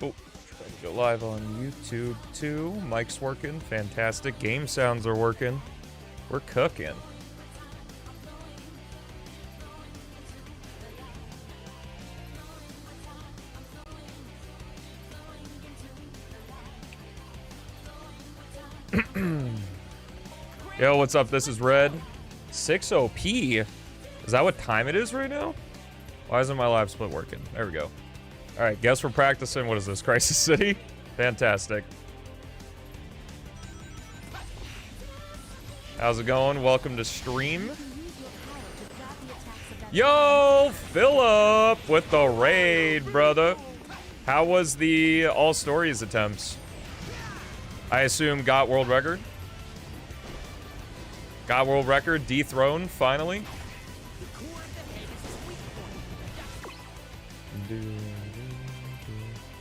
Oh, trying to go live on YouTube too. Mic's working, fantastic. Game sounds are working. We're cooking. Yo, what's up? This is Red. 60p. Is that what time it is right now? Why isn't my live split working? There we go. Alright, guess we're practicing. What is this? Crisis City? Fantastic. How's it going? Welcome to stream. Yo, Philip with the raid, brother. How was the All Stories attempts? I assume got world record? Got world record, dethroned, finally.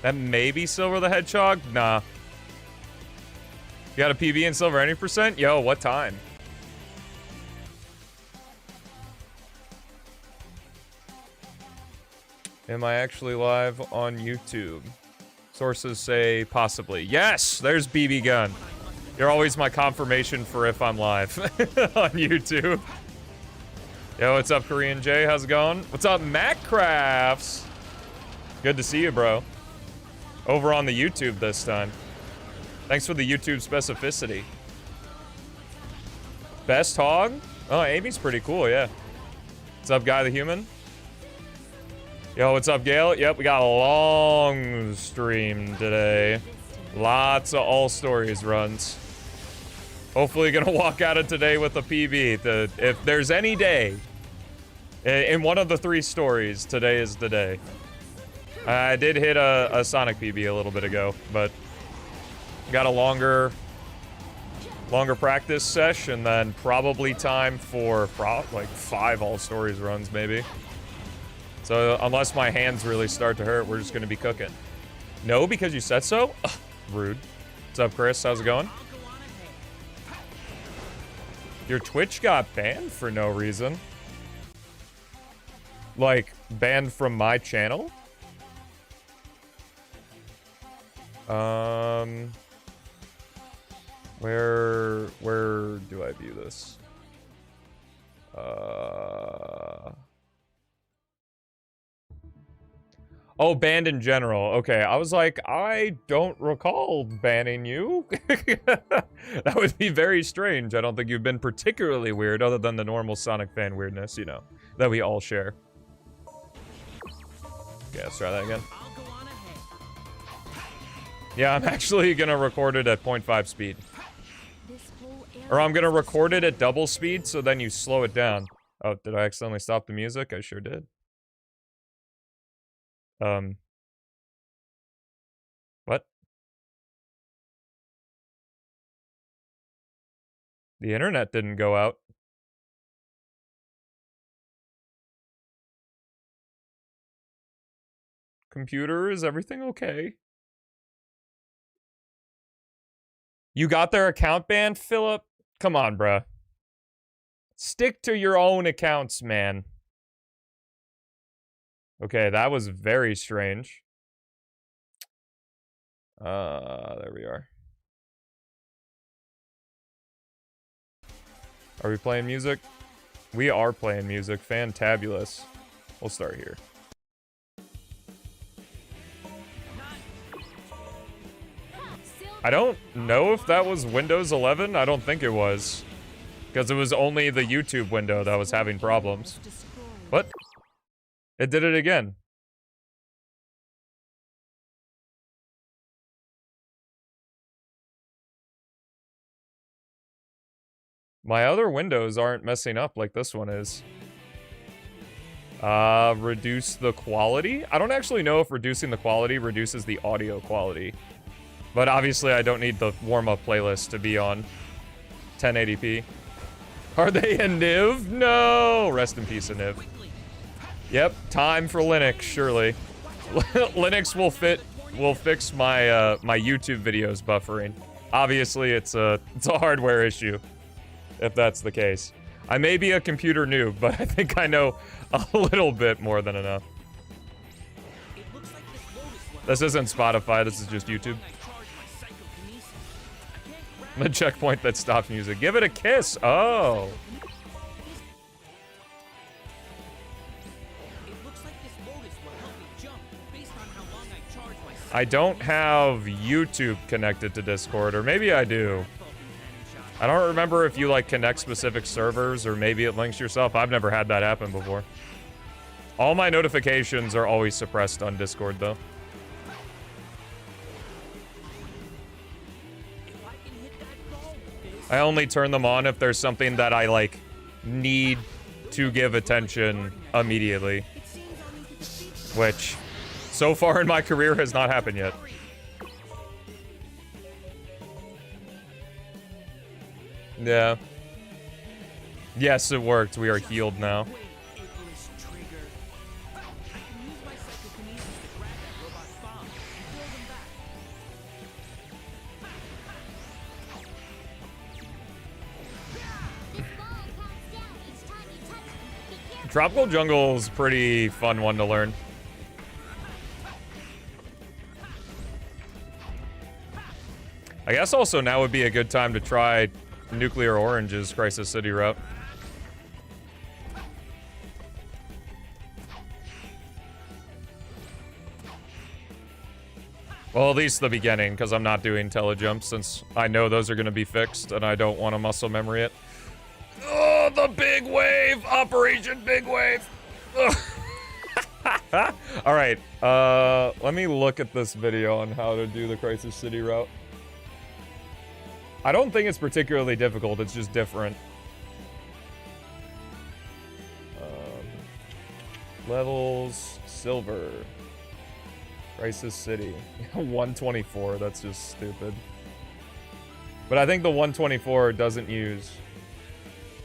That may be Silver the Hedgehog? Nah. You got a PB in Silver any percent? Yo, what time? Am I actually live on YouTube? Sources say possibly. Yes! There's BB Gun. You're always my confirmation for if I'm live on YouTube. Yo, what's up, Korean J? How's it going? What's up, Macrafts? Good to see you, bro. Over on the YouTube this time. Thanks for the YouTube specificity. Best hog? Oh, Amy's pretty cool, yeah. What's up, Guy the Human? Yo, what's up, Gail? Yep, we got a long stream today. Lots of All Stories runs. Hopefully gonna walk out of today with a PB. If there's any day in one of the 3 stories, today is the day. I did hit a Sonic PB a little bit ago, but got a longer practice session, and then probably time for like 5 All Stories runs, maybe. So unless my hands really start to hurt, we're just gonna be cooking. No, because you said so? Ugh, rude. What's up, Chris? How's it going? Your Twitch got banned for no reason. Like, banned from my channel? Where do I view this? Oh, banned in general. Okay, I was like, I don't recall banning you. That would be very strange. I don't think you've been particularly weird, other than the normal Sonic fan weirdness, you know, that we all share. Okay, let's try that again. Yeah, I'm actually gonna record it at 0.5 speed. Or I'm gonna record it at double speed, so then you slow it down. Oh, did I accidentally stop the music? I sure did. What? The internet didn't go out. Computer, is everything okay? You got their account banned, Philip? Come on, bruh. Stick to your own accounts, man. Okay, that was very strange. There we are. Are we playing music? We are playing music. Fantabulous. We'll start here. I don't know if that was Windows 11. I don't think it was. Because it was only the YouTube window that was having problems. What? It did it again. My other windows aren't messing up like this one is. Reduce the quality? I don't actually know if reducing the quality reduces the audio quality. But obviously I don't need the warm-up playlist to be on 1080p. Are they a Niv? No! Rest in peace, a Niv. Yep, time for Linux, surely. Linux will fix my my YouTube videos buffering. Obviously, it's a hardware issue, if that's the case. I may be a computer noob, but I think I know a little bit more than enough. This isn't Spotify, this is just YouTube. The checkpoint that stops music. Give it a kiss. Oh. I don't have YouTube connected to Discord, or maybe I do. I don't remember if you like connect specific servers or maybe it links yourself. I've never had that happen before. All my notifications are always suppressed on Discord though. I only turn them on if there's something that I like need to give attention immediately. Which so far in my career has not happened yet. Yeah. Yes, it worked. We are healed now. Tropical Jungle's pretty fun one to learn. I guess also now would be a good time to try Nuclear Orange's Crisis City route. Well, at least the beginning, because I'm not doing telejumps since I know those are going to be fixed and I don't want to muscle memory it. Oh, the big wave! Operation Big Wave! Alright, let me look at this video on how to do the Crisis City route. I don't think it's particularly difficult, it's just different. Levels, silver. Crisis City. 124, that's just stupid. But I think the 124 doesn't use...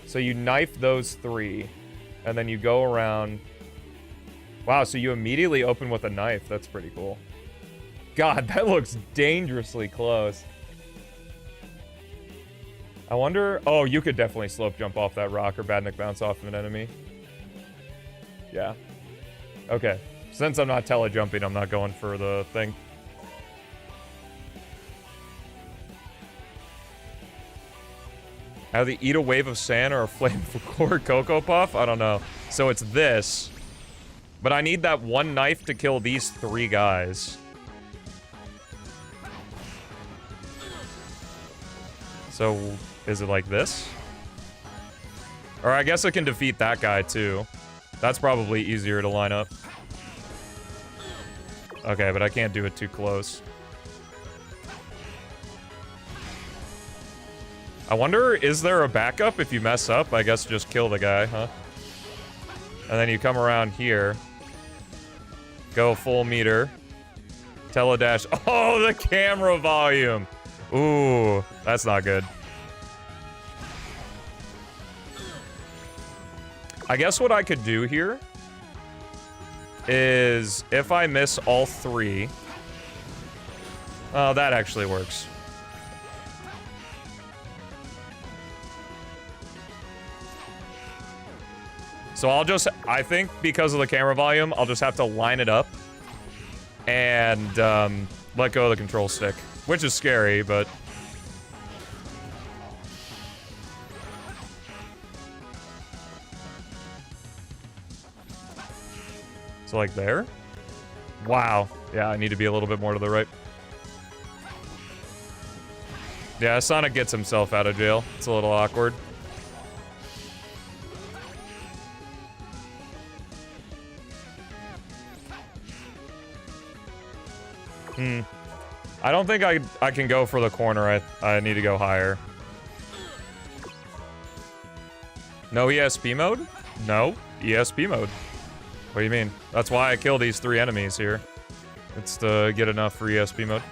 So you knife those three, and then you go around... Wow, so you immediately open with a knife. That's pretty cool. God, that looks dangerously close. I wonder... Oh, you could definitely slope jump off that rock or badnik bounce off of an enemy. Yeah. Okay. Since I'm not telejumping, I'm not going for the thing. Either eat a wave of sand or a flame core Cocoa Puff? I don't know. So it's this. But I need that one knife to kill these three guys. So, is it like this? Or I guess I can defeat that guy too. That's probably easier to line up. Okay, but I can't do it too close. I wonder, is there a backup if you mess up? I guess just kill the guy, huh? And then you come around here. Go full meter. Teledash. Oh, the camera volume! Ooh, that's not good. I guess what I could do here is if I miss all three... Oh, that actually works. So I'll just... I think because of the camera volume, I'll just have to line it up and let go of the control stick. Which is scary, but... So like there? Wow. Yeah, I need to be a little bit more to the right. Yeah, Sonic gets himself out of jail. It's a little awkward. I don't think I can go for the corner. I need to go higher. No ESP mode? No, ESP mode. What do you mean? That's why I kill these three enemies here. It's to get enough for ESP mode.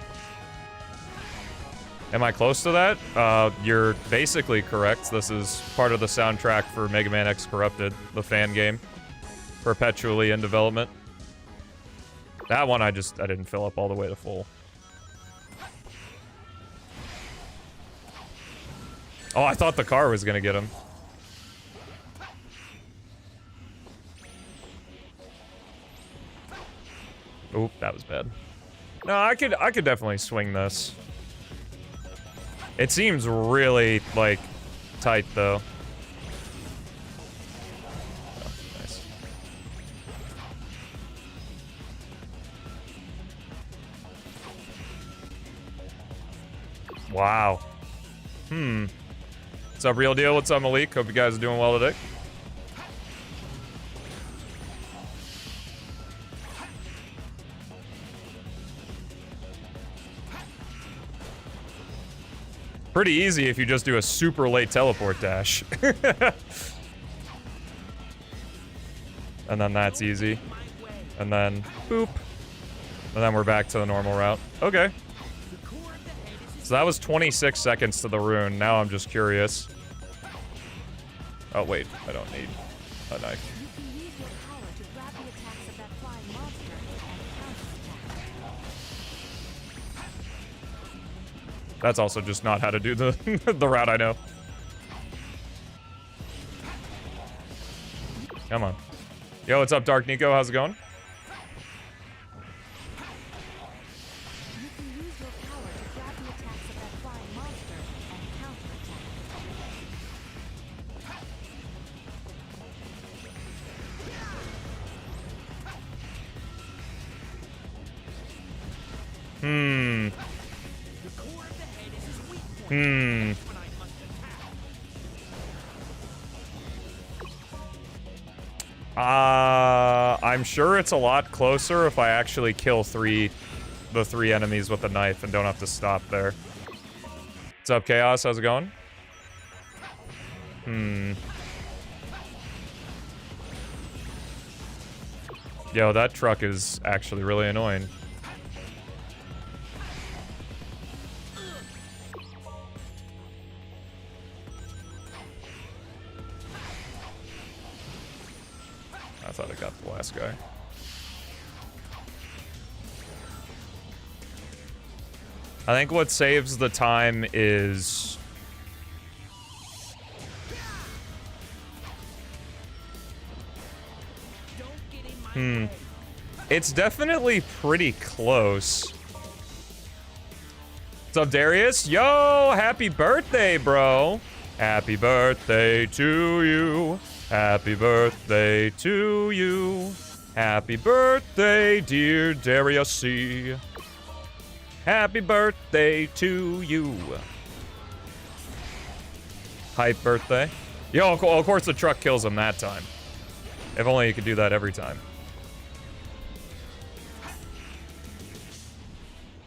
Am I close to that? You're basically correct. This is part of the soundtrack for Mega Man X Corrupted, the fan game. Perpetually in development. That one I didn't fill up all the way to full. Oh, I thought the car was gonna get him. Oop, that was bad. No, I could definitely swing this. It seems really, like, tight, though. Oh, nice. Wow. What's up, Real Deal? What's up, Malik? Hope you guys are doing well today. Pretty easy if you just do a super late teleport dash. And then that's easy. And then, boop. And then we're back to the normal route. Okay. So that was 26 seconds to the rune. Now I'm just curious. Oh, wait. I don't need a knife. That's also just not how to do the the route I know. Come on. Yo, what's up, Dark Nico? How's it going? I'm sure it's a lot closer if I actually kill the three enemies with a knife and don't have to stop there. What's up, Chaos? How's it going? Yo, that truck is actually really annoying. I thought I got the last guy. I think what saves the time is... It's definitely pretty close. What's up, Darius? Yo, happy birthday, bro. Happy birthday to you. Happy birthday to you. Happy birthday, dear Darius C. Happy birthday to you. Hype birthday. Yo, of course the truck kills him that time. If only you could do that every time.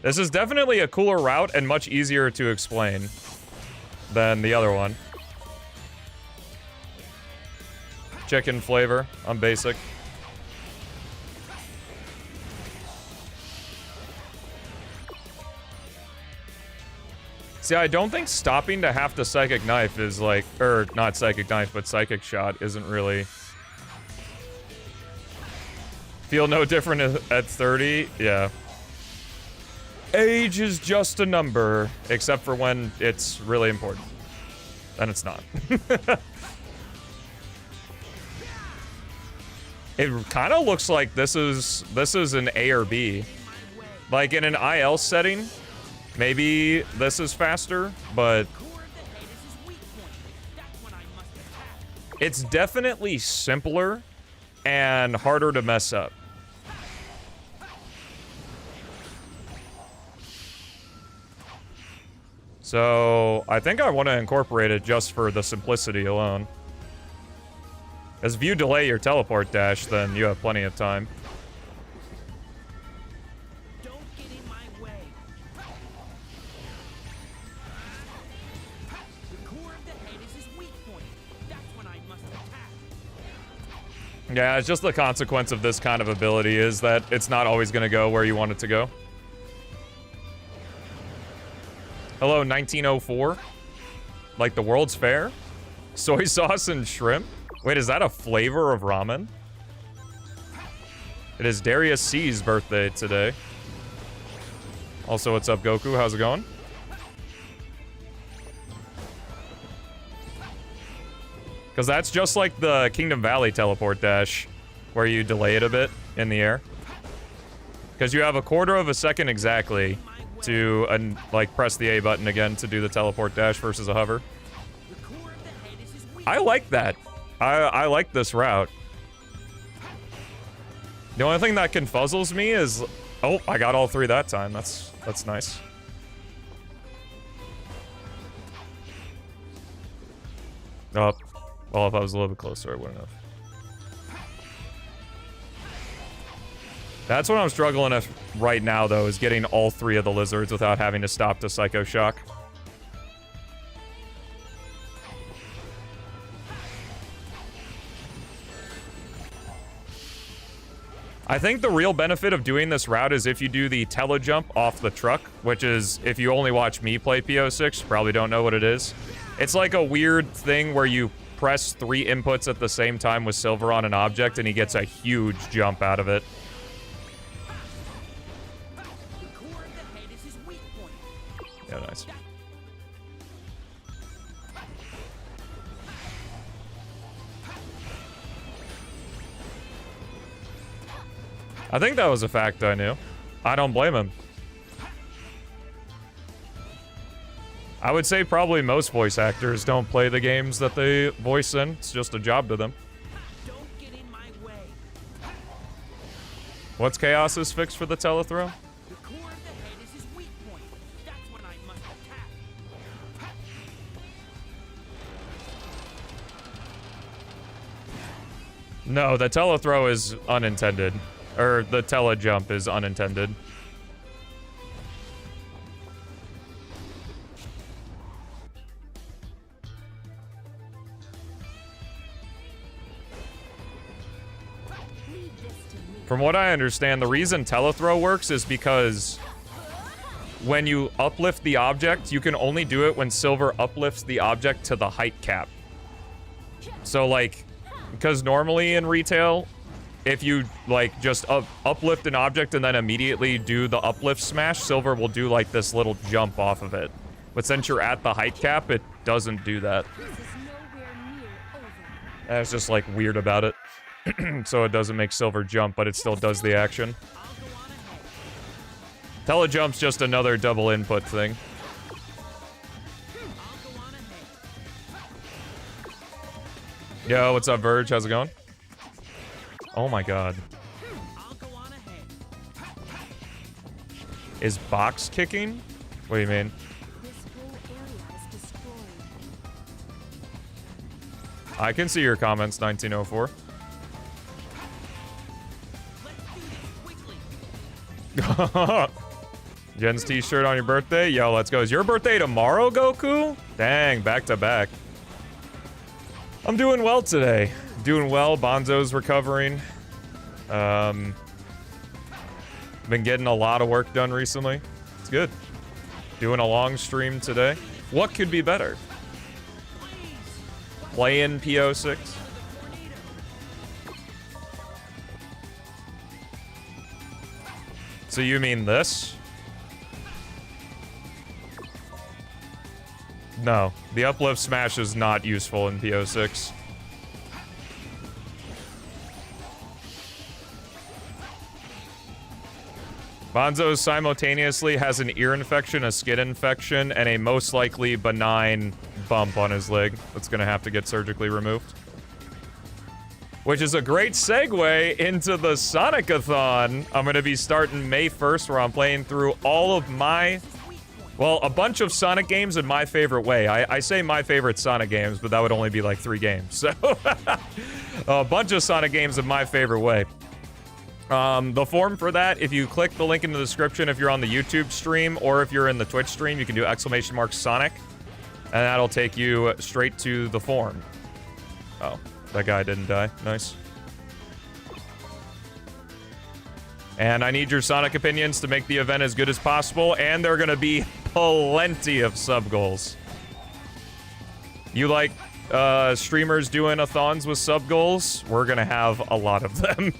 This is definitely a cooler route and much easier to explain than the other one. Chicken flavor on basic. See, I don't think stopping to half the psychic knife is like, or not psychic knife, but psychic shot isn't really. Feel no different at 30? Yeah. Age is just a number, except for when it's really important. Then it's not. It kind of looks like this is an A or B. Like in an IL setting, maybe this is faster, but it's definitely simpler and harder to mess up. So I think I want to incorporate it just for the simplicity alone. As if you delay your teleport dash, then you have plenty of time. Don't get in my way. The core of the head is his weak point. That's when I must attack. Yeah, it's just the consequence of this kind of ability is that it's not always going to go where you want it to go. Hello, 1904. Like the World's Fair? Soy sauce and shrimp? Wait, is that a flavor of ramen? It is Darius C's birthday today. Also, what's up, Goku? How's it going? Because that's just like the Kingdom Valley teleport dash, where you delay it a bit in the air. Because you have a quarter of a second exactly to, like, press the A button again to do the teleport dash versus a hover. I like that. I like this route. The only thing that confuzzles me is... Oh, I got all 3 that time. That's nice. Oh, well, if I was a little bit closer, I wouldn't have. That's what I'm struggling with right now, though, is getting all 3 of the lizards without having to stop to Psycho Shock. I think the real benefit of doing this route is if you do the telejump off the truck, which is, if you only watch me play P-06, you probably don't know what it is. It's like a weird thing where you press 3 inputs at the same time with Silver on an object, and he gets a huge jump out of it. Yeah, nice. I think that was a fact I knew. I don't blame him. I would say probably most voice actors don't play the games that they voice in. It's just a job to them. Don't get in my way. What's Chaos's fix for the telethrow? The core of the head is his weak point. That's when I must attack. No, the telethrow is unintended. Or the telejump is unintended. From what I understand, the reason telethrow works is because when you uplift the object, you can only do it when Silver uplifts the object to the height cap. So, like, because normally in retail, if you, like, just uplift an object and then immediately do the uplift smash, Silver will do, like, this little jump off of it. But since you're at the height cap, it doesn't do that. That's just, like, weird about it. So it doesn't make Silver jump, but it still does the action. Telejump's just another double input thing. Yo, what's up, Verge? How's it going? Oh my god. Is box kicking? What do you mean? I can see your comments, 1904. Jen's t-shirt on your birthday? Yo, let's go. Is your birthday tomorrow, Goku? Dang, back to back. I'm doing well today. Doing well. Bonzo's recovering. Been getting a lot of work done recently. It's good. Doing a long stream today. What could be better? Playing P-06. So you mean this? No, the uplift smash is not useful in P-06. Bonzo simultaneously has an ear infection, a skin infection, and a most likely benign bump on his leg that's gonna have to get surgically removed. Which is a great segue into the Sonic-a-thon. I'm gonna be starting May 1st, where I'm playing through all of my... Well, a bunch of Sonic games in my favorite way. I say my favorite Sonic games, but that would only be like 3 games. So, a bunch of Sonic games in my favorite way. The form for that, if you click the link in the description, if you're on the YouTube stream, or if you're in the Twitch stream, you can do !Sonic, and that'll take you straight to the form. Oh. That guy didn't die. Nice. And I need your Sonic opinions to make the event as good as possible, and there are gonna be plenty of sub-goals. You like, streamers doing a-thons with sub-goals? We're gonna have a lot of them.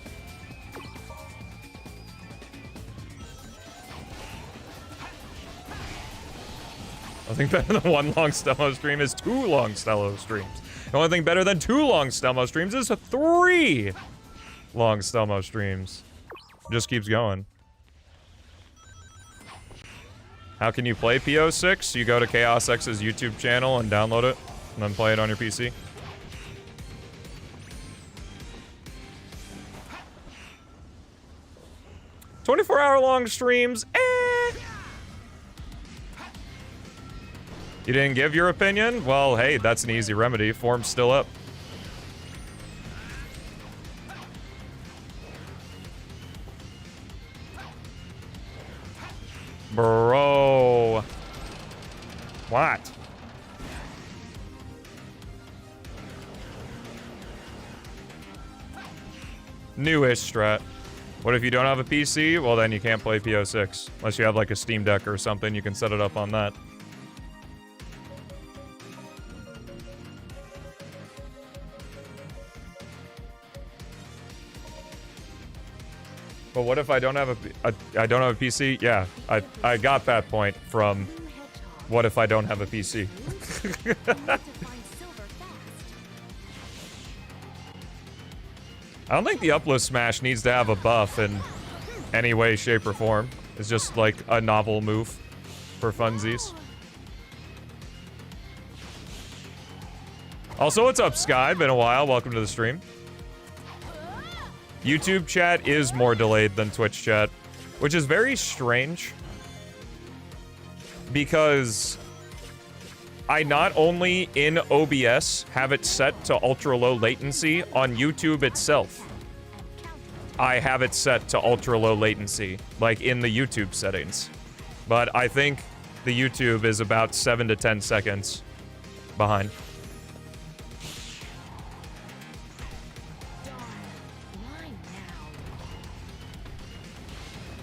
I think better than 1 long Stelmo stream is 2 long Stelmo streams. The only thing better than 2 long Stelmo streams is 3 long Stelmo streams. Just keeps going. How can you play P-06? You go to Chaos X's YouTube channel and download it, and then play it on your PC. "24-hour-long streams, eh." You didn't give your opinion? Well, hey, that's an easy remedy. Form's still up. Bro. What? Newish strat. What if you don't have a PC? Well, then you can't play P-06. Unless you have like a Steam Deck or something, you can set it up on that. But what if I don't have I don't have a PC? Yeah, I got that point from what if I don't have a PC? I don't think the uplift smash needs to have a buff in any way, shape, or form. It's just like a novel move for funsies. Also, what's up, Sky? Been a while. Welcome to the stream. YouTube chat is more delayed than Twitch chat, which is very strange because I not only in OBS have it set to ultra low latency on YouTube itself, I have it set to ultra low latency, like in the YouTube settings. But I think the YouTube is about 7 to 10 seconds behind.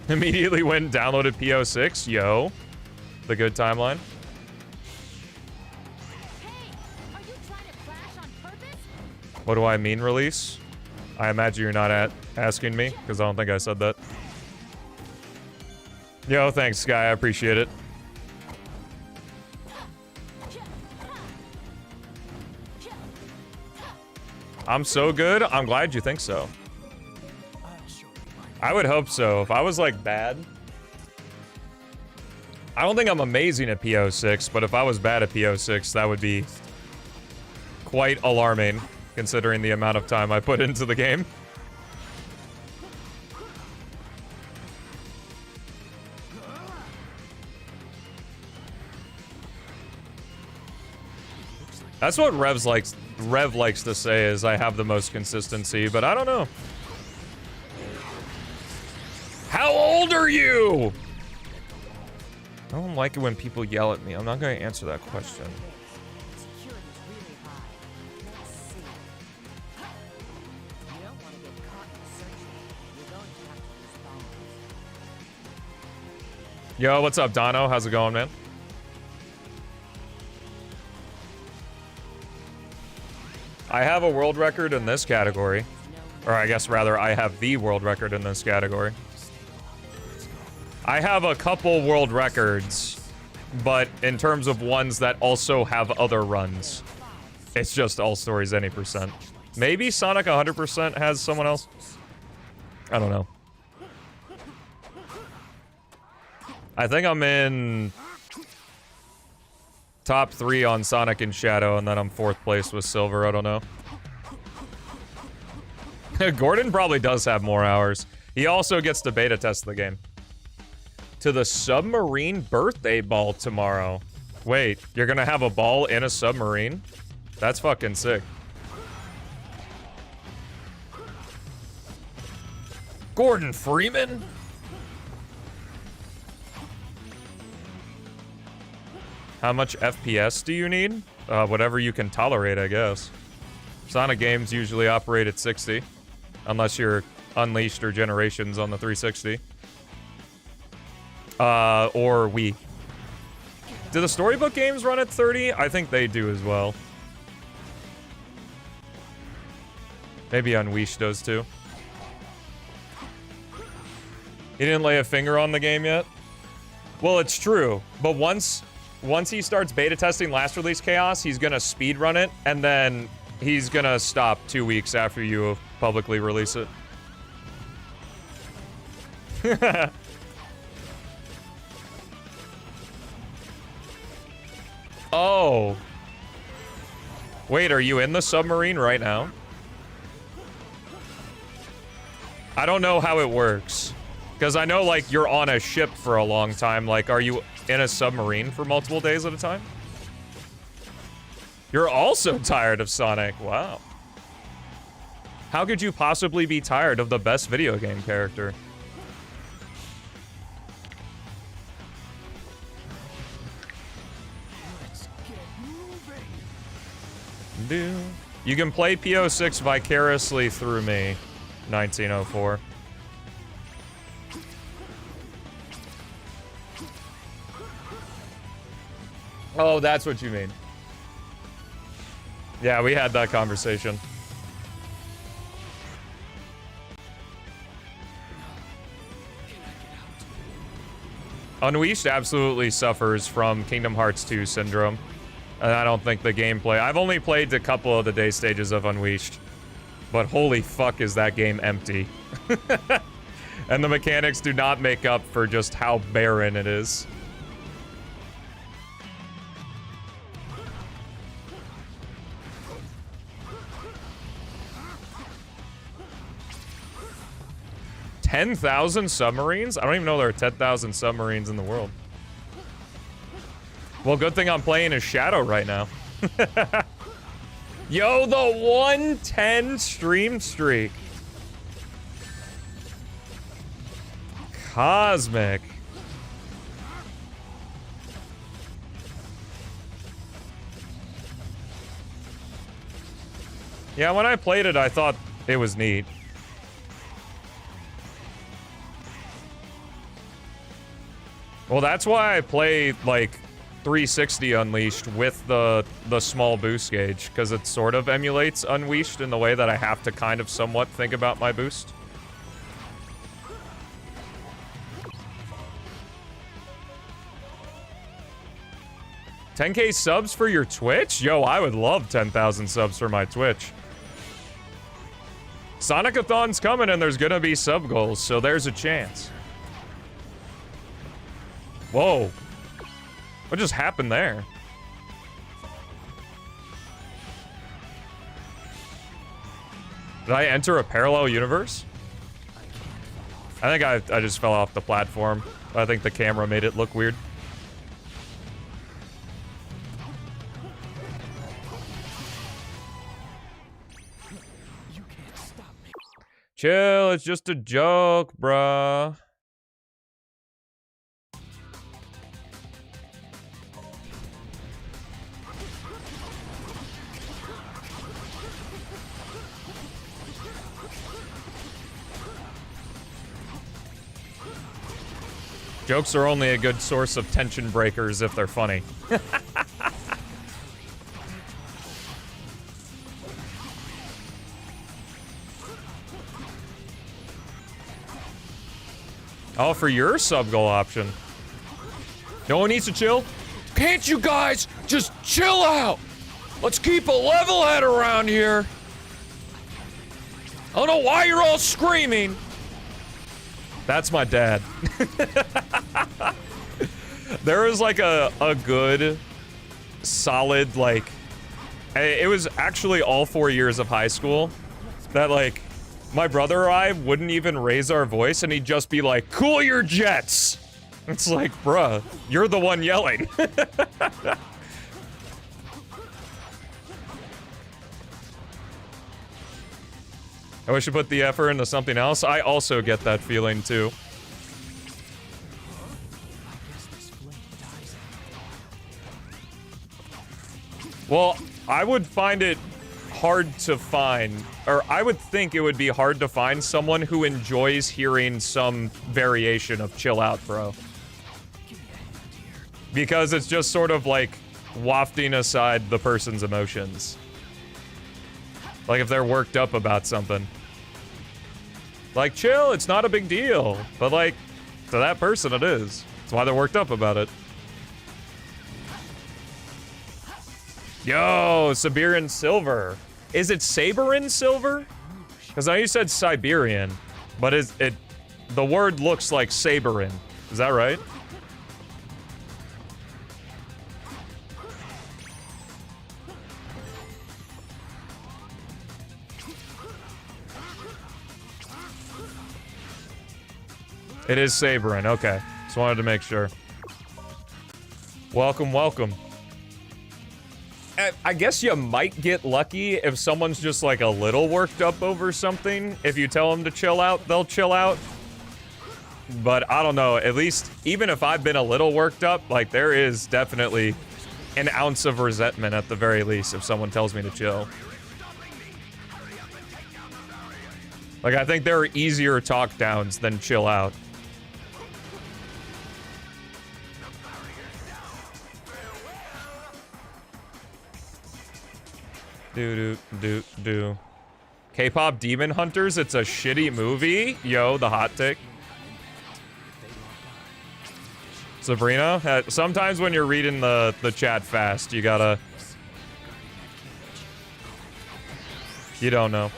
Immediately went and downloaded P-06, yo. The good timeline. What do I mean, release? I imagine you're not asking me, because I don't think I said that. Yo, thanks, Sky. I appreciate it. I'm so good. I'm glad you think so. I would hope so. If I was, like, bad... I don't think I'm amazing at P-06, but if I was bad at P-06, that would be quite alarming, considering the amount of time I put into the game. That's what Rev likes to say, is I have the most consistency, but I don't know. How old are you? I don't like it when people yell at me. I'm not going to answer that question. Yo, what's up, Dono? How's it going, man? I have a world record in this category. Or I guess rather, I have the world record in this category. I have a couple world records, but in terms of ones that also have other runs, it's just all stories any percent. Maybe Sonic 100% has someone else? I don't know. I think I'm in top 3 on Sonic and Shadow, and then I'm 4th place with Silver. I don't know. Gordon probably does have more hours. He also gets to beta test the game. To the submarine birthday ball tomorrow. Wait, you're gonna have a ball in a submarine? That's fucking sick. Gordon Freeman? How much FPS do you need? Whatever you can tolerate, I guess. Sonic games usually operate at 60. Unless you're Unleashed or Generations on the 360. Or Wii. Do the storybook games run at 30? I think they do as well. Maybe Unleashed does too. He didn't lay a finger on the game yet? Well, it's true. But once he starts beta testing last release Chaos, he's gonna speedrun it, and then he's gonna stop 2 weeks after you publicly release it. Oh. Wait, are you in the submarine right now? I don't know how it works. Because I know, like, you're on a ship for a long time. Like, are you in a submarine for multiple days at a time? You're also tired of Sonic. Wow. How could you possibly be tired of the best video game character? Let's get moving. You can play P-06 vicariously through me, 1904. Oh, that's what you mean. Yeah, we had that conversation. Unleashed absolutely suffers from Kingdom Hearts 2 syndrome. And I don't think the gameplay... I've only played a couple of the day stages of Unleashed. But holy fuck is that game empty. And the mechanics do not make up for just how barren it is. $10,000 submarines? I don't even know there are 10,000 submarines in the world. Well, good thing I'm playing as Shadow right now. Yo, the 110 stream streak. Cosmic. Yeah, when I played it, I thought it was neat. Well, that's why I play, like, 360 Unleashed with the small boost gauge, because it sort of emulates Unleashed in the way that I have to kind of somewhat think about my boost. $10K subs for your Twitch? Yo, I would love 10,000 subs for my Twitch. Sonic-a-thon's coming and there's gonna be sub goals, so there's a chance. Whoa. What just happened there? Did I enter a parallel universe? I think I just fell off the platform. I think the camera made it look weird. You can't stop me. Chill, it's just a joke, bruh. Jokes are only a good source of tension breakers if they're funny. Oh, for your sub goal option. No one needs to chill? Can't you guys just chill out? Let's keep a level head around here. I don't know why you're all screaming. That's my dad. There was like a good, solid, like, it was actually all 4 years of high school that, like, my brother or I wouldn't even raise our voice and he'd just be like, cool your jets. It's like, bruh, you're the one yelling. I wish I put the effort into something else. I also get that feeling too. Well, I would find it hard to find, or I would think it would be hard to find someone who enjoys hearing some variation of chill out, bro. Because it's just sort of like wafting aside the person's emotions. Like if they're worked up about something. Like, chill, it's not a big deal. But like, to that person it is. That's why they're worked up about it. Yo, Siberian Silver. Is it Saberin Silver? Because I know you said Siberian, but the word looks like Saberin. Is that right? It is Sabrin, okay. Just wanted to make sure. Welcome, welcome. I guess you might get lucky if someone's just like a little worked up over something. If you tell them to chill out, they'll chill out. But I don't know, at least even if I've been a little worked up, like there is definitely an ounce of resentment at the very least if someone tells me to chill. Like I think there are easier talk downs than chill out. Do. K-pop Demon Hunters, it's a shitty movie. Yo, the hot take. Sabrina, sometimes when you're reading the chat fast, you gotta... You don't know.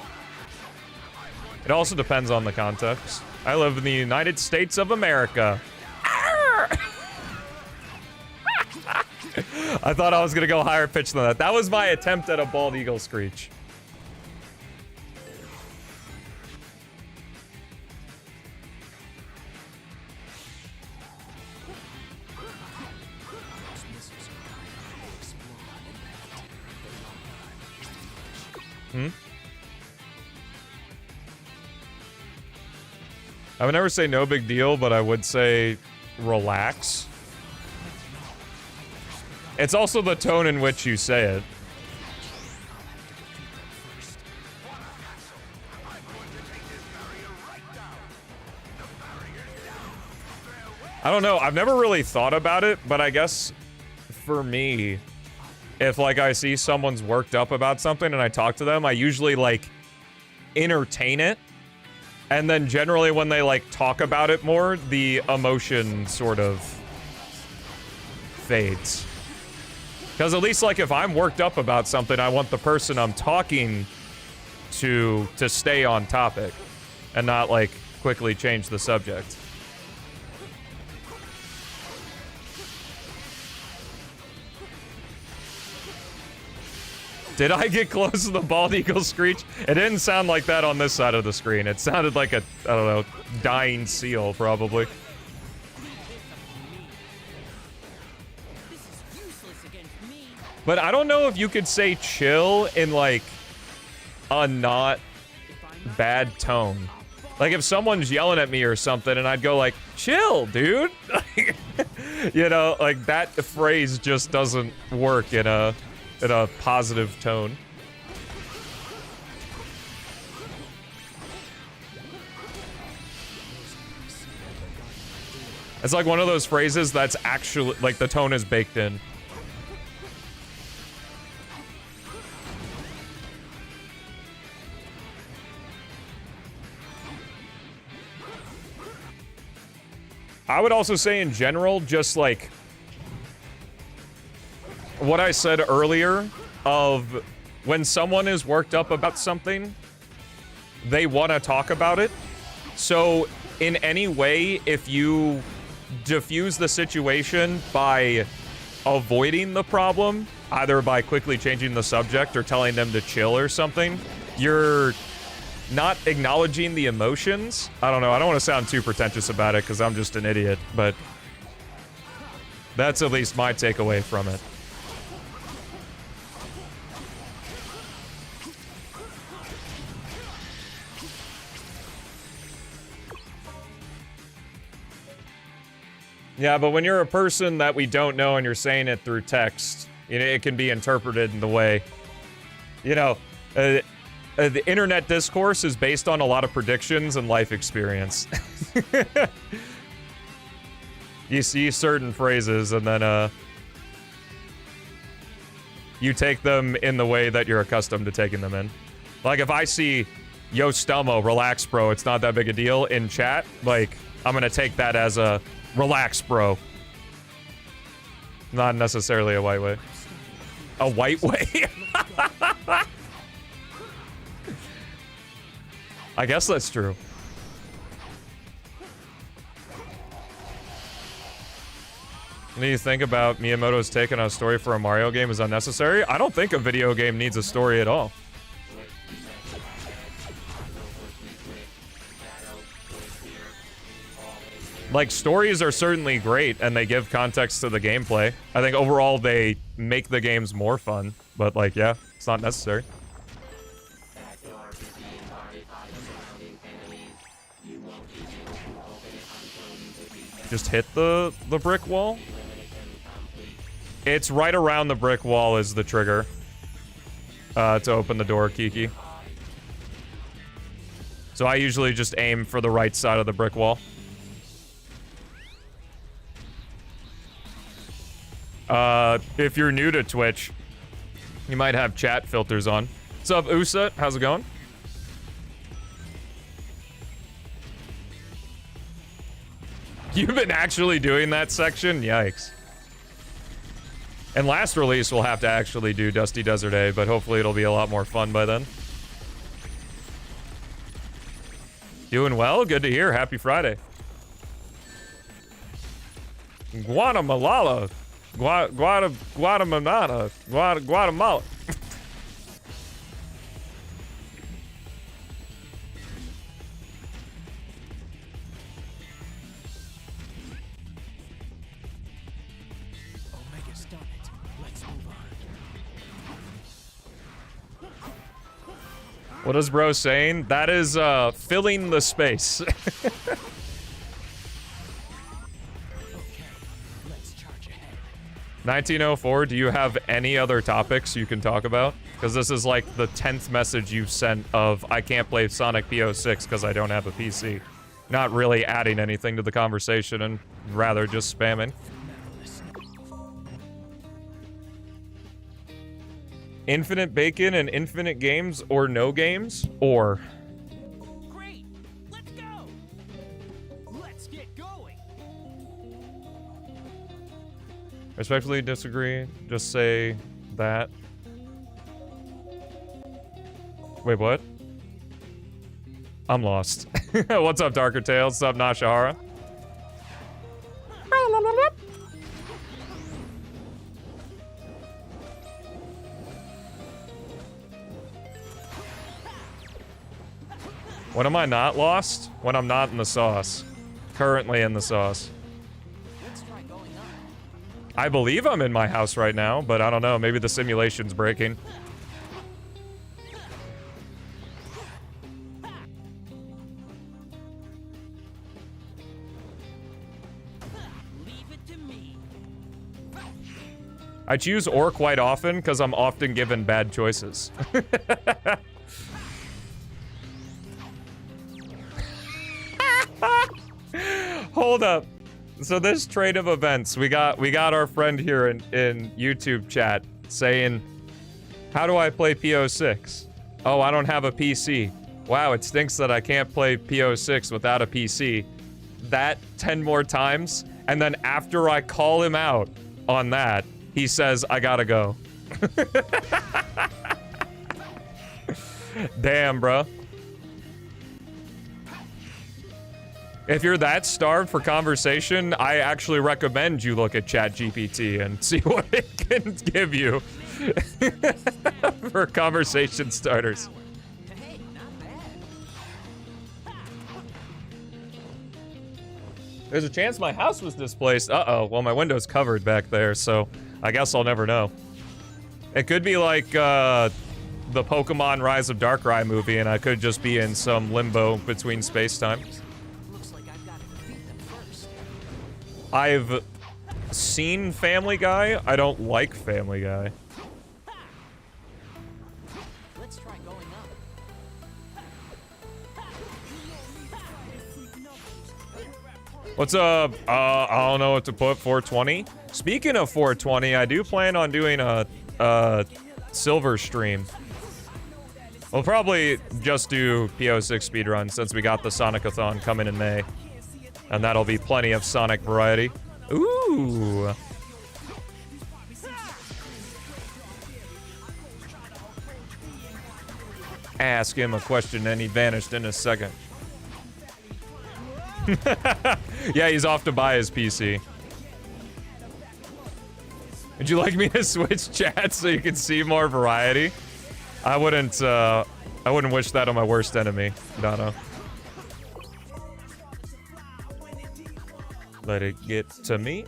It also depends on the context. I live in the United States of America. I thought I was gonna go higher pitch than that. That was my attempt at a bald eagle screech. I would never say no big deal, but I would say relax. It's also the tone in which you say it. I don't know, I've never really thought about it, but I guess for me, if like I see someone's worked up about something and I talk to them, I usually like entertain it. And then generally when they like talk about it more, the emotion sort of fades. Because at least like if I'm worked up about something, I want the person I'm talking to stay on topic and not like quickly change the subject. Did I get close to the bald eagle screech? It didn't sound like that on this side of the screen. It sounded like a, I don't know, dying seal, probably. But I don't know if you could say chill in, like, a not bad tone. Like, if someone's yelling at me or something, and I'd go like, chill, dude! You know, like, that phrase just doesn't work in a positive tone. It's like one of those phrases that's actually, like, the tone is baked in. I would also say in general, just like what I said earlier of when someone is worked up about something, they want to talk about it. So in any way, if you diffuse the situation by avoiding the problem, either by quickly changing the subject or telling them to chill or something, you're not acknowledging the emotions. I don't know, I don't want to sound too pretentious about it because I'm just an idiot, but that's at least my takeaway from it. Yeah, but when you're a person that we don't know and you're saying it through text, you know, it can be interpreted in the way, you know, the internet discourse is based on a lot of predictions and life experience. You see certain phrases and then, you take them in the way that you're accustomed to taking them in. Like, if I see, yo, Stelmo, relax, bro, it's not that big a deal in chat, like, I'm gonna take that as a, relax, bro. Not necessarily a white way. A white way? I guess that's true. What do you think about Miyamoto's take on a story for a Mario game is unnecessary? I don't think a video game needs a story at all. Like, stories are certainly great, and they give context to the gameplay. I think overall they make the games more fun, but like, yeah, it's not necessary. Just hit the brick wall? It's right around the brick wall is the trigger. To open the door, Kiki. So I usually just aim for the right side of the brick wall. If you're new to Twitch, you might have chat filters on. What's up, Usa? How's it going? You've been actually doing that section? Yikes. And last release, we'll have to actually do Dusty Desert A, but hopefully it'll be a lot more fun by then. Doing well? Good to hear. Happy Friday. Guatemala. Guatemala. Guatemala. What is bro saying? That is, filling the space. Okay, let's charge ahead. 1904, do you have any other topics you can talk about? Because this is like the 10th message you've sent of, I can't play Sonic P-06 because I don't have a PC. Not really adding anything to the conversation and rather just spamming. Infinite bacon and infinite games or no games? Or... Great! Let's go! Let's get going! Respectfully disagree. Just say that. Wait, what? I'm lost. What's up, Darker Tales? What's up, Nashahara? When am I not lost? When I'm not in the sauce. Currently in the sauce. I believe I'm in my house right now, but I don't know. Maybe the simulation's breaking. I choose or quite often because I'm often given bad choices. Hold up. So this trade of events, we got our friend here in YouTube chat saying, how do I play P-06? Oh, I don't have a PC. Wow, it stinks that I can't play P-06 without a PC. That 10 more times, and then after I call him out on that, he says, I gotta go. Damn, bro. If you're that starved for conversation, I actually recommend you look at ChatGPT and see what it can give you for conversation starters. There's a chance my house was displaced. Uh-oh, well, my window's covered back there, so I guess I'll never know. It could be like, the Pokemon Rise of Darkrai movie, and I could just be in some limbo between space-time. I've seen Family Guy. I don't like Family Guy. Let's try going up. What's up? I don't know what to put. 420. Speaking of 420, I do plan on doing a silver stream. We'll probably just do P-06 speedrun since we got the Sonic-a-thon coming in May. And that'll be plenty of Sonic variety. Ooh. Ask him a question and he vanished in a second. Yeah, he's off to buy his PC. Would you like me to switch chat so you can see more variety? I wouldn't wish that on my worst enemy, Dono. Let it get to me.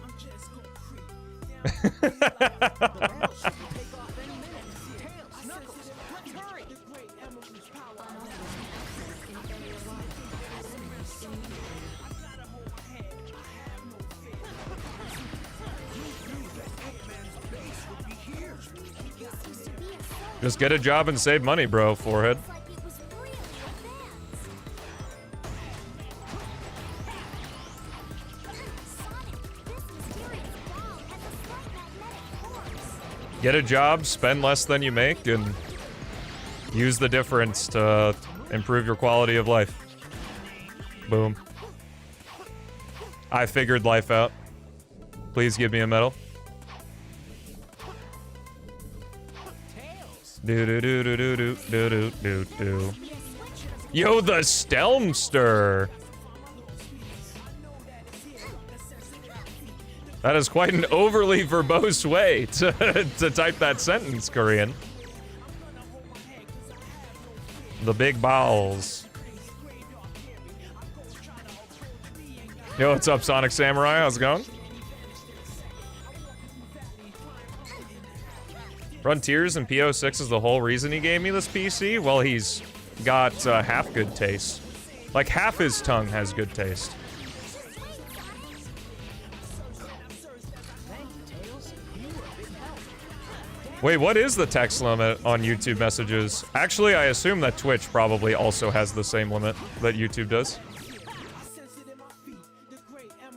Just get a job and save money, bro, forehead. Get a job, spend less than you make, and use the difference to improve your quality of life. Boom. I figured life out. Please give me a medal. Do do do do do do do do do. Yo, the Stelmster. That is quite an overly verbose way to type that sentence, Korean. The big balls. Yo, what's up, Sonic Samurai? How's it going? Frontiers and P-06 is the whole reason he gave me this PC? Well, he's got half good taste. Like, half his tongue has good taste. Wait, what is the text limit on YouTube messages? Actually, I assume that Twitch probably also has the same limit that YouTube does.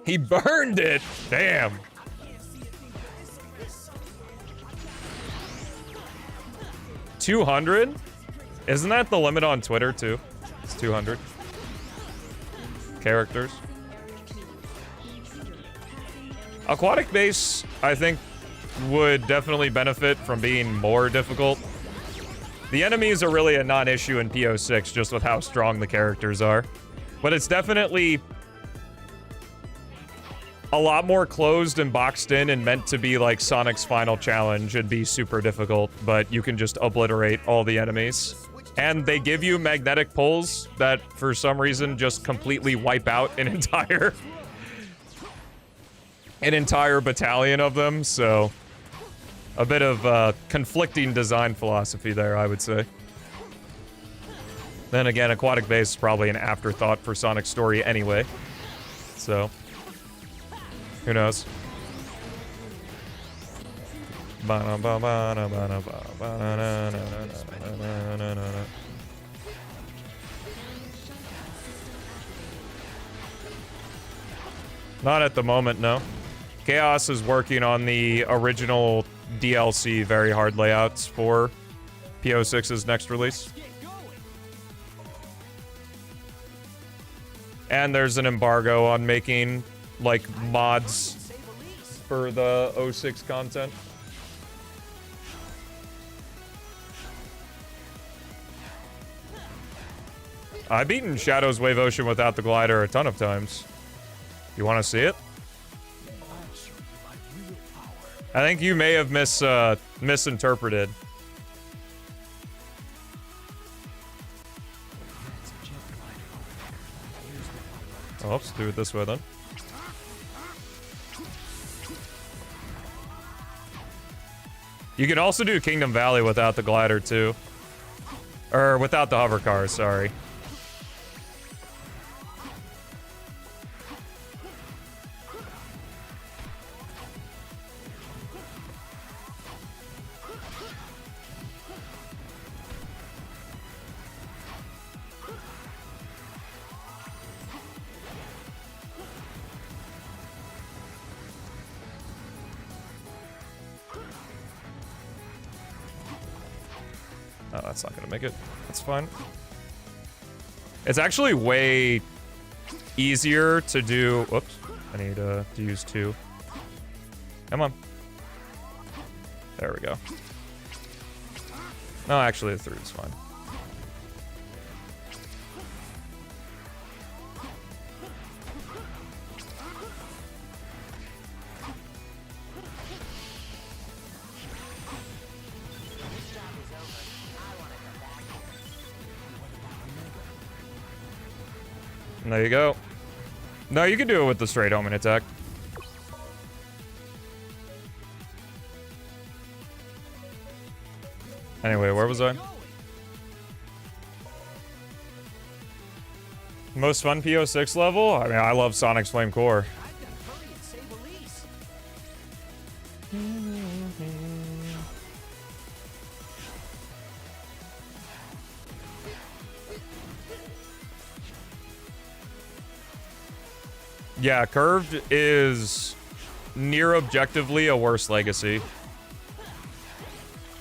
He burned it! Damn. $200? Isn't that the limit on Twitter, too? It's 200 characters. Aquatic base, I think, would definitely benefit from being more difficult. The enemies are really a non-issue in P-06, just with how strong the characters are. But it's definitely a lot more closed and boxed in and meant to be like Sonic's final challenge and be super difficult, but you can just obliterate all the enemies. And they give you magnetic pulls that, for some reason, just completely wipe out an entire battalion of them, so a bit of conflicting design philosophy there, I would say. Then again, Aquatic Base is probably an afterthought for Sonic's story anyway, so who knows? Not at the moment, no. Chaos is working on the original DLC very hard layouts for P-06's next release. And there's an embargo on making, like, mods for the 06 content. I've beaten Shadow's Wave Ocean without the glider a ton of times. You want to see it? I think you may have misinterpreted. Oh, let's do it this way then. You can also do Kingdom Valley without the glider too. Or without the hover car, sorry. Oh, that's not gonna make it. That's fine. It's actually way easier to do... Whoops. I need to use 2. Come on. There we go. No, actually, the 3 is fine. There you go. No, you can do it with the straight homing attack. Anyway, where was I? Most fun P-06 level? I mean, I love Sonic's Flame Core. I've got to hurry and save Elise. Yeah, Curved is near objectively a worse legacy.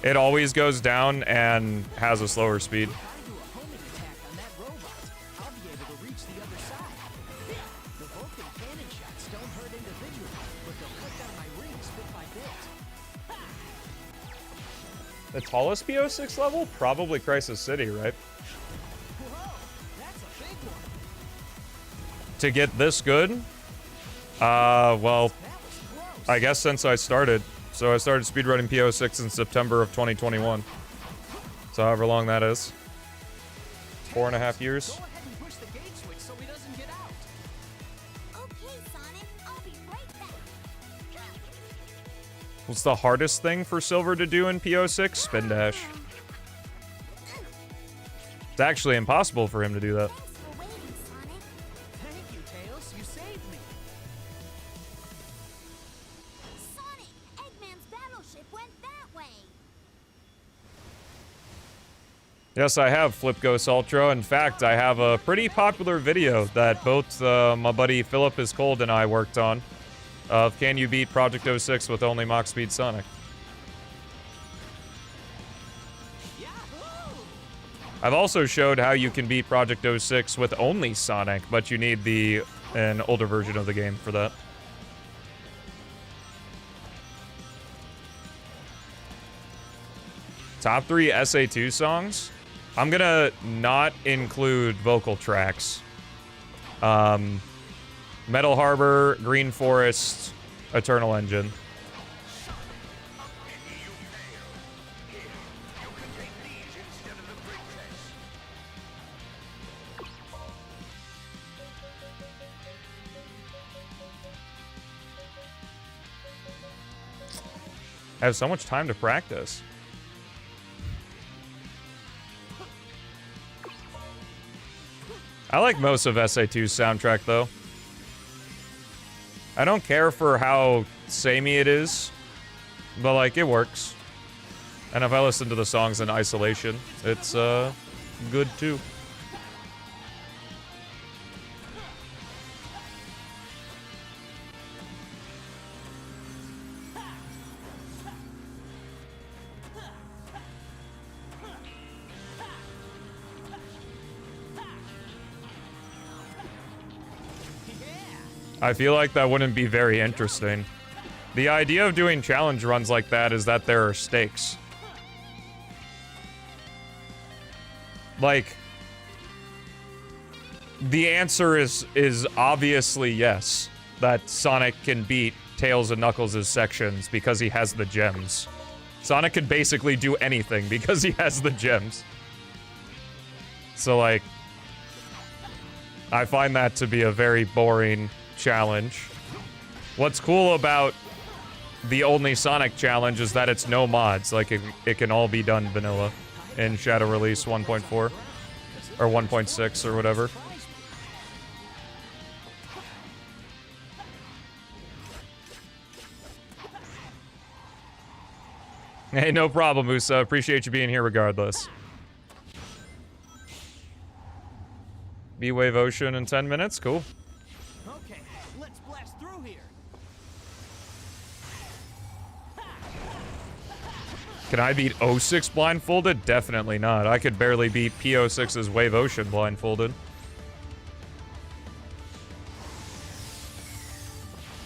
It always goes down and has a slower speed. If I do a homing attack on that robot, I'll be able to reach the other side. The Vulcan cannon shots don't hurt individually, but they'll cut down my rings bit by bit. The tallest P-06 level? Probably Crisis City, right? Whoa, that's a big one. To get this good? Well, That was close. I guess since I started. So I started speedrunning P-06 in September of 2021. So however long that is. 4.5 years. Go ahead and push the gate switch so he doesn't get out. Okay, Sonic, I'll be right back. What's the hardest thing for Silver to do in P-06? Spin dash. It's actually impossible for him to do that. Thanks for waiting, Sonic. Thank you, Tails. You saved me. Sonic, Eggman's battleship went that way. Yes, I have Flip Ghost Ultra. In fact, I have a pretty popular video that both my buddy Philip is Cold and I worked on of can you beat Project 06 with only Mach Speed Sonic. Yahoo! I've also showed how you can beat Project 06 with only Sonic, but you need an older version of the game for that. Top 3 SA2 songs? I'm gonna not include vocal tracks. Metal Harbor, Green Forest, Eternal Engine. I have so much time to practice. I like most of SA2's soundtrack, though. I don't care for how samey it is, but, like, it works. And if I listen to the songs in isolation, it's, good, too. I feel like that wouldn't be very interesting. The idea of doing challenge runs like that is that there are stakes. Like, the answer is obviously yes, that Sonic can beat Tails and Knuckles' sections because he has the gems. Sonic could basically do anything because he has the gems. So, like, I find that to be a very boring challenge. What's cool about the only Sonic challenge is that it's no mods. Like, it can all be done vanilla in Shadow Release 1.4 or 1.6 or whatever. Hey, no problem, Musa. Appreciate you being here regardless. B-Wave Ocean in 10 minutes? Cool. Okay, let's blast through here. Can I beat 06 blindfolded? Definitely not. I could barely beat P-06's Wave Ocean blindfolded.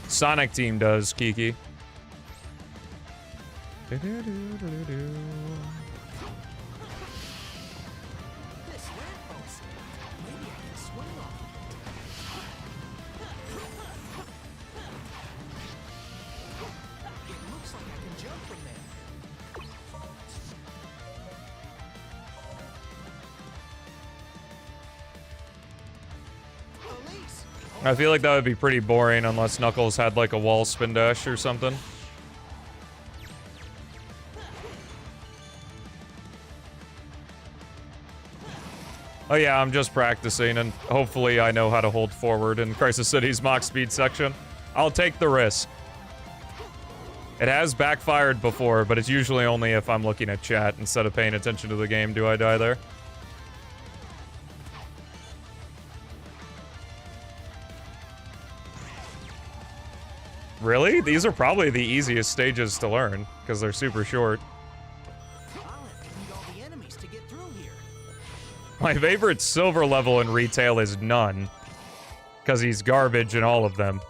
Sonic Team does, Kiki. This lamppost. Maybe I can swing off it. It looks like I can jump from there. Elise! I feel like that would be pretty boring unless Knuckles had like a wall spin dash or something. Oh yeah, I'm just practicing, and hopefully I know how to hold forward in Crisis City's Mach Speed section. I'll take the risk. It has backfired before, but it's usually only if I'm looking at chat instead of paying attention to the game do I die there. Really? These are probably the easiest stages to learn, because they're super short. My favorite silver level in retail is none, because he's garbage in all of them.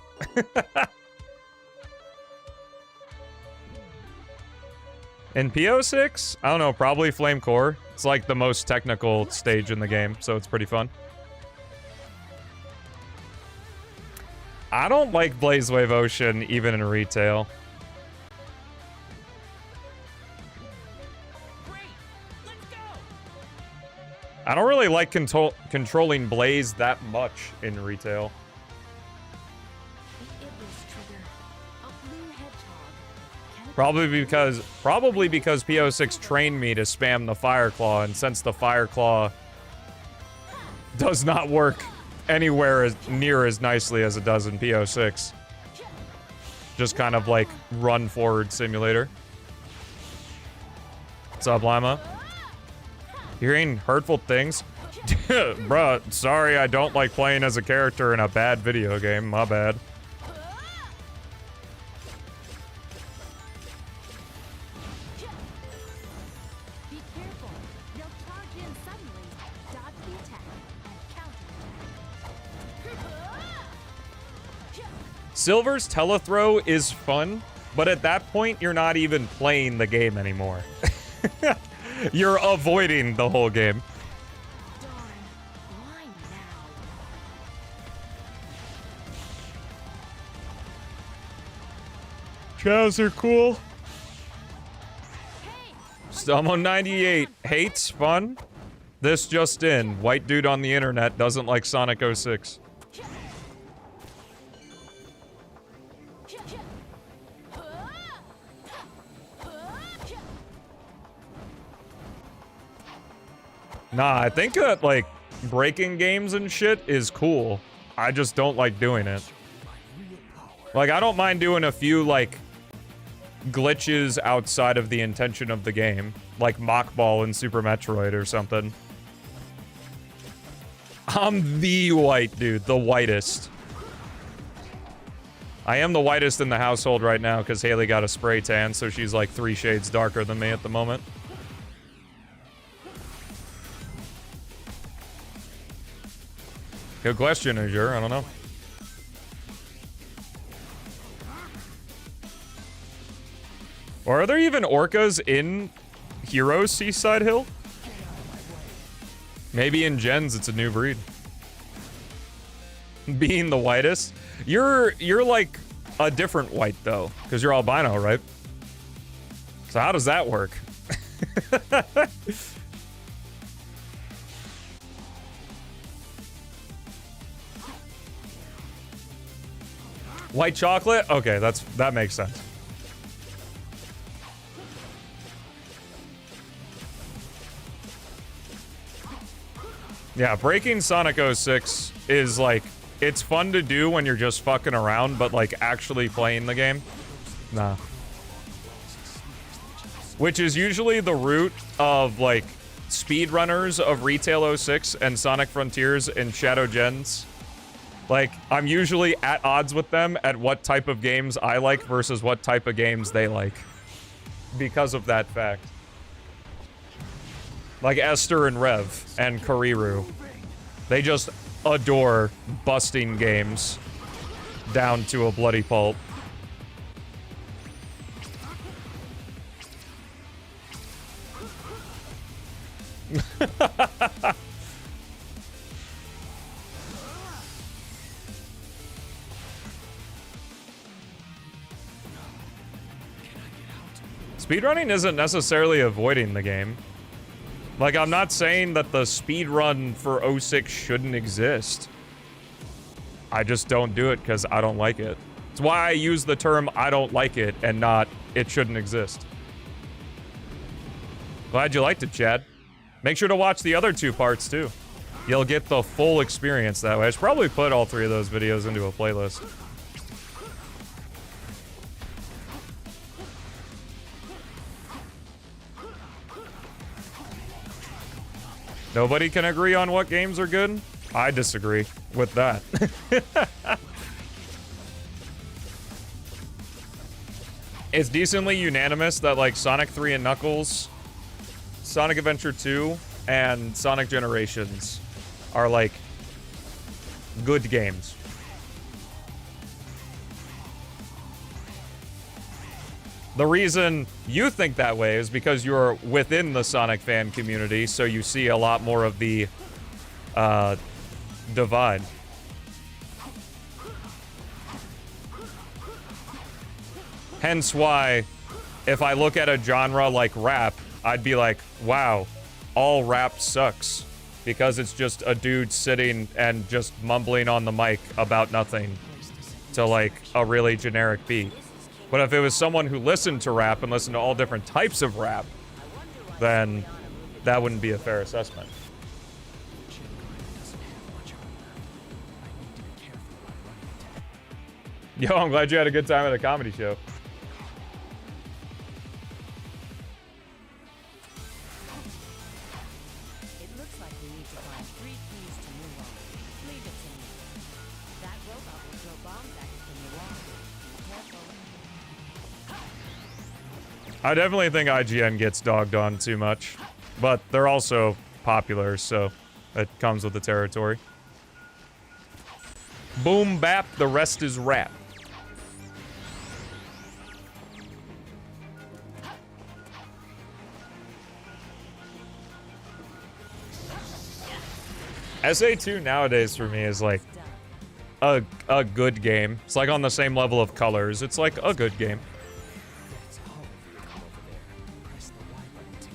In P-06? I don't know, probably Flame Core. It's like the most technical stage in the game, so it's pretty fun. I don't like Blaze Wave Ocean even in retail. I don't really like controlling Blaze that much in retail. Probably because P-06 trained me to spam the Fire Claw, and since the Fire Claw does not work anywhere near as nicely as it does in P-06. Just kind of like run forward simulator. What's up, Lima? Hearing hurtful things? Bruh, sorry, I don't like playing as a character in a bad video game. My bad. Be careful. They'll charge in suddenly. Dodge the attack and counter. Silver's telethrow is fun, but at that point, you're not even playing the game anymore. You're avoiding the whole game. Darn. Why now? Chows are cool. Hey! Stelmo 98 hates fun. This just in. White dude on the internet doesn't like Sonic 06. Nah, I think that, like, breaking games and shit is cool. I just don't like doing it. Like, I don't mind doing a few, like, glitches outside of the intention of the game. Like Mach Ball in Super Metroid or something. I'm the white dude, the whitest. I am the whitest in the household right now because Haley got a spray tan, so she's like 3 shades darker than me at the moment. Good question, Azure. I don't know. Or are there even orcas in Heroes Seaside Hill? Maybe in Gens it's a new breed. Being the whitest. You're like a different white though, because you're albino, right? So how does that work? White chocolate? Okay, that makes sense. Yeah, breaking Sonic 06 is like, it's fun to do when you're just fucking around, but like actually playing the game, nah. Which is usually the route of like speedrunners of Retail 06 and Sonic Frontiers and Shadow Gens. Like, I'm usually at odds with them at what type of games I like versus what type of games they like. Because of that fact. Like Esther and Rev and Kariru. They just adore busting games down to a bloody pulp. Speedrunning isn't necessarily avoiding the game. Like, I'm not saying that the speedrun for 06 shouldn't exist. I just don't do it because I don't like it. It's why I use the term I don't like it and not it shouldn't exist. Glad you liked it, Chad. Make sure to watch the other 2 parts too. You'll get the full experience that way. I should probably put all 3 of those videos into a playlist. Nobody can agree on what games are good? I disagree with that. It's decently unanimous that, like, Sonic 3 and Knuckles, Sonic Adventure 2, and Sonic Generations are, like, good games. The reason you think that way is because you're within the Sonic fan community, so you see a lot more of the divide. Hence why, if I look at a genre like rap, I'd be like, wow, all rap sucks. Because it's just a dude sitting and just mumbling on the mic about nothing to, like, a really generic beat. But if it was someone who listened to rap and listened to all different types of rap, then that wouldn't be a fair assessment. Yo, I'm glad you had a good time at the comedy show. It looks like we need to find 3 keys to move on. Leave it to me. That robot will throw bombs at you from the wall. Careful. I definitely think IGN gets dogged on too much, but they're also popular, so it comes with the territory. Boom bap, the rest is rap. SA2 nowadays for me is like a good game. It's like on the same level of Colors. It's like a good game.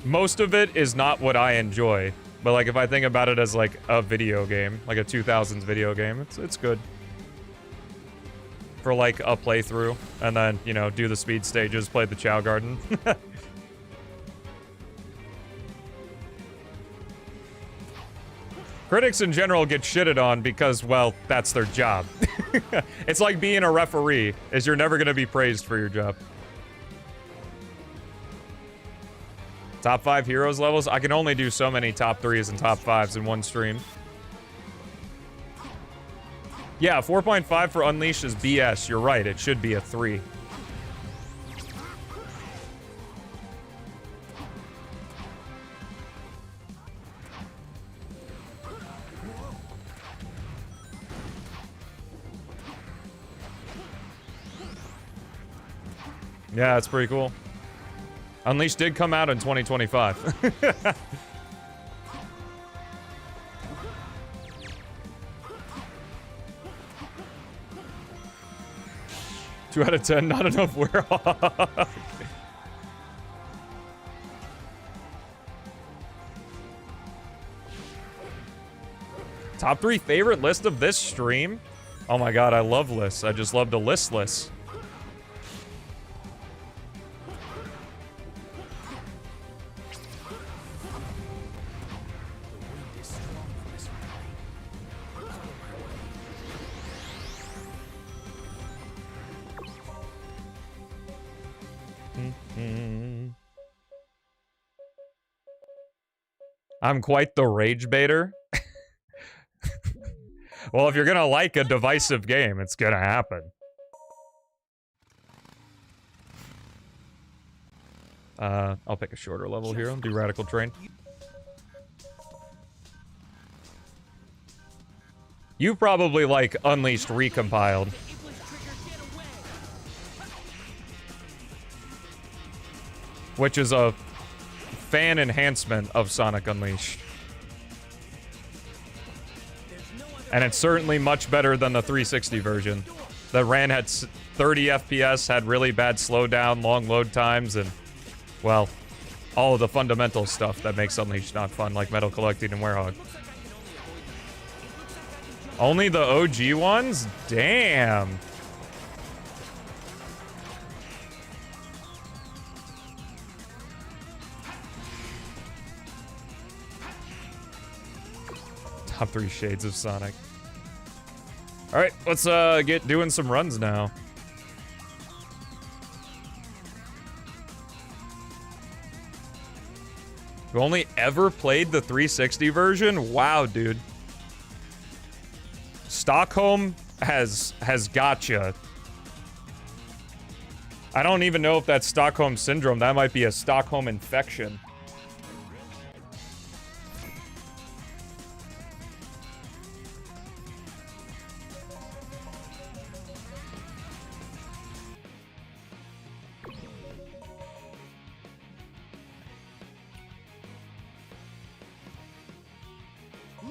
Most of it is not what I enjoy, but like if I think about it as like a video game, like a 2000s video game, it's good. For like a playthrough, and then, you know, do the speed stages, play the Chow Garden. Critics in general get shitted on because, well, that's their job. It's like being a referee, is you're never gonna be praised for your job. Top 5 heroes levels? I can only do so many top 3s and top 5s in one stream. Yeah, 4.5 for Unleashed is BS. You're right, it should be a 3. Yeah, it's pretty cool. Unleashed did come out in 2025. 2 out of 10, not enough wear off. Top 3 favorite list of this stream? Oh my god, I love lists. I just love to list lists. I'm quite the rage baiter. Well, if you're gonna like a divisive game, it's gonna happen. I'll pick a shorter level here. I'll do Radical Train. You probably like Unleashed Recompiled. Which is a fan enhancement of Sonic Unleashed. And it's certainly much better than the 360 version. That ran at 30 FPS, had really bad slowdown, long load times, and, well, all of the fundamental stuff that makes Unleashed not fun, like metal collecting and Werehog. Only the OG ones? Damn. Top 3 shades of Sonic. Alright, let's get doing some runs now. You've only ever played the 360 version? Wow, dude. Stockholm has gotcha. I don't even know if that's Stockholm Syndrome. That might be a Stockholm infection.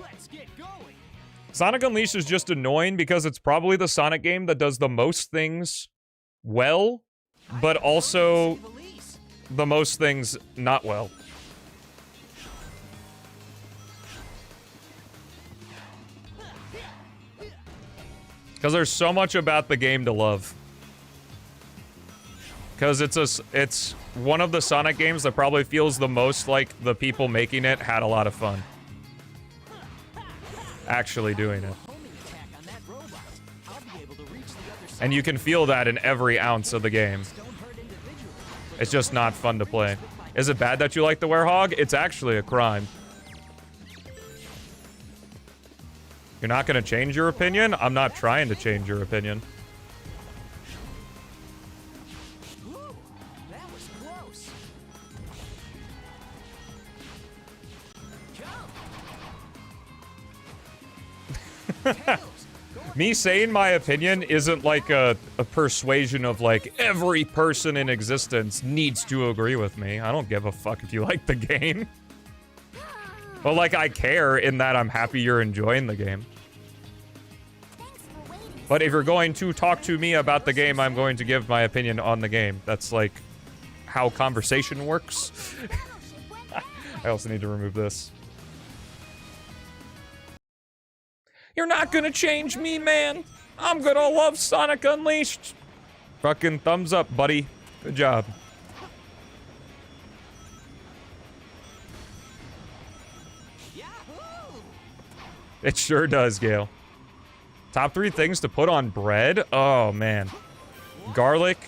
Let's get going. Sonic Unleashed is just annoying because it's probably the Sonic game that does the most things well, but also the most things not well. Because there's so much about the game to love. Because it's one of the Sonic games that probably feels the most like the people making it had a lot of fun actually doing it. And you can feel that in every ounce of the game. It's just not fun to play. Is it bad that you like the Werehog? It's actually a crime. You're not gonna change your opinion? I'm not trying to change your opinion. Ooh, that was close. Me saying my opinion isn't like a persuasion of like every person in existence needs to agree with me. I don't give a fuck if you like the game. But like I care in that I'm happy you're enjoying the game. But if you're going to talk to me about the game, I'm going to give my opinion on the game. That's like how conversation works. I also need to remove this. You're not gonna change me, man. I'm gonna love Sonic Unleashed. Fucking thumbs up, buddy. Good job. Yahoo! It sure does, Gale. Top 3 things to put on bread? Oh, man. Garlic,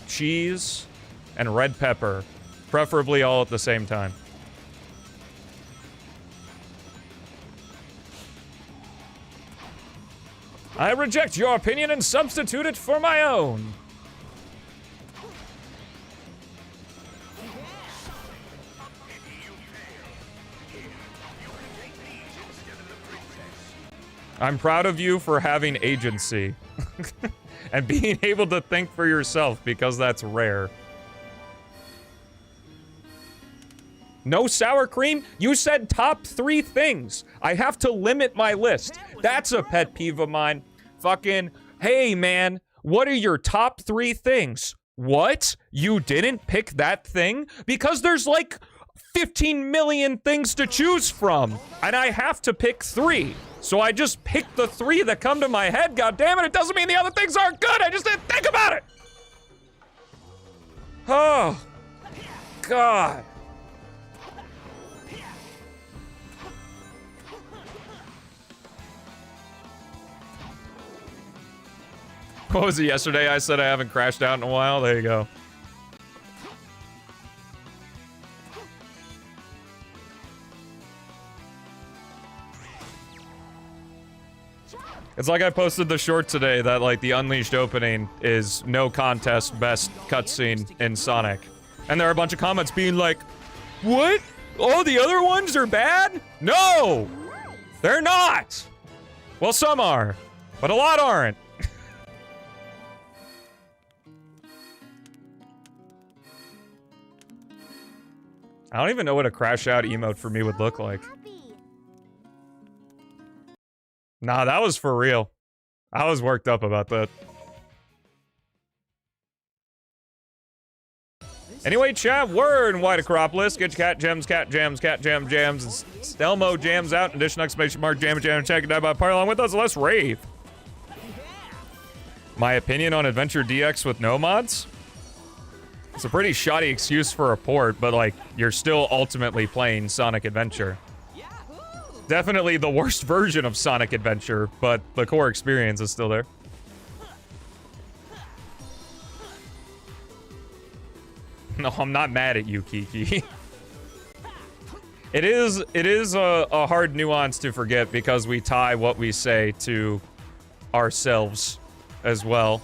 cheese, and red pepper. Preferably all at the same time. I reject your opinion and substitute it for my own. I'm proud of you for having agency. And being able to think for yourself, because that's rare. No sour cream? You said top 3 things. I have to limit my list. That's a pet peeve of mine. Fucking, hey man, what are your top 3 things? What? You didn't pick that thing? Because there's like 15 million things to choose from. And I have to pick 3. So I just picked the 3 that come to my head. God damn it, it doesn't mean the other things aren't good. I just didn't think about it. Oh, God. What was it yesterday? I said I haven't crashed out in a while. There you go. It's like I posted the short today that like the Unleashed opening is no contest best cutscene in Sonic. And there are a bunch of comments being like, what? All the other ones are bad? No! They're not! Well, some are, but a lot aren't. I don't even know what a crash out emote for me would look like. Nah, that was for real. I was worked up about that. Anyway, chat, we're in White Acropolis. Get your cat gems, cat jams, cat jam jams. Stelmo jams out. Addition exclamation mark jam jam. Check it out by party along with us. Let's rave. My opinion on Adventure DX with no mods? It's a pretty shoddy excuse for a port, but like, you're still ultimately playing Sonic Adventure. Definitely the worst version of Sonic Adventure, but the core experience is still there. No, I'm not mad at you, Kiki. It is a hard nuance to forget because we tie what we say to ourselves as well.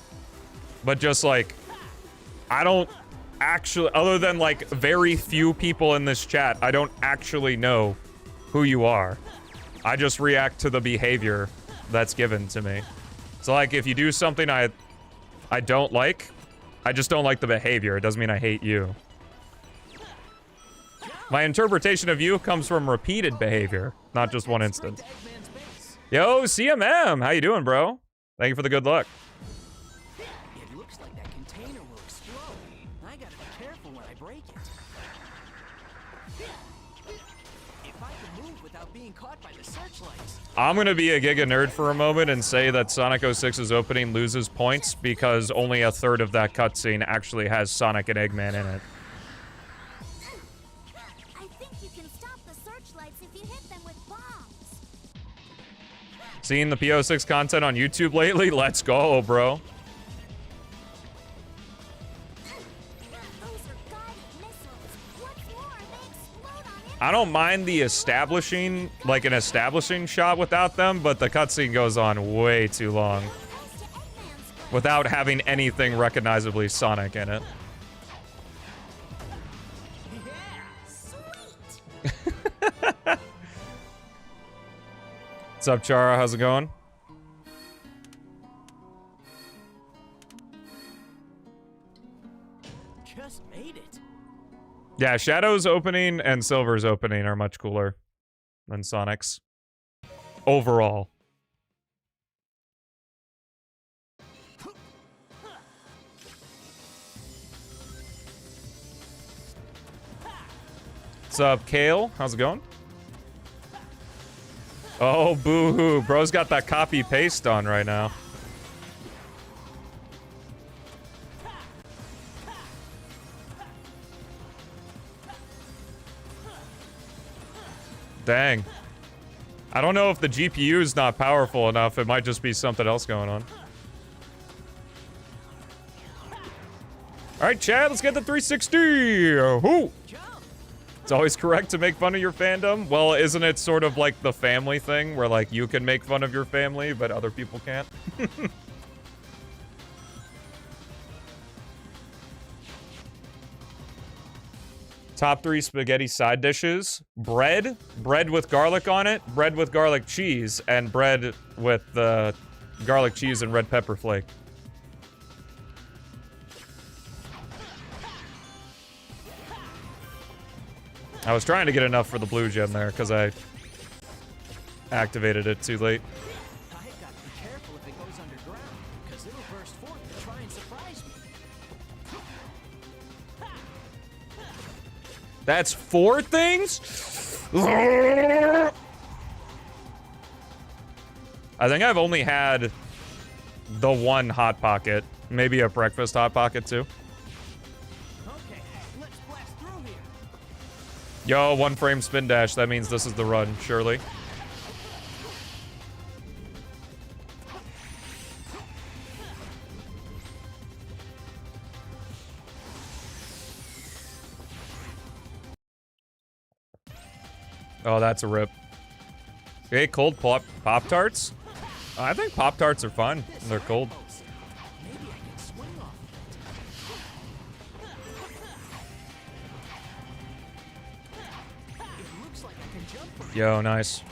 But just like, I don't actually, other than like very few people in this chat, I don't actually know who you are. I just react to the behavior that's given to me. So like, if you do something I don't like, I just don't like the behavior. It doesn't mean I hate you. My interpretation of you comes from repeated behavior, not just one instance. Yo, CMM, how you doing, bro? Thank you for the good luck. It looks like that container will explode. I gotta be careful when I break it. If I can move without being caught by the searchlights. I'm gonna be a Giga nerd for a moment and say that Sonic 06's opening loses points because only a third of that cutscene actually has Sonic and Eggman in it. I think you can stop the searchlights if you hit them with bombs. Seeing the P-06 content on YouTube lately? Let's go, bro. Those are guided missiles. What's more, they explode on impact. I don't mind the establishing, like an establishing shot without them, but the cutscene goes on way too long Thanks to Eggman's growth. without having anything recognizably Sonic in it. Sweet. What's up, Chara? How's it going? Just made it. Yeah, Shadow's opening and Silver's opening are much cooler than Sonic's. Overall. What's up, Kale? How's it going? Oh, boo-hoo. Bro's got that copy-paste on right now. Dang. I don't know if the GPU is not powerful enough. It might just be something else going on. Alright, Chad, let's get the 360! Whoo! It's always correct to make fun of your fandom. Well, isn't it sort of like the family thing where like you can make fun of your family, but other people can't? Top 3 spaghetti side dishes. Bread. Bread with garlic on it. Bread with garlic cheese. And bread with garlic cheese and red pepper flake. I was trying to get enough for the blue gem there because I activated it too late. I've got to be careful if it goes underground, because it'll burst forth to try and surprise me. That's 4 things? I think I've only had the one Hot Pocket. Maybe a breakfast Hot Pocket too. Okay, let's blast through here. Yo, 1 frame spin dash. That means this is the run, surely. Oh, that's a rip. Okay, cold Pop-Tarts? I think Pop-Tarts are fun when they're cold. Maybe I can swing off it. It looks like I can jump from it. Yo, nice.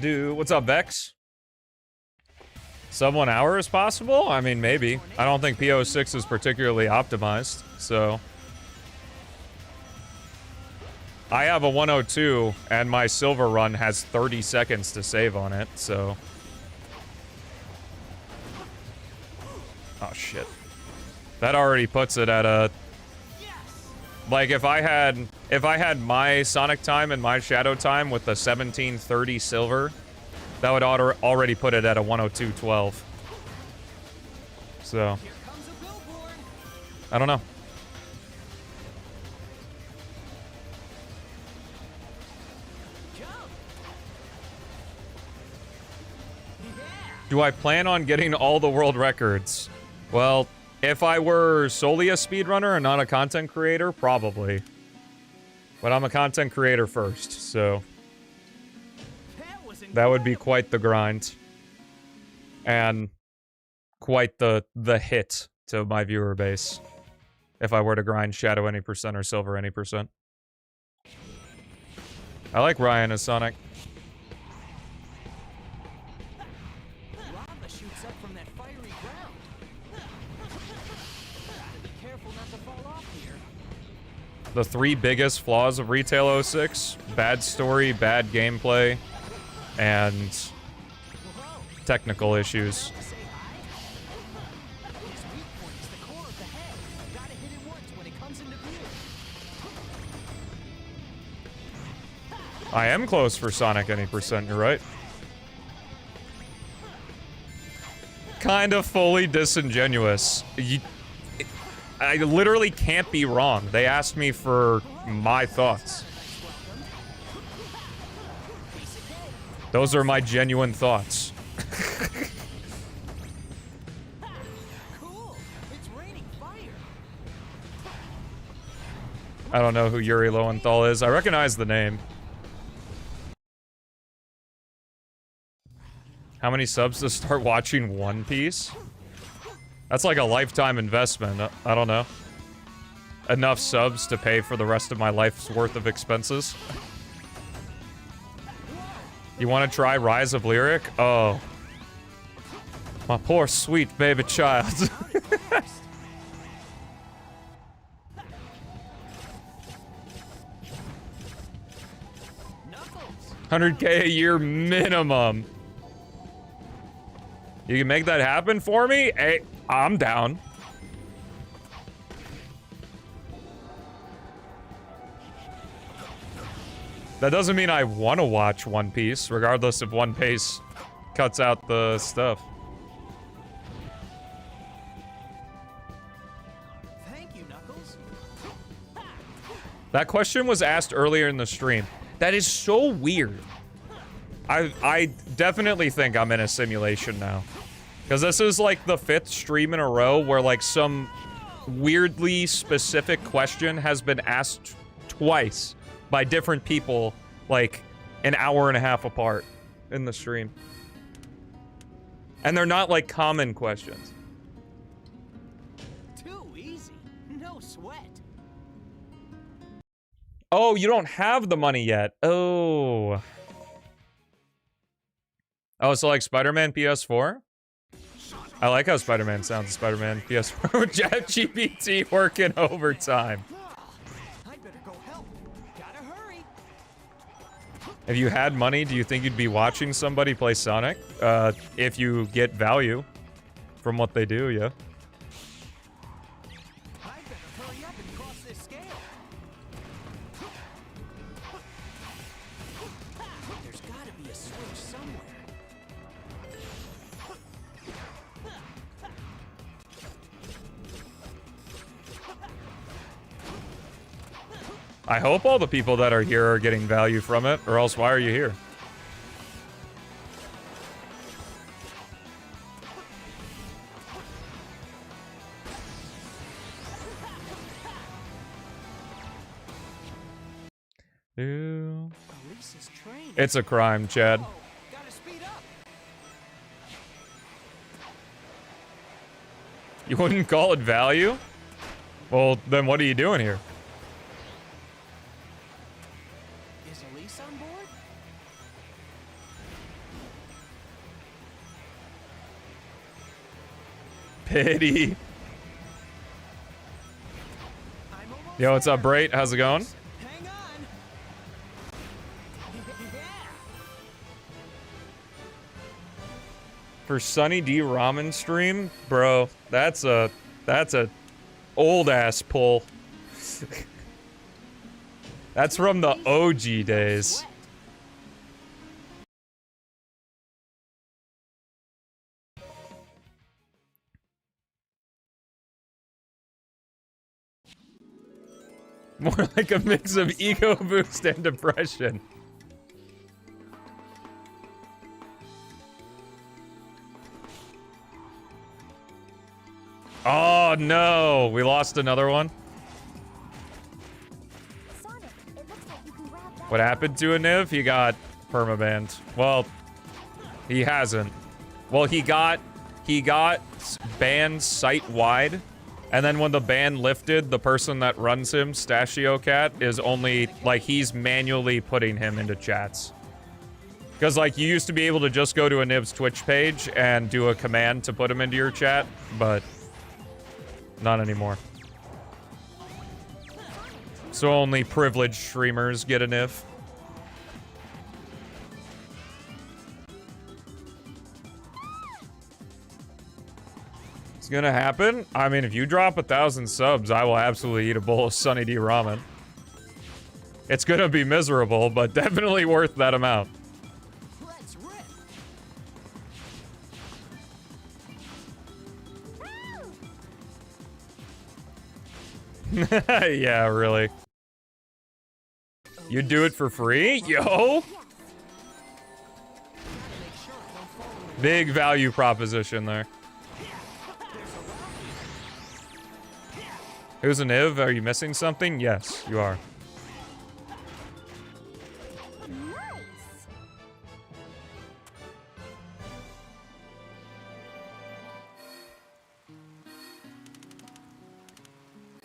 Dude, what's up, Vex? Sub 1 hour is possible? I mean, maybe. I don't think P-06 is particularly optimized, so... I have a 102, and my silver run has 30 seconds to save on it, so... Oh, shit. That already puts it at a... Like, if I had my Sonic time and my Shadow time with the 1730 silver, that would already put it at a 102.12. So... I don't know. Do I plan on getting all the world records? Well, if I were solely a speedrunner and not a content creator, probably. But I'm a content creator first, so that would be quite the grind. And quite the hit to my viewer base. If I were to grind Shadow any percent or Silver any percent. I like Ryan as Sonic. Lava shoots up from that fiery ground. Gotta be careful not to fall off here. The 3 biggest flaws of Retail 06: bad story, bad gameplay, and technical issues. Say hi. His weak point is the core of the head. Gotta hit it once when it comes into view. I am close for Sonic any percent, you're right. Kind of fully disingenuous. I literally can't be wrong. They asked me for my thoughts. Those are my genuine thoughts. Cool. It's raining fire. I don't know who Yuri Lowenthal is. I recognize the name. How many subs to start watching One Piece? That's like a lifetime investment. I don't know. Enough subs to pay for the rest of my life's worth of expenses. You want to try Rise of Lyric? Oh. My poor sweet baby child. 100K a year minimum. You can make that happen for me? Hey, I'm down. That doesn't mean I want to watch One Piece, regardless if One Piece cuts out the stuff. Thank you, Knuckles. That question was asked earlier in the stream. That is so weird. I definitely think I'm in a simulation now. Because this is like the 5th stream in a row where like some weirdly specific question has been asked twice by different people like an hour and a half apart in the stream. And they're not like common questions. Too easy. No sweat. Oh, you don't have the money yet. Oh. Oh, so like Spider-Man PS4? I like how Spider-Man sounds in Spider-Man PS4 with ChatGPT working overtime. I'd better go help. Gotta hurry. If you had money, do you think you'd be watching somebody play Sonic? If you get value from what they do, yeah. I'd better hurry up and cross this scale. There's gotta be a switch somewhere. I hope all the people that are here are getting value from it, or else why are you here? Ew. Elisa's train. It's a crime, Chad. Oh, gotta speed up. You wouldn't call it value? Well, then what are you doing here? Is Elise on board? Pity. I'm almost Yo, what's up, there. Brait? How's it going? Hang on. Yeah. For Sunny D Ramen stream? Bro, that's a old ass pull. That's from the OG days. Sweat. More like a mix of ego boost and depression. Oh no, we lost another one. Sonic, it looks like you can grab that. What happened to a Niv? He got permabanned. Well, he hasn't. Well, he got banned site-wide, and then when the ban lifted, the person that runs him, Stashio Cat, is only, like, he's manually putting him into chats. Because, like, you used to be able to just go to a Niv's Twitch page and do a command to put him into your chat, but not anymore. So only privileged streamers get a Niv. It's gonna happen. I mean, if you drop 1,000 subs, I will absolutely eat a bowl of Sunny D ramen. It's gonna be miserable, but definitely worth that amount. Let's rip. Yeah, really. You do it for free? Yo! Big value proposition there. Who's a Niv? Are you missing something? Yes, you are. Nice.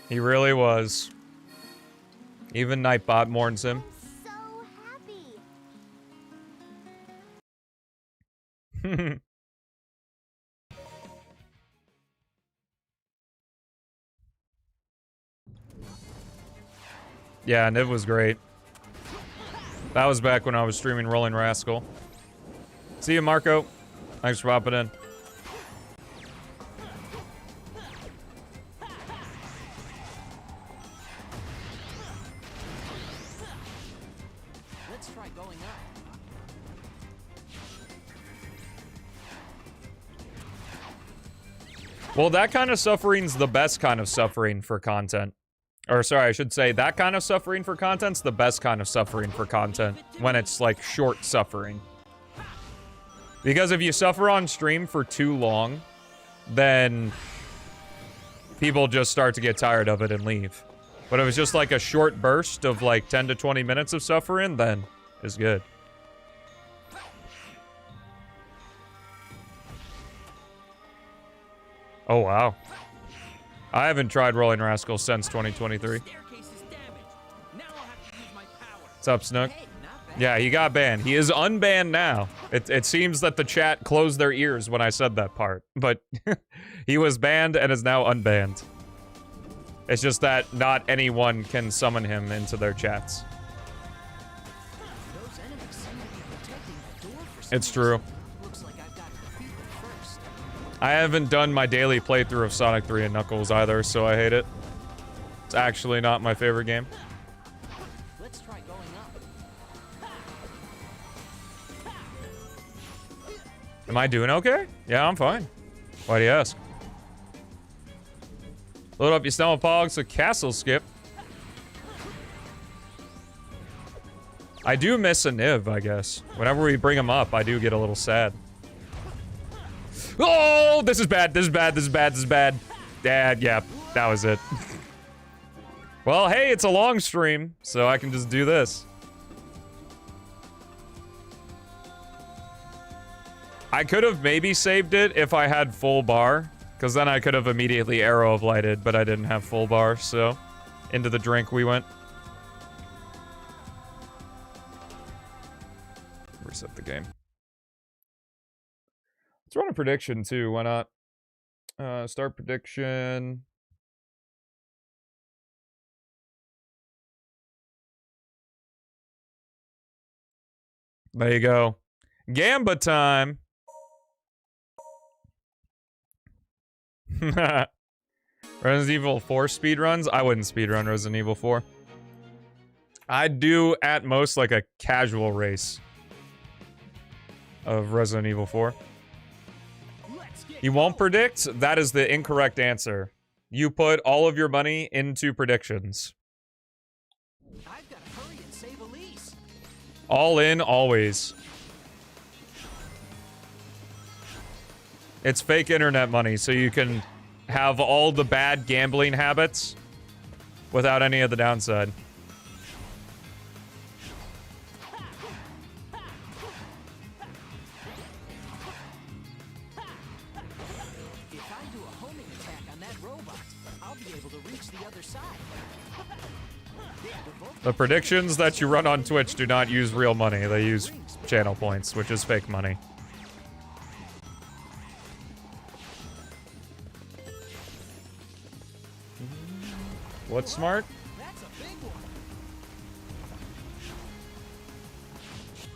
He really was. Even Nightbot mourns him. So happy. Yeah, Niv was great. That was back when I was streaming Rolling Rascal. See you, Marco. Thanks for popping in. Let's try going up. Well, that kind of suffering's the best kind of suffering for content. Or sorry, I should say that kind of suffering for content's the best kind of suffering for content. When it's like short suffering. Because if you suffer on stream for too long, then people just start to get tired of it and leave. But if it's just like a short burst of like 10 to 20 minutes of suffering, then it's good. Oh, wow. I haven't tried Rolling Rascal since 2023. Staircase is damaged. Now I'll have to use my power. What's up, Snook? Hey, not bad. Yeah, he got banned. He is unbanned now. It seems that the chat closed their ears when I said that part. But he was banned and is now unbanned. It's just that not anyone can summon him into their chats. Those enemies seem to be protecting that door for some It's true. reason. Looks like I've got to defeat them first. I haven't done my daily playthrough of Sonic 3 and Knuckles either, so I hate it. It's actually not my favorite game. Let's try going up. Am I doing okay? Yeah, I'm fine. Why do you ask? Load up your Stelmo Pogs, a castle skip. I do miss a Niv, I guess. Whenever we bring him up, I do get a little sad. Oh, this is bad, this is bad, this is bad, this is bad. Dad, yeah, that was it. Well, hey, it's a long stream, so I can just do this. I could have maybe saved it if I had full bar, because then I could have immediately arrow of lighted, but I didn't have full bar, so into the drink we went. Reset the game. Let's run a prediction too, why not? Start prediction. There you go. Gamba time. Resident Evil 4 speedruns? I wouldn't speedrun Resident Evil 4. I'd do at most like a casual race of Resident Evil 4. You won't predict? That is the incorrect answer. You put all of your money into predictions. I've got to hurry and save Elise. All in, always. It's fake internet money, so you can have all the bad gambling habits without any of the downside. If I do a homing attack on that robot, I'll be able to reach the other side. The predictions that you run on Twitch do not use real money. They use channel points, which is fake money. What's smart? That's a big one.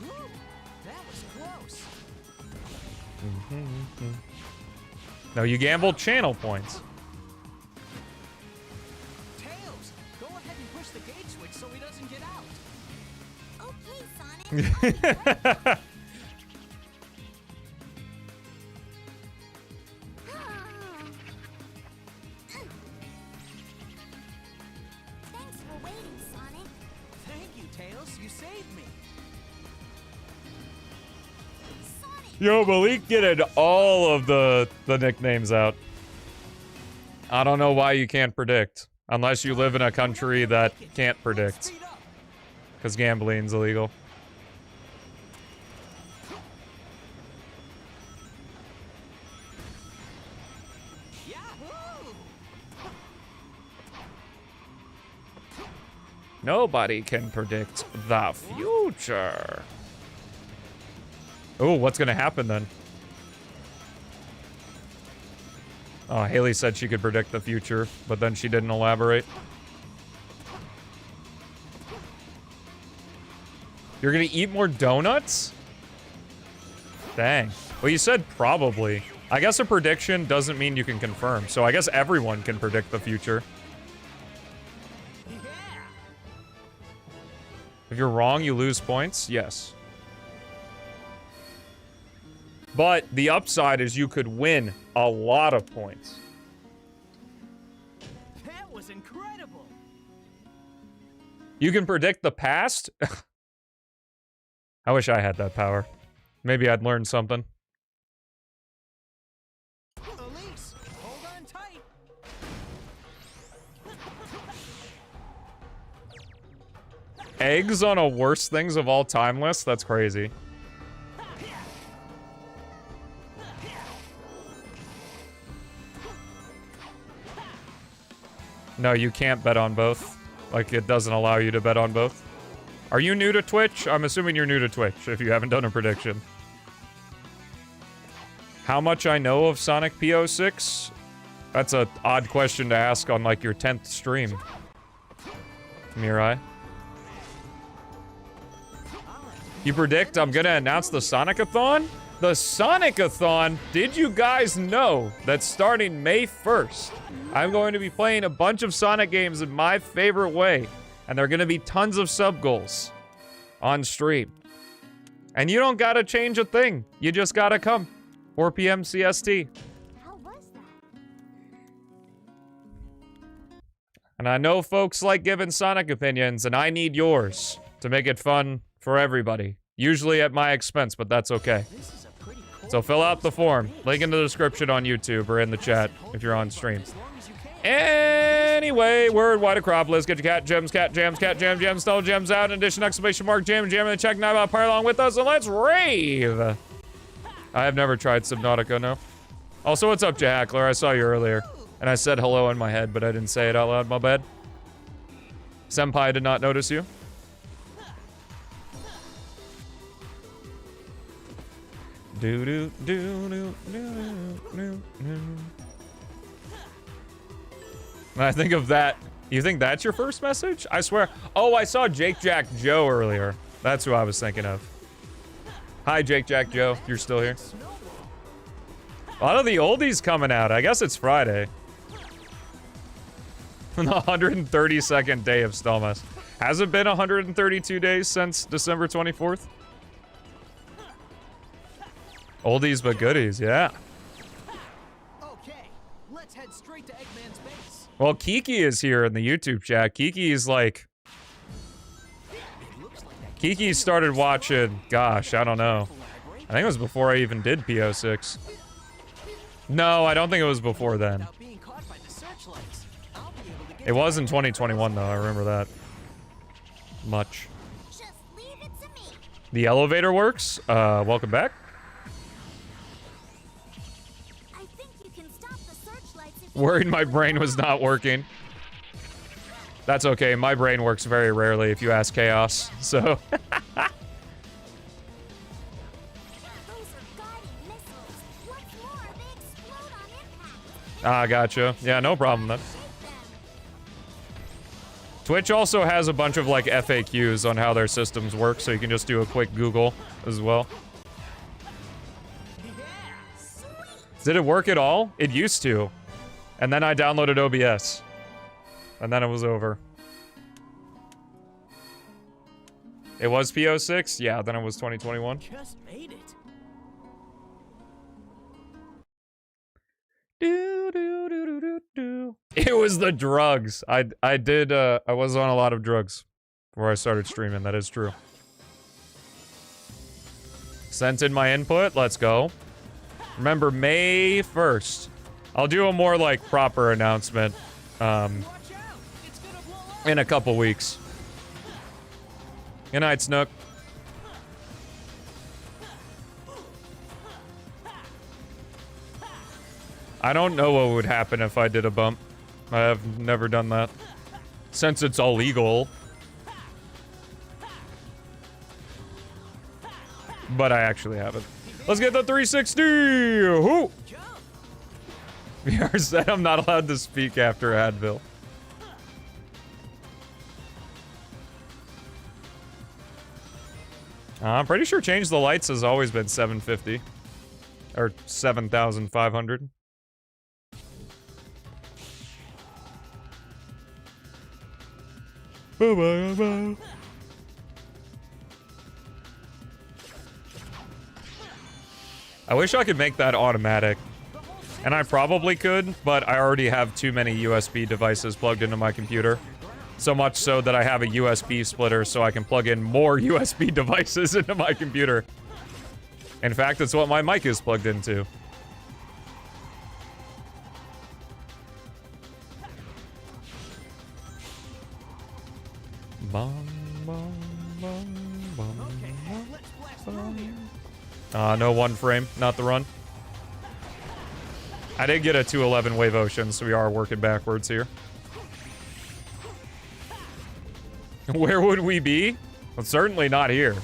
Ooh, that was close. No, you gamble channel points. Tails, go ahead and push the gate switch so he doesn't get out. Okay, Sonic. Thanks for waiting, Sonic. Thank you, Tails. You saved me. Sonic. Yo, Malik getting all of the nicknames out. I don't know why you can't predict. Unless you live in a country that can't predict. Speed up. Because gambling's illegal. Yahoo! Nobody can predict the future. Oh, what's gonna happen then? Oh, Haley said she could predict the future, but then she didn't elaborate. You're gonna eat more donuts? Dang. Well, you said probably. I guess a prediction doesn't mean you can confirm, so I guess everyone can predict the future. Yeah. If you're wrong, you lose points? Yes. But the upside is you could win a lot of points. That was incredible. You can predict the past? I wish I had that power. Maybe I'd learn something. Elise, hold on tight. Eggs on a worst things of all time list? That's crazy. No, you can't bet on both. Like, it doesn't allow you to bet on both. Are you new to Twitch? I'm assuming you're new to Twitch if you haven't done a prediction. How much I know of Sonic P-06? That's an odd question to ask on, like, your 10th stream. Mirai. You predict I'm gonna announce the Sonic-a-thon? The Sonic-a-thon, did you guys know that starting May 1st, I'm going to be playing a bunch of Sonic games in my favorite way, and there are gonna be tons of sub-goals on stream. And you don't gotta change a thing, you just gotta come. 4 p.m. CST. How was that? And I know folks like giving Sonic opinions, and I need yours to make it fun for everybody. Usually at my expense, but that's okay. This is a pretty cool. So fill out the form. Link in the description on YouTube or in the chat if you're on stream. As long as you can. Anyway, word wide Acropolis. Get your cat jams, cat jams, stole gems out. In addition, exclamation mark, jam in the check. Now about par along with us, and let's rave. I have never tried Subnautica, no. Also, what's up, Jackler? I saw you earlier. And I said hello in my head, but I didn't say it out loud. My bad. Senpai did not notice you. When I think of that, you think that's your first message? I swear. Oh, I saw Jake Jack Joe earlier. That's who I was thinking of. Hi, Jake Jack Joe. You're still here. A lot of the oldies coming out. I guess it's Friday. The 132nd day of Stelmo. Has it been 132 days since December 24th? Oldies but goodies, yeah. Okay, let's head straight to Eggman's base. Well, Kiki is here in the YouTube chat. Kiki is like... It looks like that Kiki started watching, gosh, I don't know. I think it was before I even did P-06. No, I don't think it was before then. without being caught It was in 2021 though, I remember that. Much. Just leave it to me. The elevator works. Welcome back. I think you can stop the searchlights if Worried my brain was not working. That's okay, my brain works very rarely if you ask Chaos, so. those are guiding missiles. What's more, they explode on impact. Ah, gotcha. Yeah, no problem then. Shake them. Twitch also has a bunch of like FAQs on how their systems work, so you can just do a quick Google as well. Did it work at all? It used to. And then I downloaded OBS. And then it was over. It was P-06? Yeah, then it was 2021. Just made it. It was the drugs. I was on a lot of drugs before I started streaming, that is true. Sent in my input, let's go. Remember, May 1st. I'll do a more, like, proper announcement, Watch out! It's gonna blow up. in a couple weeks. Good night, Snook. I don't know what would happen if I did a bump. I have never done that. Since it's illegal. But I actually haven't. Let's get the 360! Whoo! VR said I'm not allowed to speak after Advil. I'm pretty sure Change the Lights has always been 750. Or 7,500. Bye-bye-bye. I wish I could make that automatic. And I probably could, but I already have too many USB devices plugged into my computer. So much so that I have a USB splitter so I can plug in more USB devices into my computer. In fact, it's what my mic is plugged into. Bum, bum, bum, bum, Okay, let's blast through here. no one frame, not the run. I did get a 211 Wave Ocean, so we are working backwards here. Where would we be? Well, certainly not here.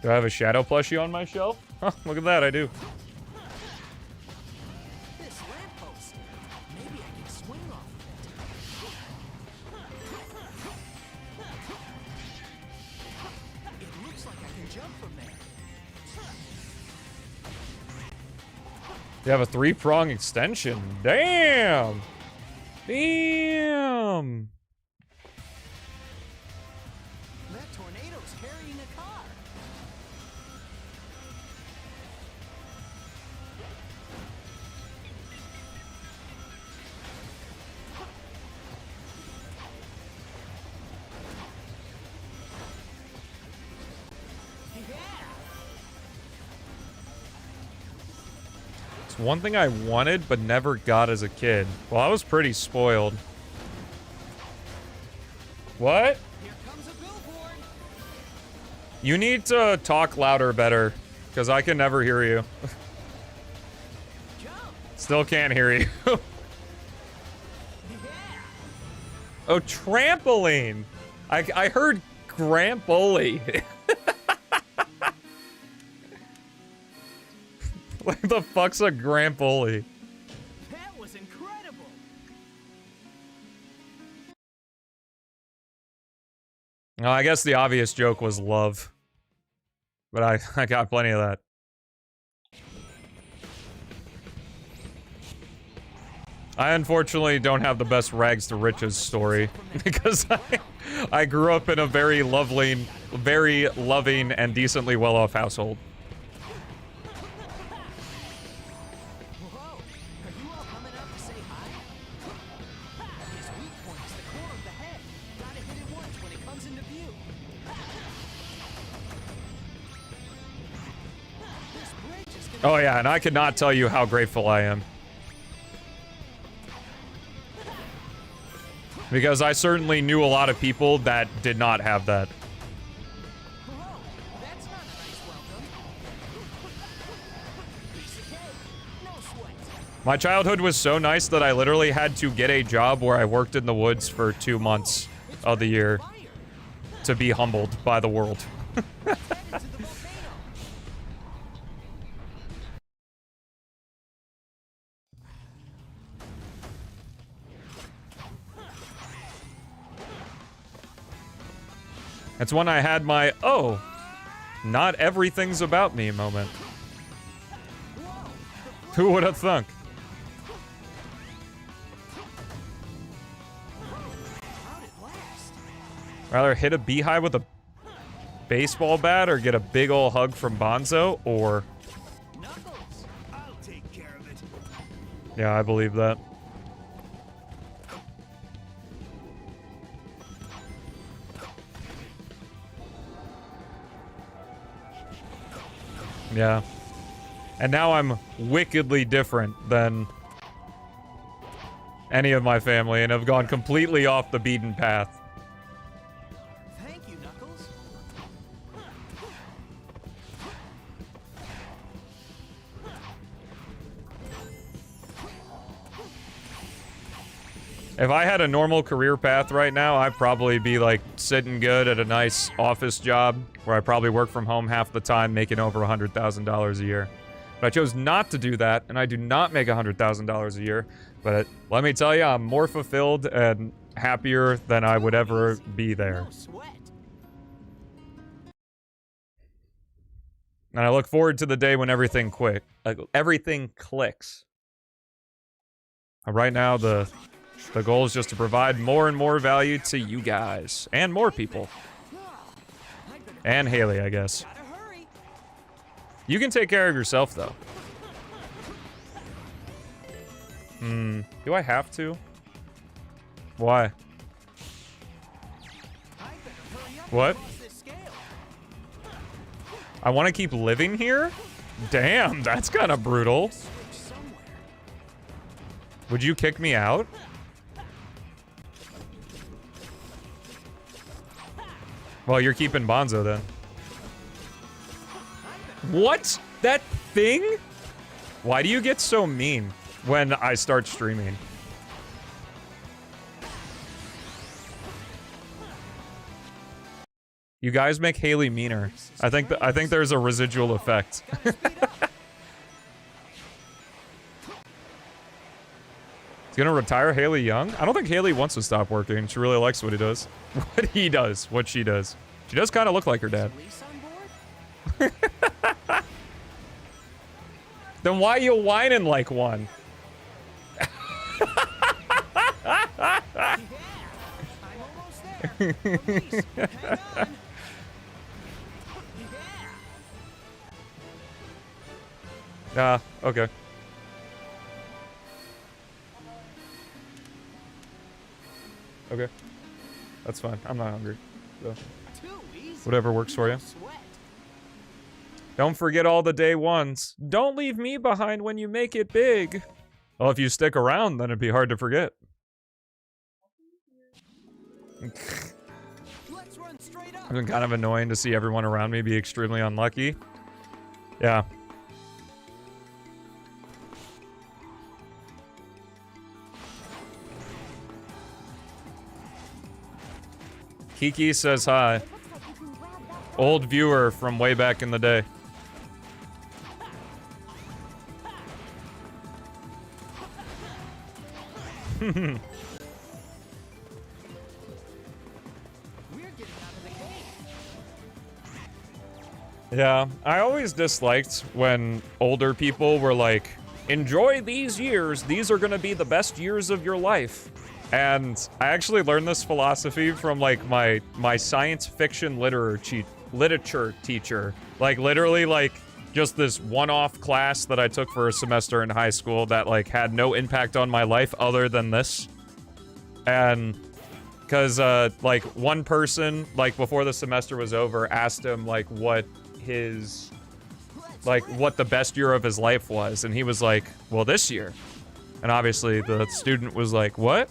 Do I have a shadow plushie on my shelf? Huh, look at that, I do. This lamppost. Maybe I can swing off of it. It looks like I can jump from there. You have a 3-prong extension. Damn! Damn! That tornado's carrying a car. It's one thing I wanted but never got as a kid. Well, I was pretty spoiled. What? Here comes a billboard. You need to talk louder better, because I can never hear you. Jump. Still can't hear you. Oh, trampoline! I heard Grampoli. What the fuck's a Grampoli? That was incredible. No, I guess the obvious joke was love. But I got plenty of that. I unfortunately don't have the best rags to riches story because I grew up in a very loving and decently well-off household. Whoa. Are you all coming up to say hi? His weak point is the core of the head. Gotta hit it once when it comes into view. This bridge is gonna Oh yeah, and I cannot tell you how grateful I am. Because I certainly knew a lot of people that did not have that. Whoa, that's not a nice welcome. Piece of cake, no sweat. My childhood was so nice that I literally had to get a job where I worked in the woods for 2 months of the year Fire. to be humbled by the world. Head into the volcano. It's when I had my, oh, not everything's about me moment. Who would have thunk? How'd it last? Rather hit a beehive with a baseball bat or get a big ol' hug from Bonzo, or... Knuckles, I'll take care of it. Yeah, I believe that. Yeah. And now I'm wickedly different than any of my family and have gone completely off the beaten path. Thank you, Knuckles. If I had a normal career path right now, I'd probably be like sitting good at a nice office job where I probably work from home half the time, making over $100,000 a year. But I chose not to do that, and I do not make $100,000 a year. But let me tell you, I'm more fulfilled and happier than I would ever be there. No sweat. And I look forward to the day when everything clicks. Right now, the goal is just to provide more and more value to you guys. And more people. And Haley, I guess. Gotta hurry. You can take care of yourself, though. Do I have to? Why? I better hurry up What? and cross this scale. I want to keep living here? Damn, that's kind of brutal. Switch somewhere. Would you kick me out? Well, you're keeping Bonzo then. What? That thing? Why do you get so mean when I start streaming? You guys make Haley meaner. I think there's a residual effect. He's gonna retire Haley young? I don't think Haley wants to stop working. She really likes what he does. What he does. What she does. She does kind of look like her dad. Police on board? Then why you whining like one? Yeah, I'm almost there. Police, hang on. Yeah. Okay. Okay. That's fine. I'm not hungry. So, Too easy. whatever works for you. No sweat. Don't forget all the day ones. Don't leave me behind when you make it big. Well, if you stick around, then it'd be hard to forget. Let's run straight up. It's been kind of annoying to see everyone around me be extremely unlucky. Yeah. Kiki says hi. Old viewer from way back in the day. We're getting out of the cave. Yeah, I always disliked when older people were like, enjoy these years, these are gonna be the best years of your life. And I actually learned this philosophy from like my science fiction literature teacher. Like literally like just this one-off class that I took for a semester in high school that like had no impact on my life other than this. And because like one person like before the semester was over asked him like what his like, what the best year of his life was. And he was like, well, this year. And obviously the student was like, what?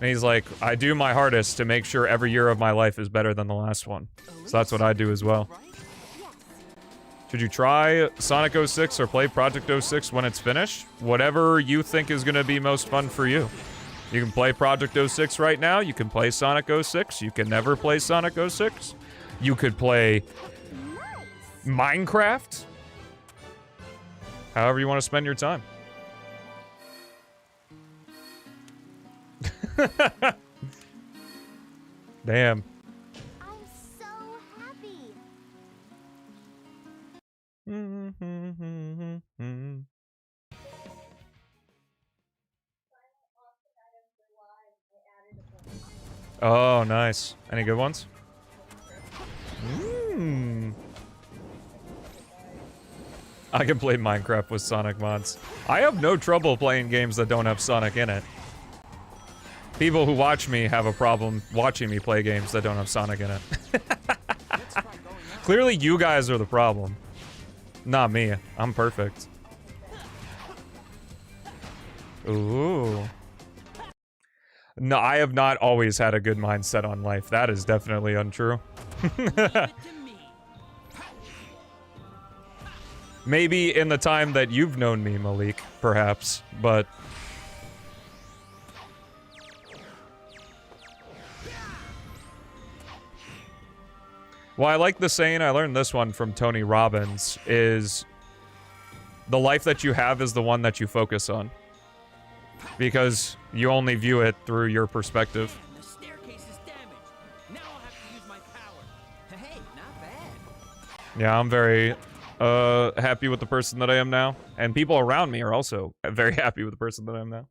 And he's like, I do my hardest to make sure every year of my life is better than the last one. So that's what I do as well. Should you try Sonic 06 or play Project 06 when it's finished? Whatever you think is going to be most fun for you. You can play Project 06 right now. You can play Sonic 06. You can never play Sonic 06. You could play Minecraft. However you want to spend your time. Damn. I'm so happy. Oh, nice. Any good ones? I can play Minecraft with Sonic mods. I have no trouble playing games that don't have Sonic in it. People who watch me have a problem watching me play games that don't have Sonic in it. Clearly you guys are the problem. Not me. I'm perfect. Ooh. No, I have not always had a good mindset on life. That is definitely untrue. Maybe in the time that you've known me, Malik, perhaps, but... Well, I like the saying, I learned this one from Tony Robbins, is... the life that you have is the one that you focus on. Because you only view it through your perspective. The staircase is damaged. Now I'll have to use my power. Hey, not bad. Yeah, I'm very happy with the person that I am now. And people around me are also very happy with the person that I am now.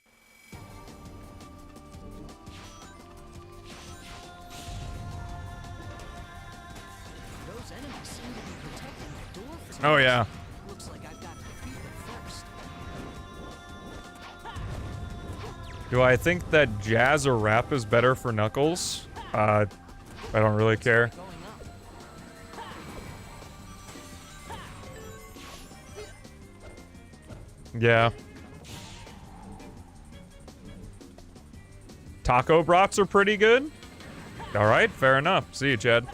Those enemies seem to be protecting the door from Oh, yeah. Looks like I've got to defeat them first. Do I think that jazz or rap is better for Knuckles? I don't really care. Going up. Yeah. Taco brats are pretty good? Alright, fair enough. See you, Chad.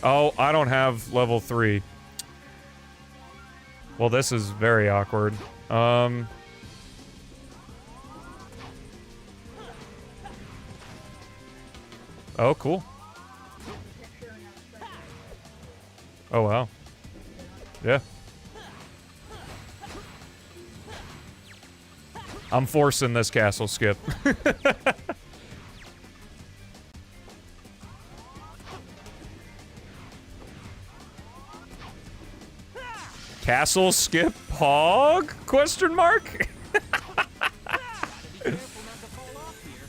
Oh, I don't have level 3. Well, this is very awkward. Oh, cool. Oh, wow. Yeah. I'm forcing this castle skip. Castle skip hog? Question mark? Be careful not to fall off here.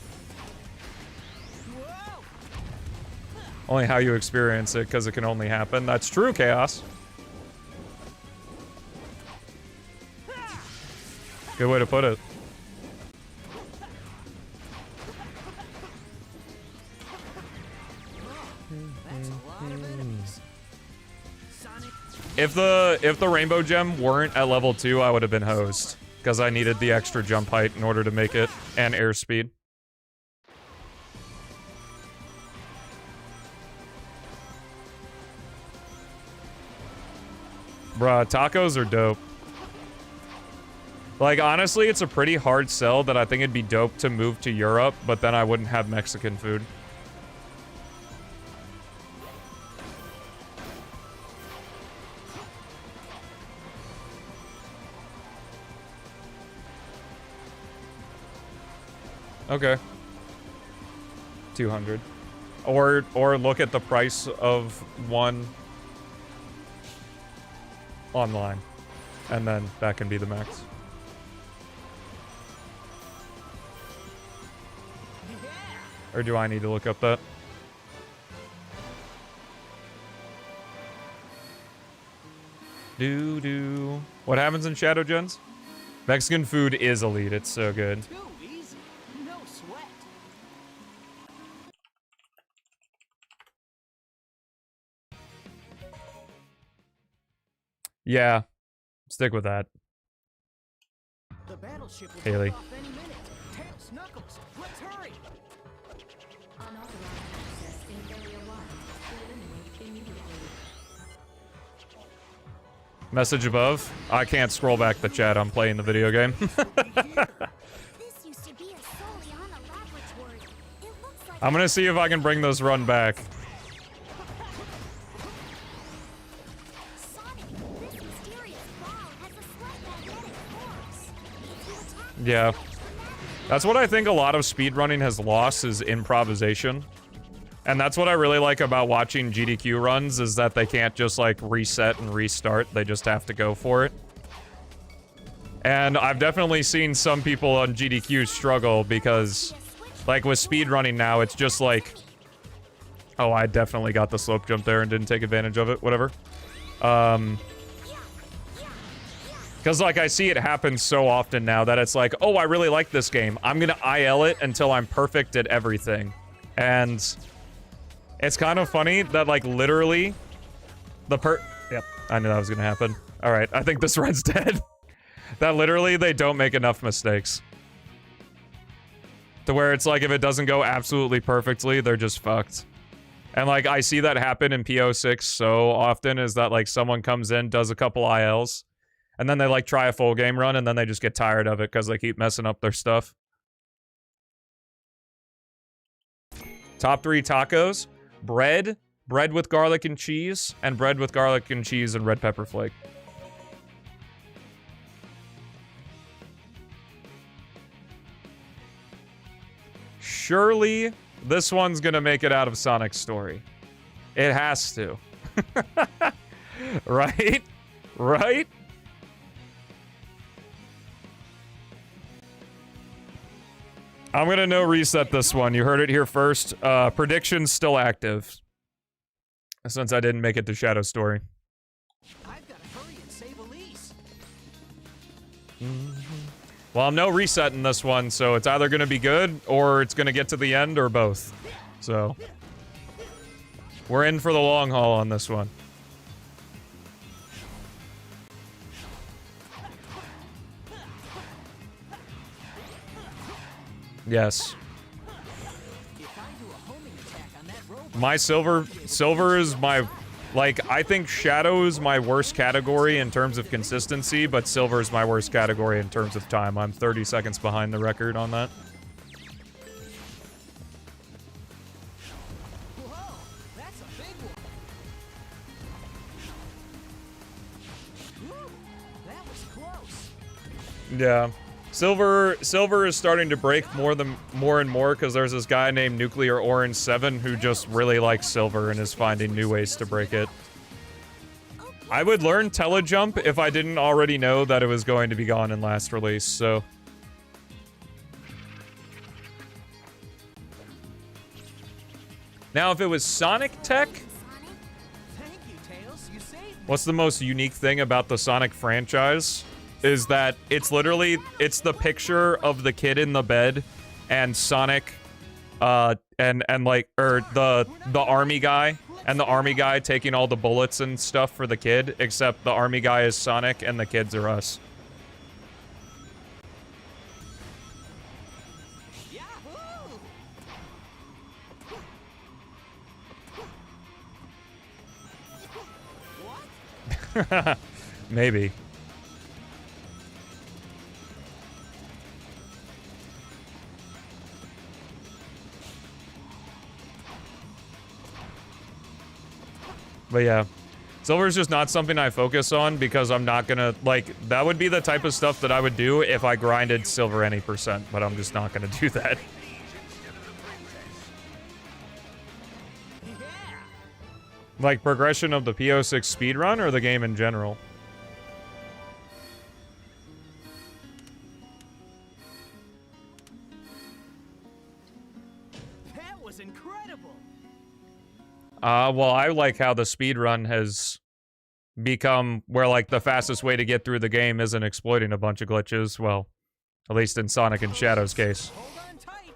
Whoa! Only how you experience it, because it can only happen. That's true, Chaos. Good way to put it. That's a lot of enemies. Sonic, If the rainbow gem weren't at level 2, I would have been hosed. Because I needed the extra jump height in order to make it, and airspeed. Bruh, tacos are dope. Like, honestly, it's a pretty hard sell that I think it'd be dope to move to Europe, but then I wouldn't have Mexican food. Okay. 200. Or look at the price of one online. And then that can be the max. Or do I need to look up that? Doo-doo. What happens in Shadow Gens? Mexican food is elite. It's so good. too easy. No sweat. Yeah, stick with that. The battleship will Haley. take off any minute. Tails, Knuckles, let's hurry. Unauthorized access in Area 1. Eliminate immediately. Message above. I can't scroll back the chat. I'm playing the video game. This used to be a Soliana laboratory. It looks like I'm gonna see if I can bring this run back. Sonic. This mysterious ball has a slight magnetic force. If you attack Yeah. That's what I think a lot of speedrunning has lost is improvisation. And that's what I really like about watching GDQ runs is that they can't just like reset and restart. They just have to go for it. And I've definitely seen some people on GDQ struggle because like with speedrunning now, it's just like, oh, I definitely got the slope jump there and didn't take advantage of it, whatever. Because, like, I see it happen so often now that it's like, oh, I really like this game. I'm gonna IL it until I'm perfect at everything. And it's kind of funny that, like, literally, Yep, I knew that was gonna happen. Alright, I think this run's dead. That literally, they don't make enough mistakes. To where it's like, if it doesn't go absolutely perfectly, they're just fucked. And, like, I see that happen in P-06 so often, is that, like, someone comes in, does a couple ILs, and then they, like, try a full game run, and then they just get tired of it because they keep messing up their stuff. Top 3 tacos. Bread with garlic and cheese, and bread with garlic and cheese and red pepper flake. Surely, this one's gonna make it out of Sonic's story. It has to. Right? Right? I'm gonna no reset this one. You heard it here first. Predictions still active. Since I didn't make it to Shadow Story. I've got to hurry and save Elise. Well, I'm no resetting this one, so it's either gonna be good, or it's gonna get to the end, or both. So, we're in for the long haul on this one. Yes. My silver is my, like, I think Shadow is my worst category in terms of consistency, but silver is my worst category in terms of time. I'm 30 seconds behind the record on that. Whoa, that's a big one. Woo, that was close. Yeah. Silver is starting to break more and more because there's this guy named Nuclear Orange 7 who just really likes silver and is finding new ways to break it. I would learn Telejump if I didn't already know that it was going to be gone in last release, so. Now, if it was Sonic Tech, Thank you, Tails. You saved me. what's the most unique thing about the Sonic franchise? Is that it's literally, it's the picture of the kid in the bed and Sonic, and like, the army guy, and the army guy taking all the bullets and stuff for the kid, except the army guy is Sonic and the kids are us. Yahoo! What? Maybe. But yeah, silver's just not something I focus on because I'm not gonna, like, that would be the type of stuff that I would do if I grinded silver any %, but I'm just not gonna do that. Yeah. Like, progression of the P-06 speedrun or the game in general? That was incredible. Well, I like how the speedrun has become where, like, the fastest way to get through the game isn't exploiting a bunch of glitches. Well, at least in Sonic and Shadow's case. Hold on tight.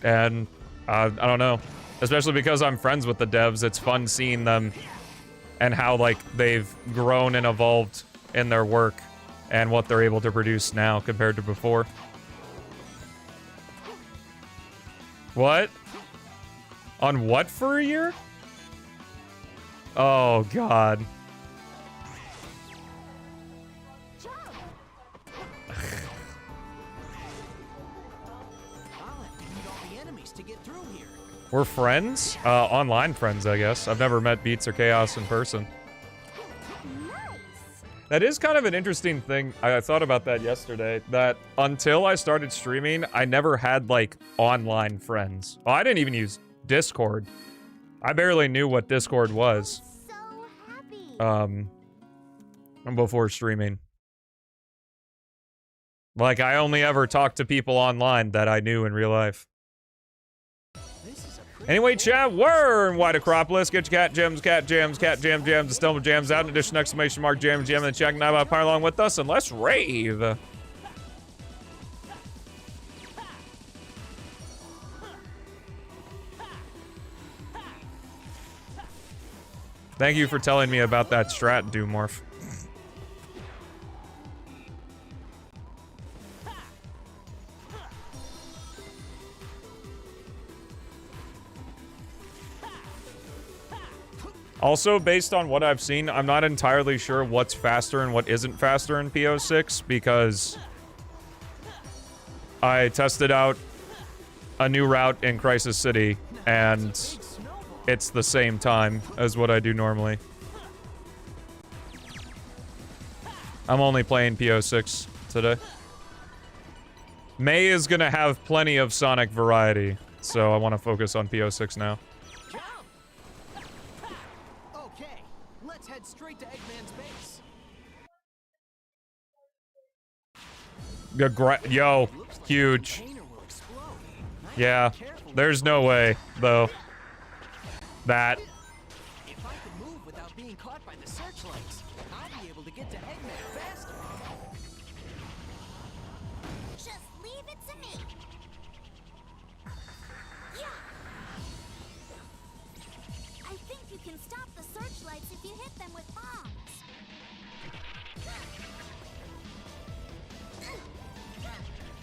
And I don't know. Especially because I'm friends with the devs, it's fun seeing them and how, like, they've grown and evolved in their work and what they're able to produce now compared to before. What? On what for a year? Oh, God. We're friends? Online friends, I guess. I've never met Beats or Chaos in person. That is kind of an interesting thing. I thought about that yesterday, that until I started streaming, I never had, like, online friends. Well, I didn't even use Discord. I barely knew what Discord was. Before streaming. Like, I only ever talked to people online that I knew in real life. Anyway, chat, we're in White Acropolis. Get your cat gems, cat jams, the Stelmo jams out. In addition, exclamation mark, jam, in the chat. Now about Pyre along with us, and let's rave. Thank you for telling me about that strat, Doomorph. Also, based on what I've seen, I'm not entirely sure what's faster and what isn't faster in P-06 because I tested out a new route in Crisis City and it's the same time as what I do normally. I'm only playing P-06 today. May is gonna have plenty of Sonic variety, so I want to focus on P-06 now. Straight to Eggman's base. Yo, huge. Yeah, there's no way, though. That. If I could move without being caught by the searchlights, I'd be able to get to Eggman faster. Just leave it to me. Yeah. I think you can stop the searchlights if you hit them with bombs.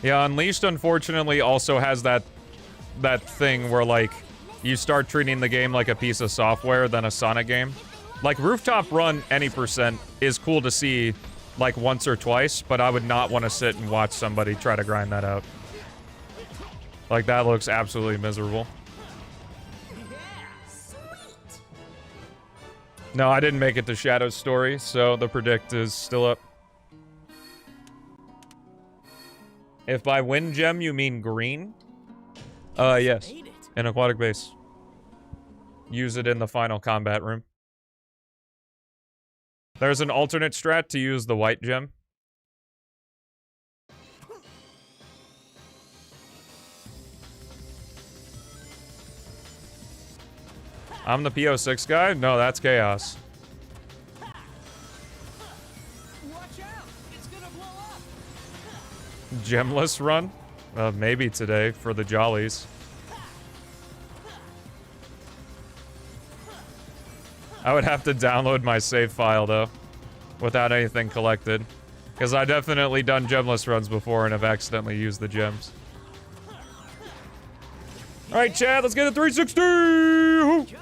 Yeah, Unleashed unfortunately also has that thing where, like, you start treating the game like a piece of software than a Sonic game. Like, Rooftop Run any percent is cool to see, like, once or twice, but I would not want to sit and watch somebody try to grind that out. Like, that looks absolutely miserable. No, I didn't make it to Shadow's story, so the predict is still up. If by wind gem you mean green? Yes. An aquatic base. Use it in the final combat room. There's an alternate strat to use the white gem. I'm the P-06 guy? No, that's Chaos. Gemless run? Maybe today for the jollies. I would have to download my save file though, without anything collected. Because I definitely done gemless runs before and have accidentally used the gems. Alright, Chad, let's get a 360!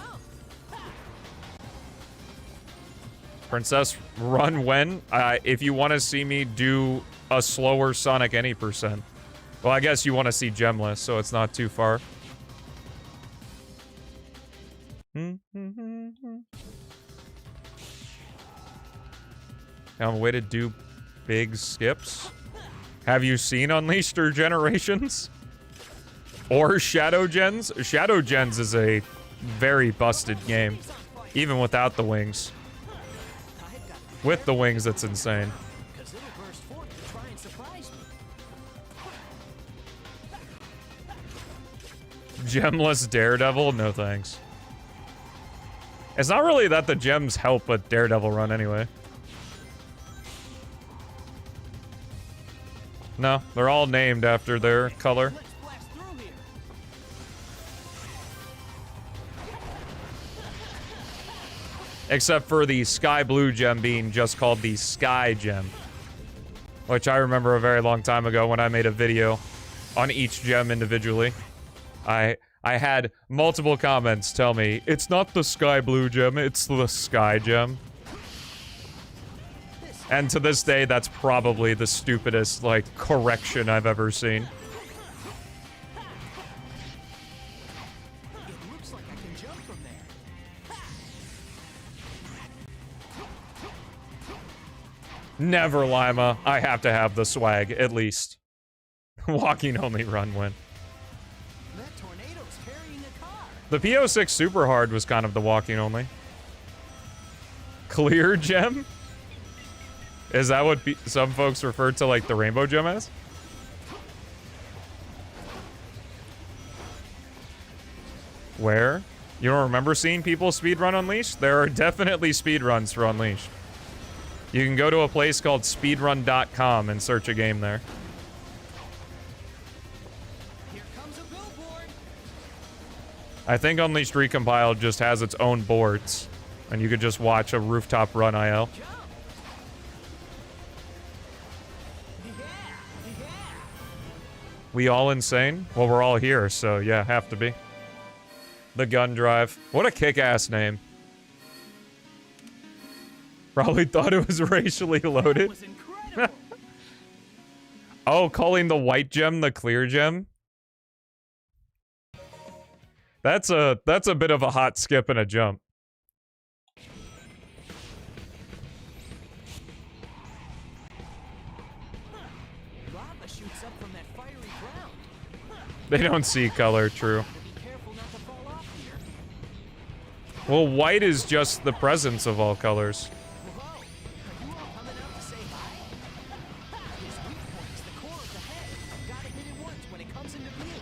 Princess, run when? If you want to see me do a slower Sonic any percent. Well, I guess you want to see gemless, so it's not too far. A way to do big skips. Have you seen Unleashed or Generations? Or Shadow Gens? Shadow Gens is a very busted game, even without the wings. With the wings, it's insane. Gemless Daredevil? No thanks. It's not really that the gems help a Daredevil run anyway. No, they're all named after their color. Except for the sky blue gem being just called the sky gem. Which I remember a very long time ago when I made a video on each gem individually. I had multiple comments tell me, it's not the sky blue gem, it's the sky gem. And to this day, that's probably the stupidest, like, correction I've ever seen. It looks like I can jump from there. Never, Lima. I have to have the swag, at least. Walking only run win. That tornado's carrying a car. The P-06 super hard was kind of the walking only. Clear gem? Is that what some folks refer to, like, the rainbow gem as? Where? You don't remember seeing people speedrun Unleashed? There are definitely speedruns for Unleashed. You can go to a place called speedrun.com and search a game there. Here comes a billboard. I think Unleashed Recompiled just has its own boards, and you could just watch a rooftop run IL. Jump. Yeah. We all insane? Well, we're all here, so yeah, have to be. The gun drive. What a kick-ass name. Probably thought it was racially That loaded. was incredible. Oh, calling the white gem the clear gem? That's a bit of a hot skip and a jump. Lava shoots up from that fiery ground. They don't see color, true. Be careful not to fall off here. Well, white is just the presence of all colors. Whoa! Are you all coming out to say hi? His weak point is the core of the head. Gotta hit it once when it comes into view.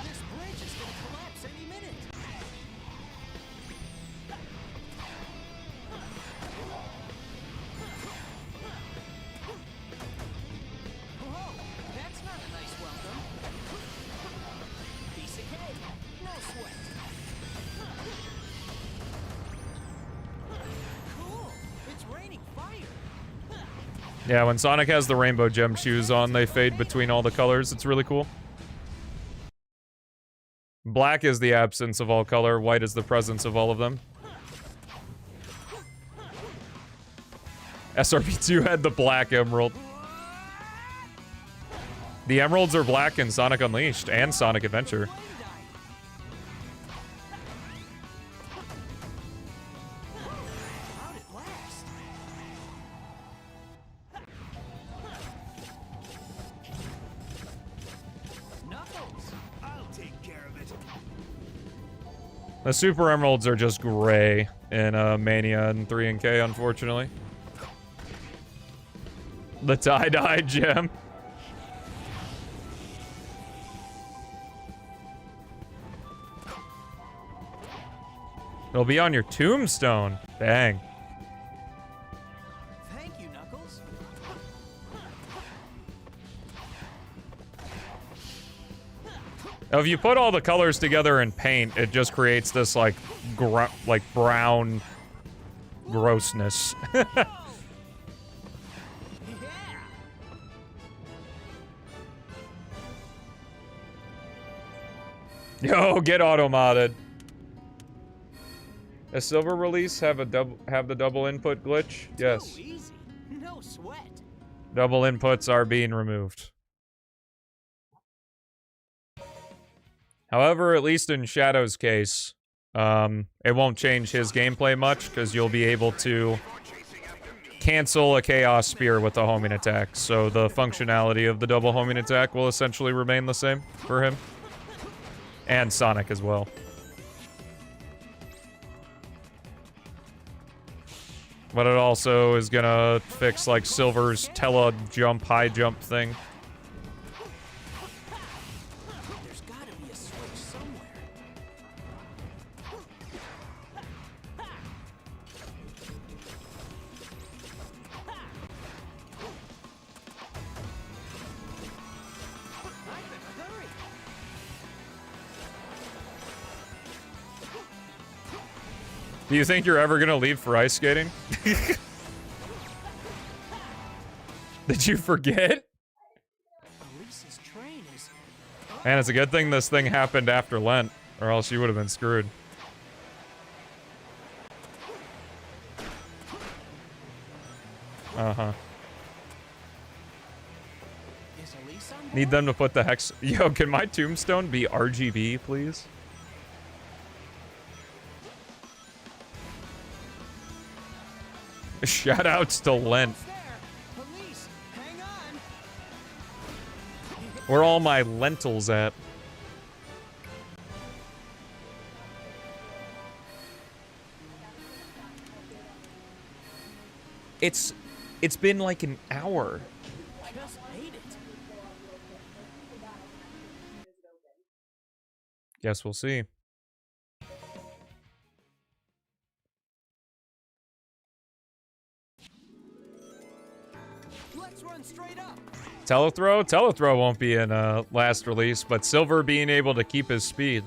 This bridge is gonna collapse any minute. Whoa! That's not a nice welcome. Piece of cake. No sweat. Cool! It's raining fire! Yeah, when Sonic has the rainbow gem shoes on, they fade between all the colors. It's really cool. Black is the absence of all color, white is the presence of all of them. SRP2 had the black emerald. The emeralds are black in Sonic Unleashed and Sonic Adventure. How'd it last? Knuckles! I'll take care of it. The super emeralds are just gray in Mania and 3 and K, unfortunately. The tie-dye gem. It'll be on your tombstone. Dang. Thank you, Knuckles. Now, if you put all the colors together in paint, it just creates this, like, brown grossness. Yeah! Yo, get auto-modded. A silver release have the double input glitch? Yes. So easy. No sweat. Double inputs are being removed. However, at least in Shadow's case, it won't change his gameplay much, because you'll be able to cancel a Chaos Spear with a homing attack, so the functionality of the double homing attack will essentially remain the same for him. And Sonic as well. But it also is gonna fix, like, Silver's tele-jump, high jump thing. There's gotta be a switch somewhere. I better hurry. Do you think you're ever gonna leave for ice skating? Did you forget? Elise's train is... Man, it's a good thing this thing happened after Lent, or else you would have been screwed. Uh-huh. Is Elise on board? Need them to put the hex... Yo, can my tombstone be RGB, please? Shoutouts to Lent. It's there. Elise, hang on. Where are all my lentils at? It's been like an hour. Just made it. Guess we'll see. Let's run straight up. Telethrow? Telethrow won't be in last release, but Silver being able to keep his speed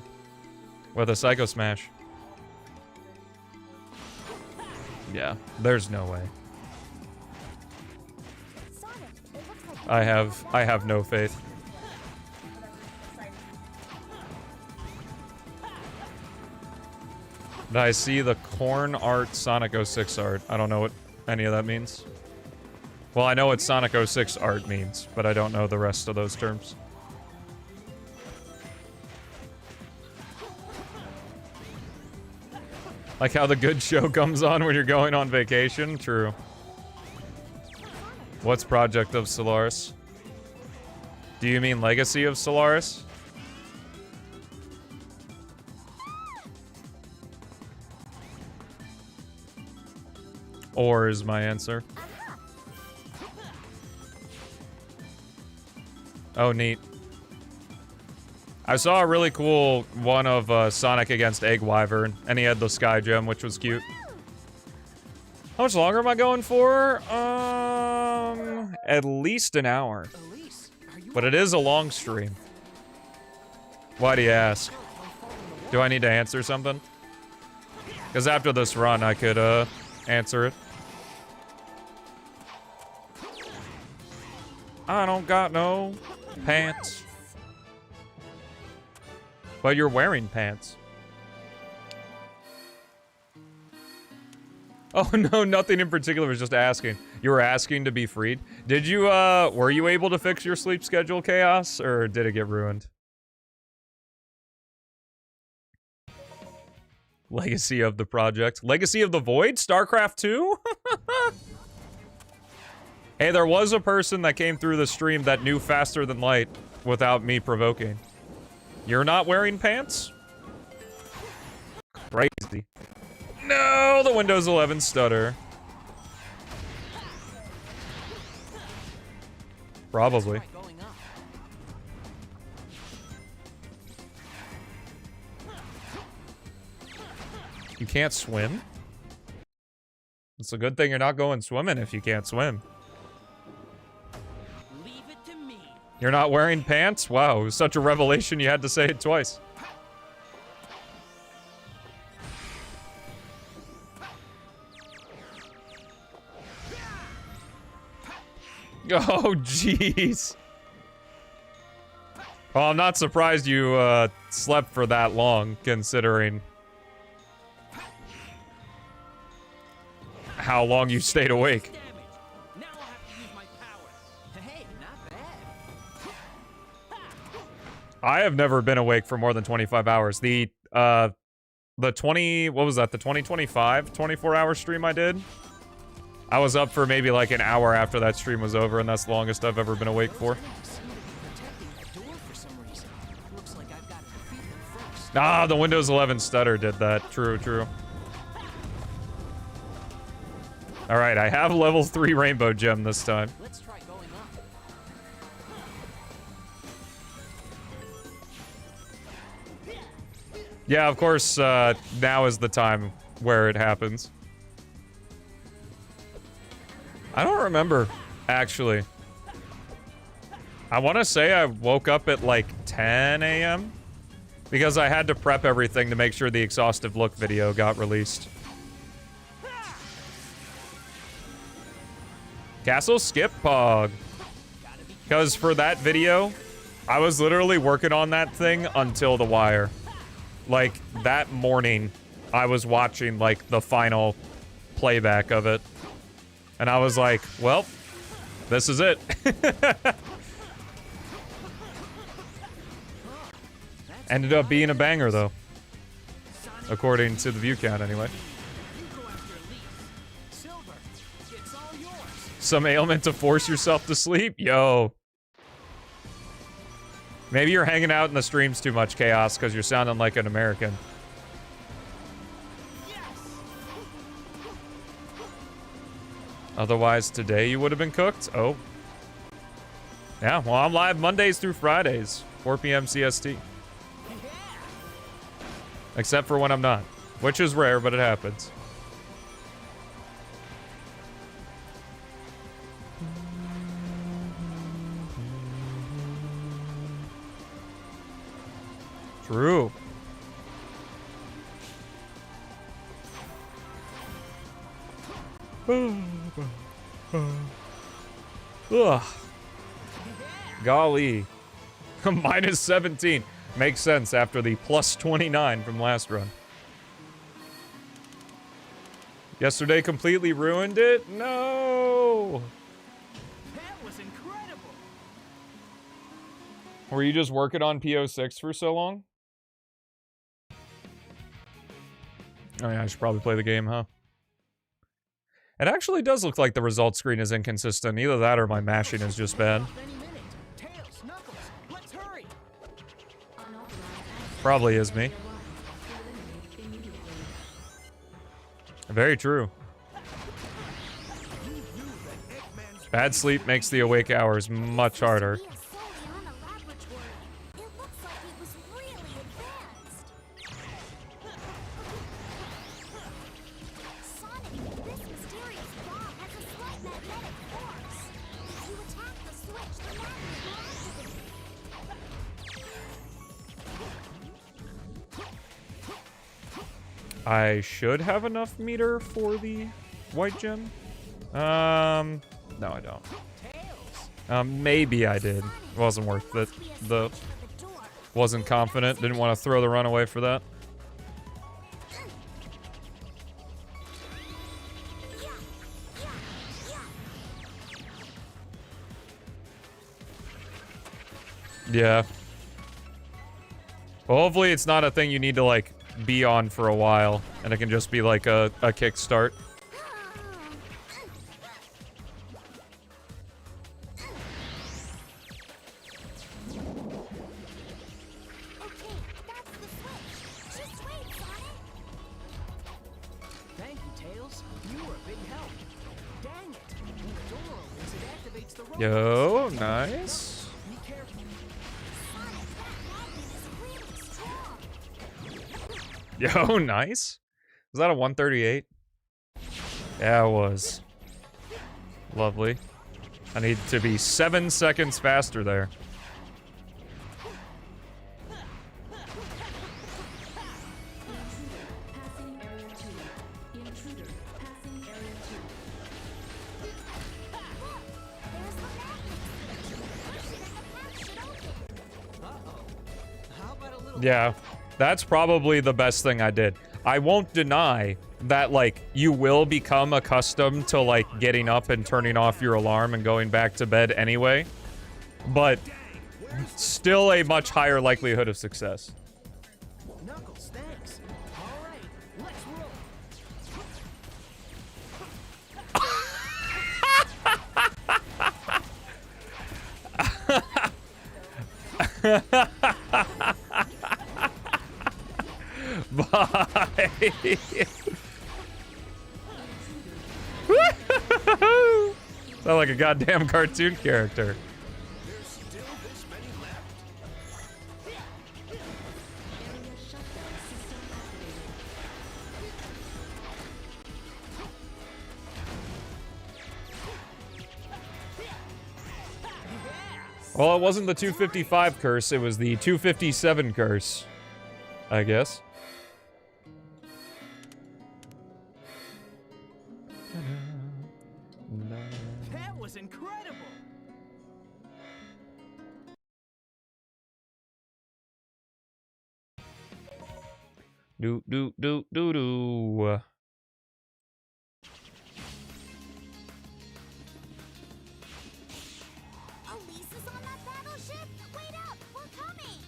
with a Psycho Smash. Yeah, there's no way. Sonic, it looks like I have no faith. Did I see the corn art Sonic 06 art? I don't know what any of that means. Well, I know what Sonic 06 art means, but I don't know the rest of those terms. Like how the good show comes on when you're going on vacation? True. What's Project of Solaris? Do you mean Legacy of Solaris? Or is my answer. Oh, neat. I saw a really cool one of Sonic against Egg Wyvern, and he had the Sky Gem, which was cute. How much longer am I going for? At least an hour. Elise, are you But it is a long stream. Why do you ask? Do I need to answer something? Because after this run, I could, answer it. I don't got no pants. But you're wearing pants. Oh no, nothing in particular, was just asking. You were asking to be freed. Did you, were you able to fix your sleep schedule, Chaos, or did it get ruined? Legacy of the project. Legacy of the Void? StarCraft 2? Hey, there was a person that came through the stream that knew faster than light without me provoking. You're not wearing pants? Crazy. No, the Windows 11 stutter. Probably. Try going up. You can't swim? It's a good thing you're not going swimming if you can't swim. Leave it to me. You're not wearing pants? Wow, it was such a revelation you had to say it twice. Oh, jeez. Well, I'm not surprised you, slept for that long, considering how long you stayed awake. Damage. Now I'll have to use my power. Hey, not bad. I have never been awake for more than 25 hours. The 20, what was that? The 2025 24-hour stream I did? I was up for maybe like an hour after that stream was over, and that's the longest I've ever been awake for. Those enemies seem to be protecting that door for some reason. Looks like I've got to defeat them first. Ah, the Windows 11 stutter did that. True, true. Alright, I have level 3 Rainbow Gem this time. Let's try going up. Yeah, of course, now is the time where it happens. I don't remember, actually. I want to say I woke up at like 10 a.m. because I had to prep everything to make sure the exhaustive look video got released. Castle skip pog. Because for that video, I was literally working on that thing until the wire. Like, that morning, I was watching, like, the final playback of it. And I was like, well, this is it. Ended up being a banger, though. According to the view count, anyway. Some ailment to force yourself to sleep? Yo. Maybe you're hanging out in the streams too much, Chaos, because you're sounding like an American. Otherwise, today you would have been cooked? Oh. Yeah, well, I'm live Mondays through Fridays, 4 p.m. CST. Except for when I'm not. Which is rare, but it happens. True. Ugh. Golly. Minus 17. Makes sense after the plus 29 from last run. Yesterday completely ruined it? No! That was incredible. Were you just working on P-06 for so long? Oh yeah, I should probably play the game, huh? It actually does look like the result screen is inconsistent. Either that or my mashing is just bad. Tails, Knuckles, let's hurry. Probably is me. Very true. Bad sleep makes the awake hours much harder. I should have enough meter for the white gem. No, I don't. Maybe I did. It wasn't worth it. Wasn't confident. Didn't want to throw the run away for that. Yeah. Well, hopefully it's not a thing you need to, like, be on for a while, and it can just be like a kickstart. Thank you, Tails. You were a big help. Dang it. When the door opens, it activates the robot. Yo, nice. Be careful. Yo, nice. Was that a 138? Yeah, it was. Lovely. I need to be 7 seconds faster there. Yeah, that's probably the best thing I did. I won't deny that, like, you will become accustomed to, like, getting up and turning off your alarm and going back to bed anyway. But still a much higher likelihood of success. Knuckles, thanks. All right, let's roll. Bye. Sound like a goddamn cartoon character. Well, it wasn't the 255 curse, it was the 257 curse, I guess. That was incredible. Do do do do do. Elise is on that battleship? Wait up, we're coming!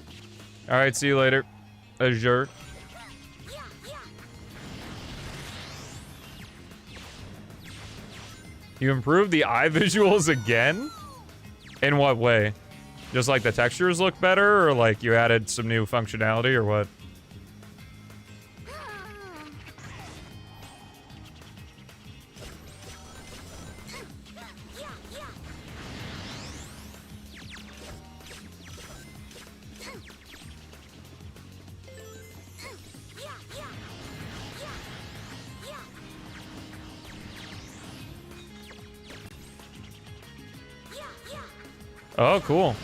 All right, see you later, Azure. Yeah, yeah. You improved the eye visuals again? In what way? Just like the textures look better, or like you added some new functionality, or what? Oh, cool.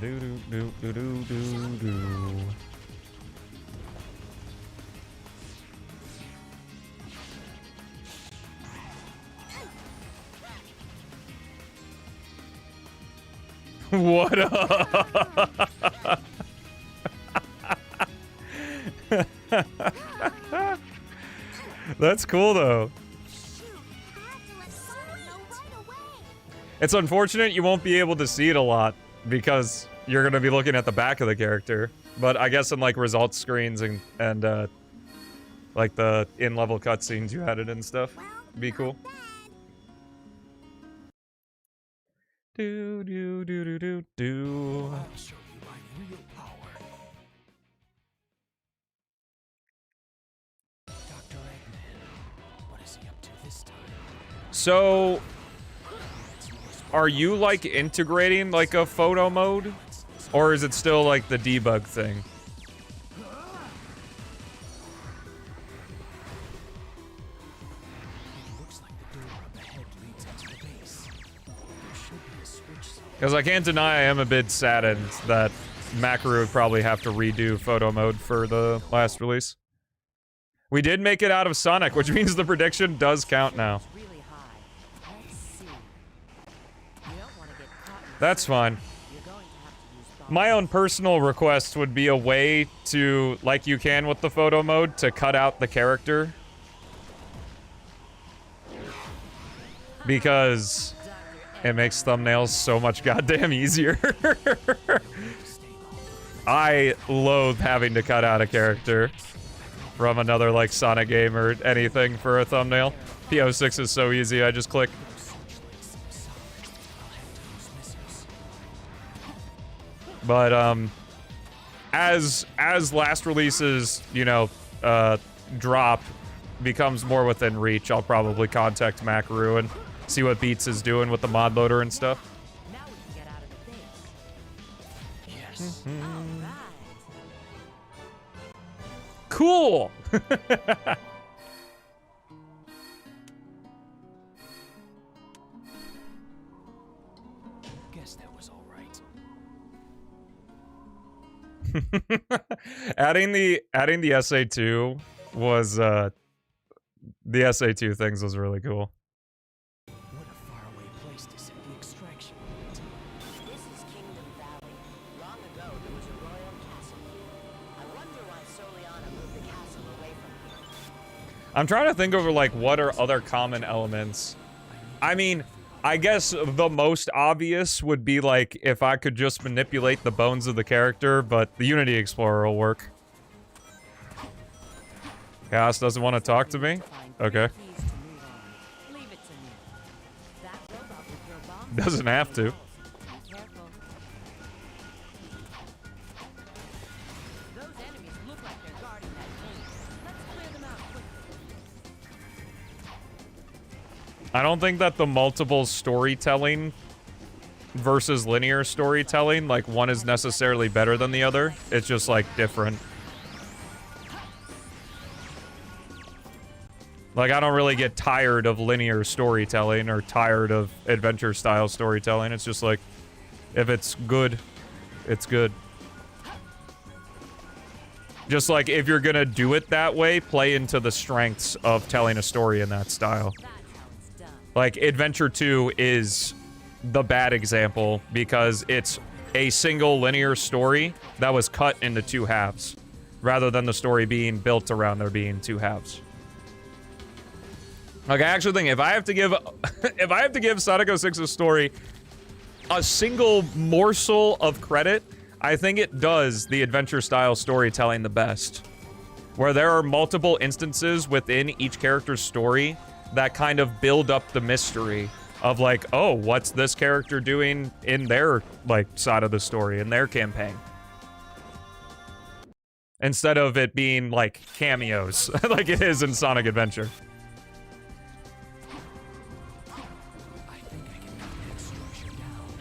Do do do do do do do. What up? That's cool though. Shoot, I have to let someone know right away. It's unfortunate you won't be able to see it a lot because you're gonna be looking at the back of the character. But I guess in like results screens and like the in-level cutscenes you added and stuff, Well, be cool. not bad. Do do do do do do. I'll show you my real power. Dr. Eggman, what is he up to this time? So, are you like integrating like a photo mode, or is it still like the debug thing? Looks like the door up ahead leads into the base. There should be a switch somewhere. Because I can't deny I am a bit saddened that Makaru would probably have to redo photo mode for the last release. We did make it out of Sonic, which means the prediction does count now. It's really high. Let's see. You don't want to get caught in That's fine. You're going to have to use bombs. My own personal request would be a way to, like you can with the photo mode, to cut out the character. Because it makes thumbnails so much goddamn easier. I loathe having to cut out a character from another like Sonic game or anything for a thumbnail. P-06 is so easy, I just click. But as last releases, you know, drop becomes more within reach, I'll probably contact Makaru and see what Beats is doing with the mod loader and stuff. Now we can get out of the base. Yes. All right. Cool. Guess that was all right. adding the SA2 was the SA2 things was really cool. What a faraway place to set the extraction point. This is Kingdom Valley. Long ago, there was a royal castle here. I wonder why Soliana moved the castle away from here. I'm trying to think over like what are other common elements. I mean, I guess the most obvious would be like if I could just manipulate the bones of the character, but the Unity Explorer will work. Chaos doesn't want to talk to me? Okay. Keys to move on. Leave it to me. That robot will throw bombs. Doesn't have to. Be careful. Those enemies look like they're guarding that gate. Let's clear them out quickly. I don't think that the multiple storytelling versus linear storytelling, like one is necessarily better than the other. It's just like different. Like, I don't really get tired of linear storytelling or tired of adventure-style storytelling. It's just like, if it's good, it's good. Just like, if you're gonna do it that way, play into the strengths of telling a story in that style. That's how it's done. Like, Adventure 2 is the bad example because it's a single linear story that was cut into two halves, rather than the story being built around there being two halves. Like, I actually think if I have to give Sonic 06's story a single morsel of credit, I think it does the adventure-style storytelling the best. Where there are multiple instances within each character's story that kind of build up the mystery of like, oh, what's this character doing in their, like, side of the story, in their campaign? Instead of it being, like, cameos, like it is in Sonic Adventure. I think I can knock that structure down.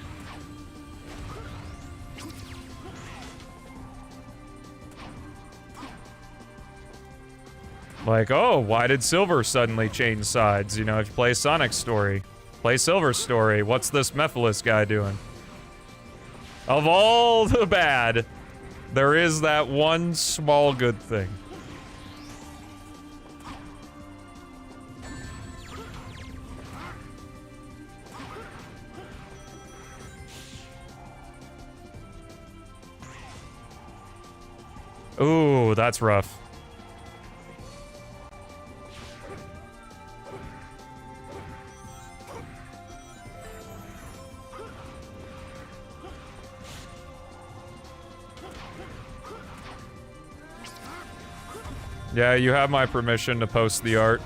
Like, oh, why did Silver suddenly change sides? You know, if you play Sonic's story, play Silver's story. What's this Mephiles guy doing? Of all the bad, there is that one small good thing. Ooh, that's rough. Yeah, you have my permission to post the art.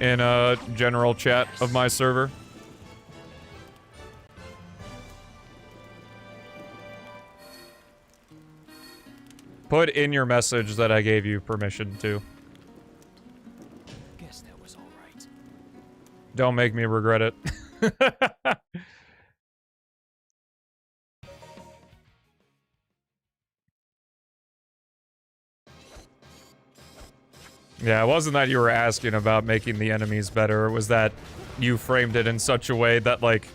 In a general chat of my server. Put in your message that I gave you permission to. Guess that was all right. Don't make me regret it. Yeah, it wasn't that you were asking about making the enemies better. It was that you framed it in such a way that, like,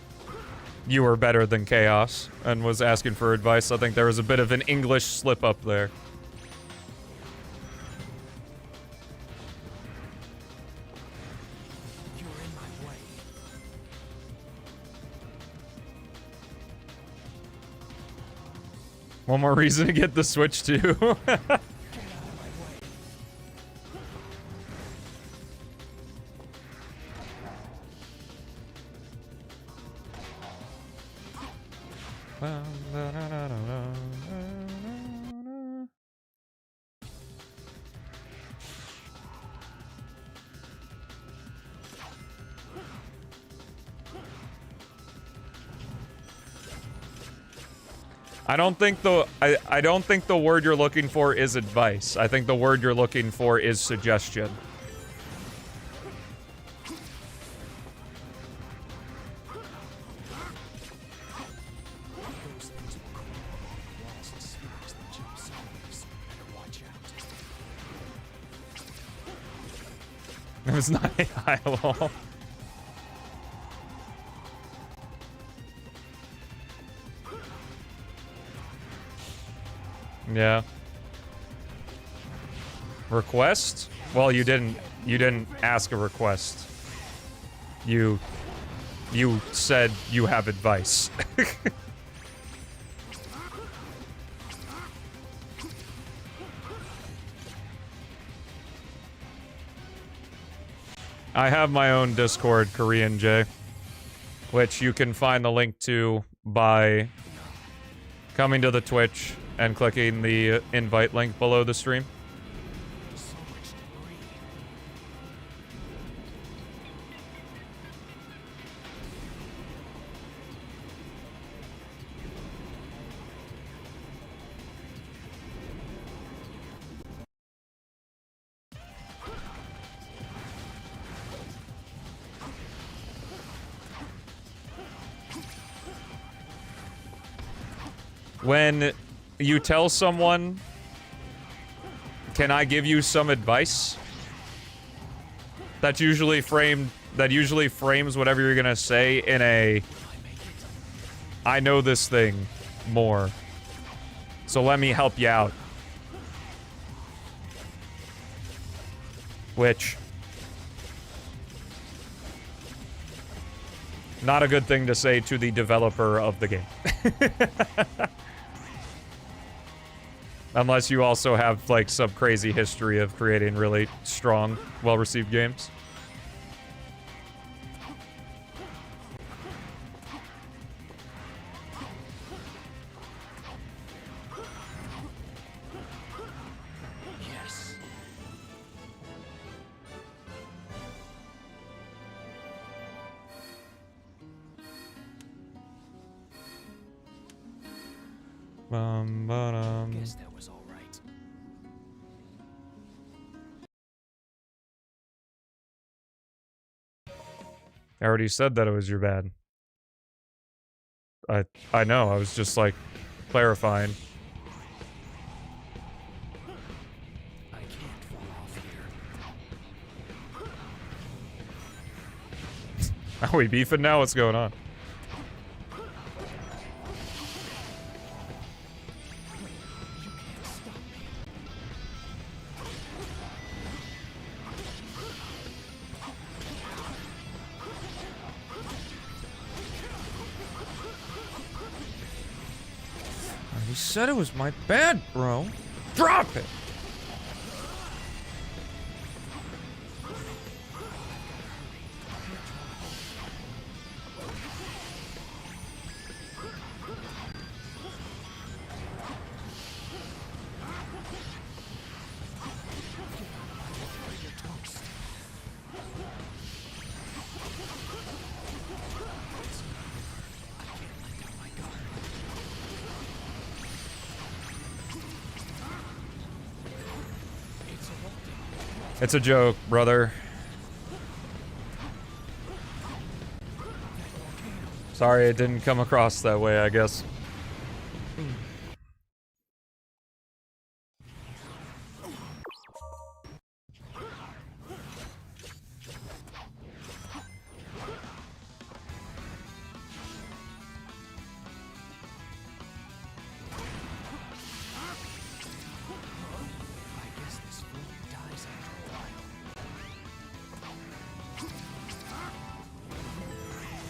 you were better than Chaos and was asking for advice. I think there was a bit of an English slip-up there. You're in my way. One more reason to get the Switch, too. Get out of my way. I don't think the word you're looking for is advice. I think the word you're looking for is suggestion. Those things will crawl. Walls and spears that jump sideways. Better watch out. It was not a high wall. Yeah. Request? Well, you didn't ask a request. You said you have advice. I have my own Discord, Korean J, which you can find the link to by coming to the Twitch and clicking the invite link below the stream. So much debris. When you tell someone can I give you some advice? That usually frames whatever you're gonna say in a I know this thing more. So let me help you out. Which, not a good thing to say to the developer of the game. Unless you also have, like, some crazy history of creating really strong, well-received games. Yes. Guess that was all right. I already said that it was your bad. I know, I was just, like, clarifying. I can't fall off here. Are we beefing now? What's going on? You can't stop me. You said it was my bad, bro. Drop it! It's a joke, brother. Sorry it didn't come across that way, I guess. I guess this fool dies after a while.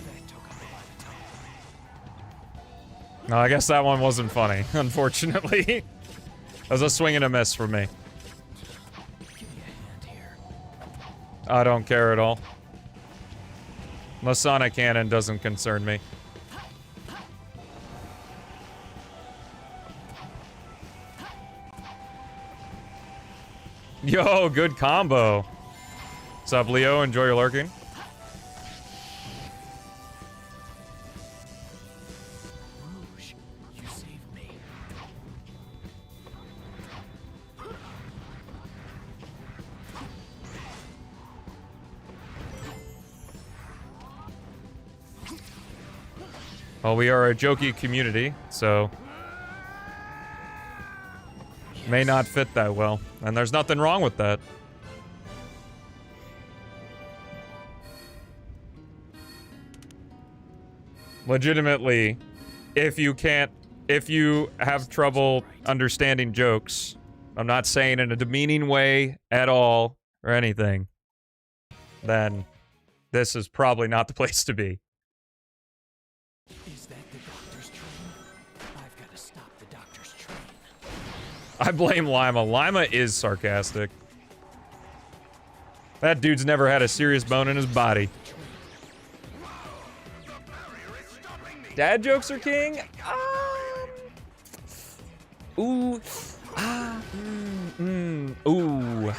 That took him by the top. No, I guess that one wasn't funny, unfortunately. That was a swing and a miss for me. Give me a hand here. I don't care at all. Masonic cannon doesn't concern me. Yo, good combo. What's up, Leo? Enjoy your lurking. Rouge, you saved me. Well, we are a jokey community, so may not fit that well. And there's nothing wrong with that. Legitimately, if you have trouble understanding jokes, I'm not saying in a demeaning way at all or anything, then this is probably not the place to be. Is that the doctor's train? I've got to stop the doctor's train. I blame Lima. Lima is sarcastic. That dude's never had a serious bone in his body. Dad jokes are king? Ooh. Ooh.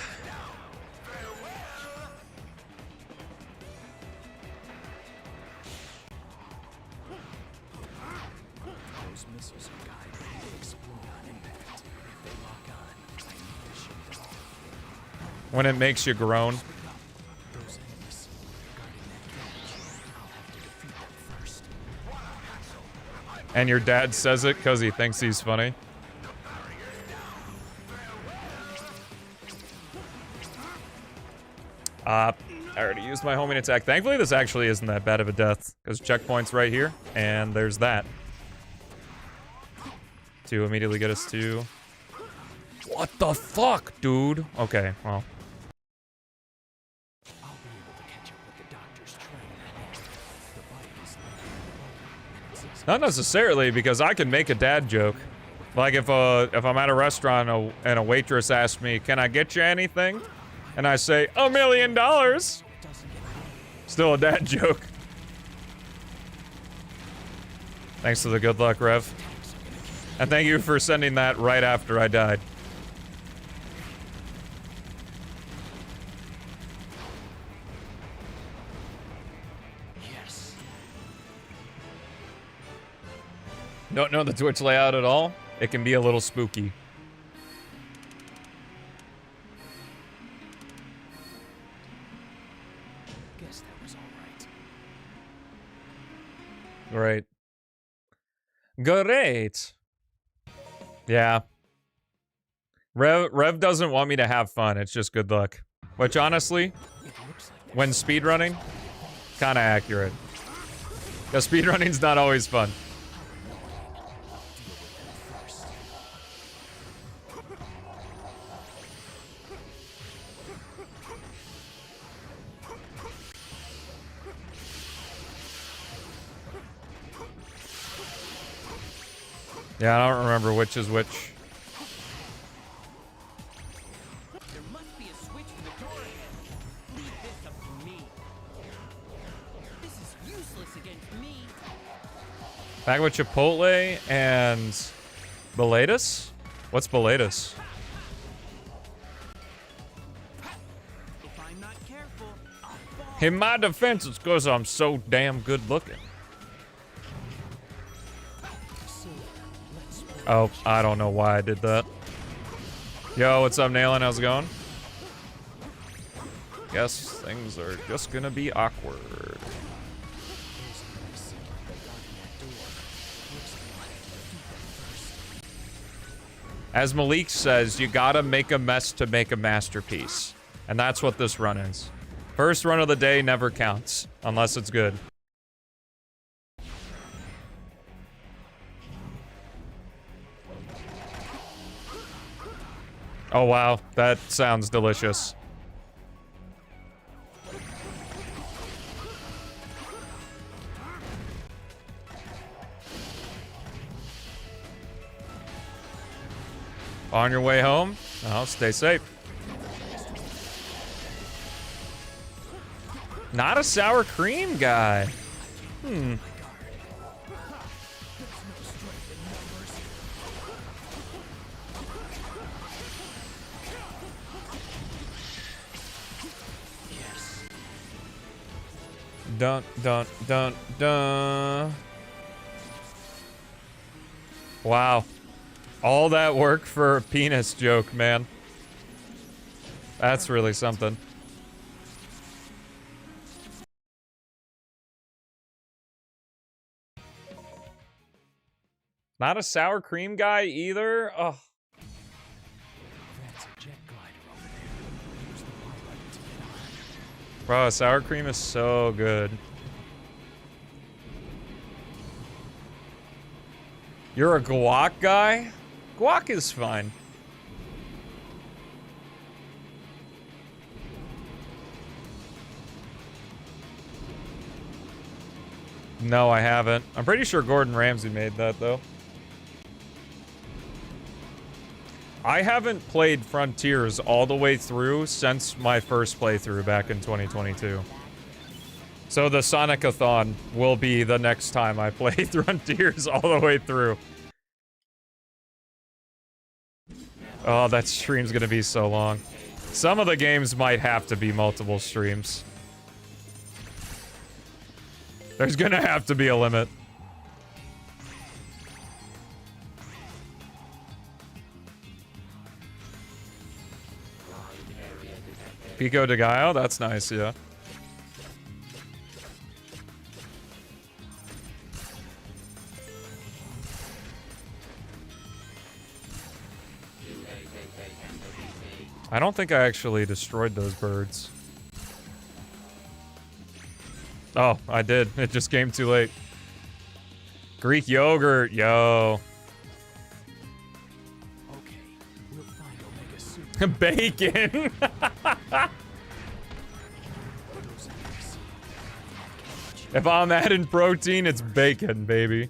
Those missiles are guided. They explode on impact. If they lock on, I need to shoot them off. When it makes you groan. Those enemies guarding that village. I'll have to defeat them first. And your dad says it because he thinks he's funny. I already used my homing attack. Thankfully, this actually isn't that bad of a death, because checkpoint's right here, and there's that. To immediately get us to... What the fuck, dude? Okay, well. I'll be able to catch up with the doctor's train. The bike is near. Not necessarily, because I can make a dad joke. Like if I'm at a restaurant and a waitress asks me, "Can I get you anything?" And I say, $1 million. Still a dad joke. Thanks to the good luck, Rev. And thank you for sending that right after I died. Yes. Don't know the Twitch layout at all? It can be a little spooky. Guess that was all Great. right. Great. Yeah. Rev doesn't want me to have fun, it's just good luck. Which honestly, It looks like when speedrunning, kinda accurate. Because speedrunning's not always fun. Yeah, I don't remember which is which. there must be a switch in the door ahead. Leave this up to me. This is useless against me. Back with Chipotle and Belatus? What's Belatus? If I'm not careful, I'll fall. In my defense, it's because I'm so damn good looking. Oh, I don't know why I did that. Yo, what's up, Nailin? How's it going? Guess things are just gonna be awkward. As Malik says, you gotta make a mess to make a masterpiece. And that's what this run is. First run of the day never counts, unless it's good. Oh wow, that sounds delicious. On your way home? Oh, stay safe. Not a sour cream guy. Hmm. Dun dun dun dun. Wow. All that work for a penis joke, man. That's really something. Not a sour cream guy either? Oh. That's a jet glider over there. Use the Y button to get on. Bro, sour cream is so good. You're a guac guy? Guac is fine. No, I haven't. I'm pretty sure Gordon Ramsay made that, though. I haven't played Frontiers all the way through since my first playthrough back in 2022. So the Sonic-a-thon will be the next time I play Frontiers all the way through. Oh, that stream's gonna be so long. Some of the games might have to be multiple streams. There's gonna have to be a limit. Pico de Gallo? That's nice, yeah. I don't think I actually destroyed those birds. Oh, I did. It just came too late. Greek yogurt, yo. Okay, we'll find Omega soon. Bacon. If I'm adding protein, it's bacon, baby.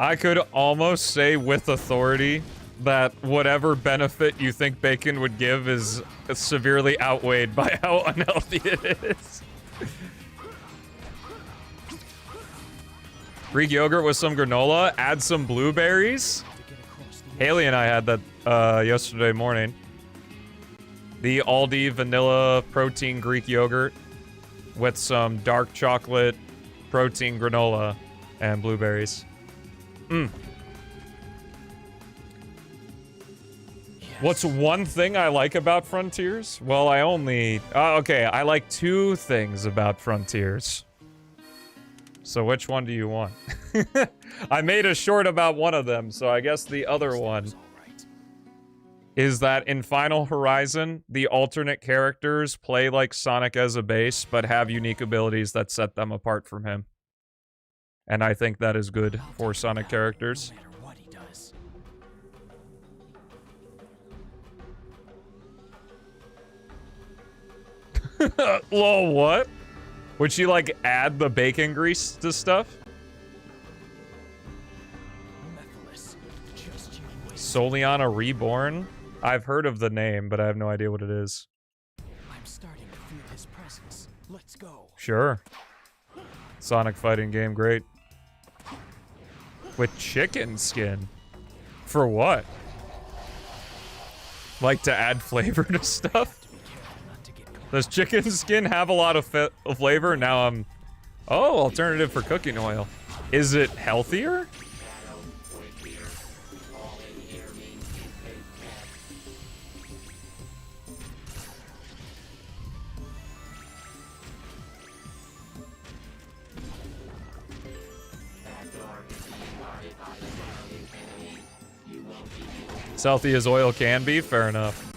I could almost say with authority that whatever benefit you think bacon would give is severely outweighed by how unhealthy it is. Greek yogurt with some granola, add some blueberries. Haley and I had that yesterday morning. The Aldi vanilla protein Greek yogurt with some dark chocolate protein granola and blueberries. Yes. What's one thing I like about Frontiers? Well, I only... okay, I like 2 things about Frontiers. So which one do you want? I made a short about one of them, so I guess the other one is that in Final Horizon, the alternate characters play like Sonic as a base, but have unique abilities that set them apart from him. And I think that is good for Sonic characters. No matter what he does. Lol, what? Would she, like, add the bacon grease to stuff? Methylis, just you wait. Soliana Reborn? I've heard of the name, but I have no idea what it is. I'm starting to feel his presence. Let's go. Sure. Sonic fighting game, great. With chicken skin? For what? Like to add flavor to stuff? Does chicken skin have a lot of flavor? Now I'm... Oh, alternative for cooking oil. Is it healthier? As healthy as oil can be? Fair enough.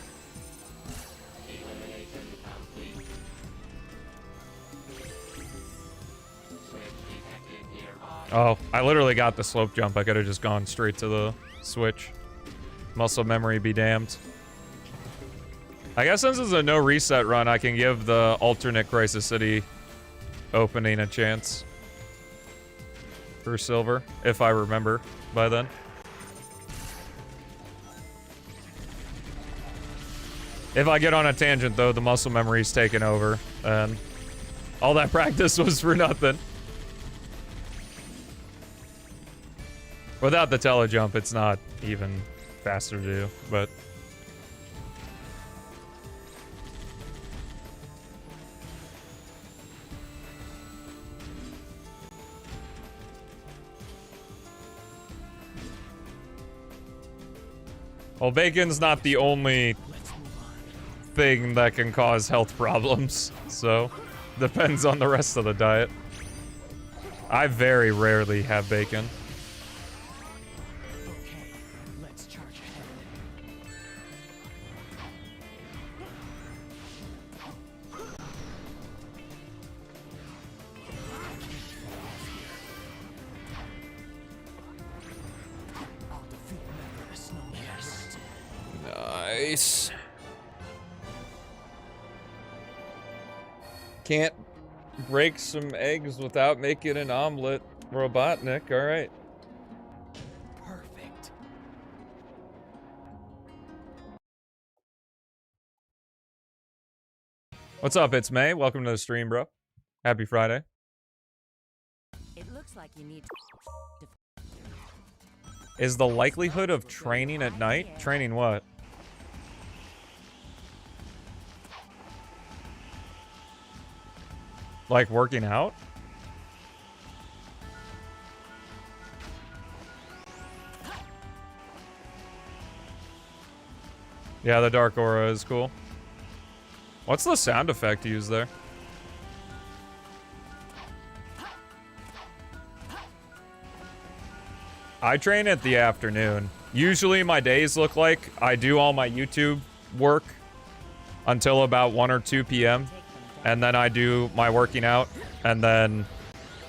Oh, I literally got the slope jump. I could have just gone straight to the switch. Muscle memory be damned. I guess since it's a no reset run, I can give the alternate Crisis City opening a chance. For silver, if I remember by then. If I get on a tangent, though, the muscle memory's taken over, and all that practice was for nothing. Without the telejump, it's not even faster to do, but... Well, bacon's not the only thing that can cause health problems, so depends on the rest of the diet. I very rarely have bacon. Okay, let's charge ahead. I'll defeat Methylis, no matter what. Nice. Can't break some eggs without making an omelet. Robotnik, alright. Perfect. What's up, it's May. Welcome to the stream, bro. Happy Friday. It looks like you need to... Is the likelihood of training at night? Training what? Like working out? Yeah, the dark aura is cool. What's the sound effect used there? I train at the afternoon. Usually my days look like I do all my YouTube work until about 1 or 2 p.m. And then I do my working out, and then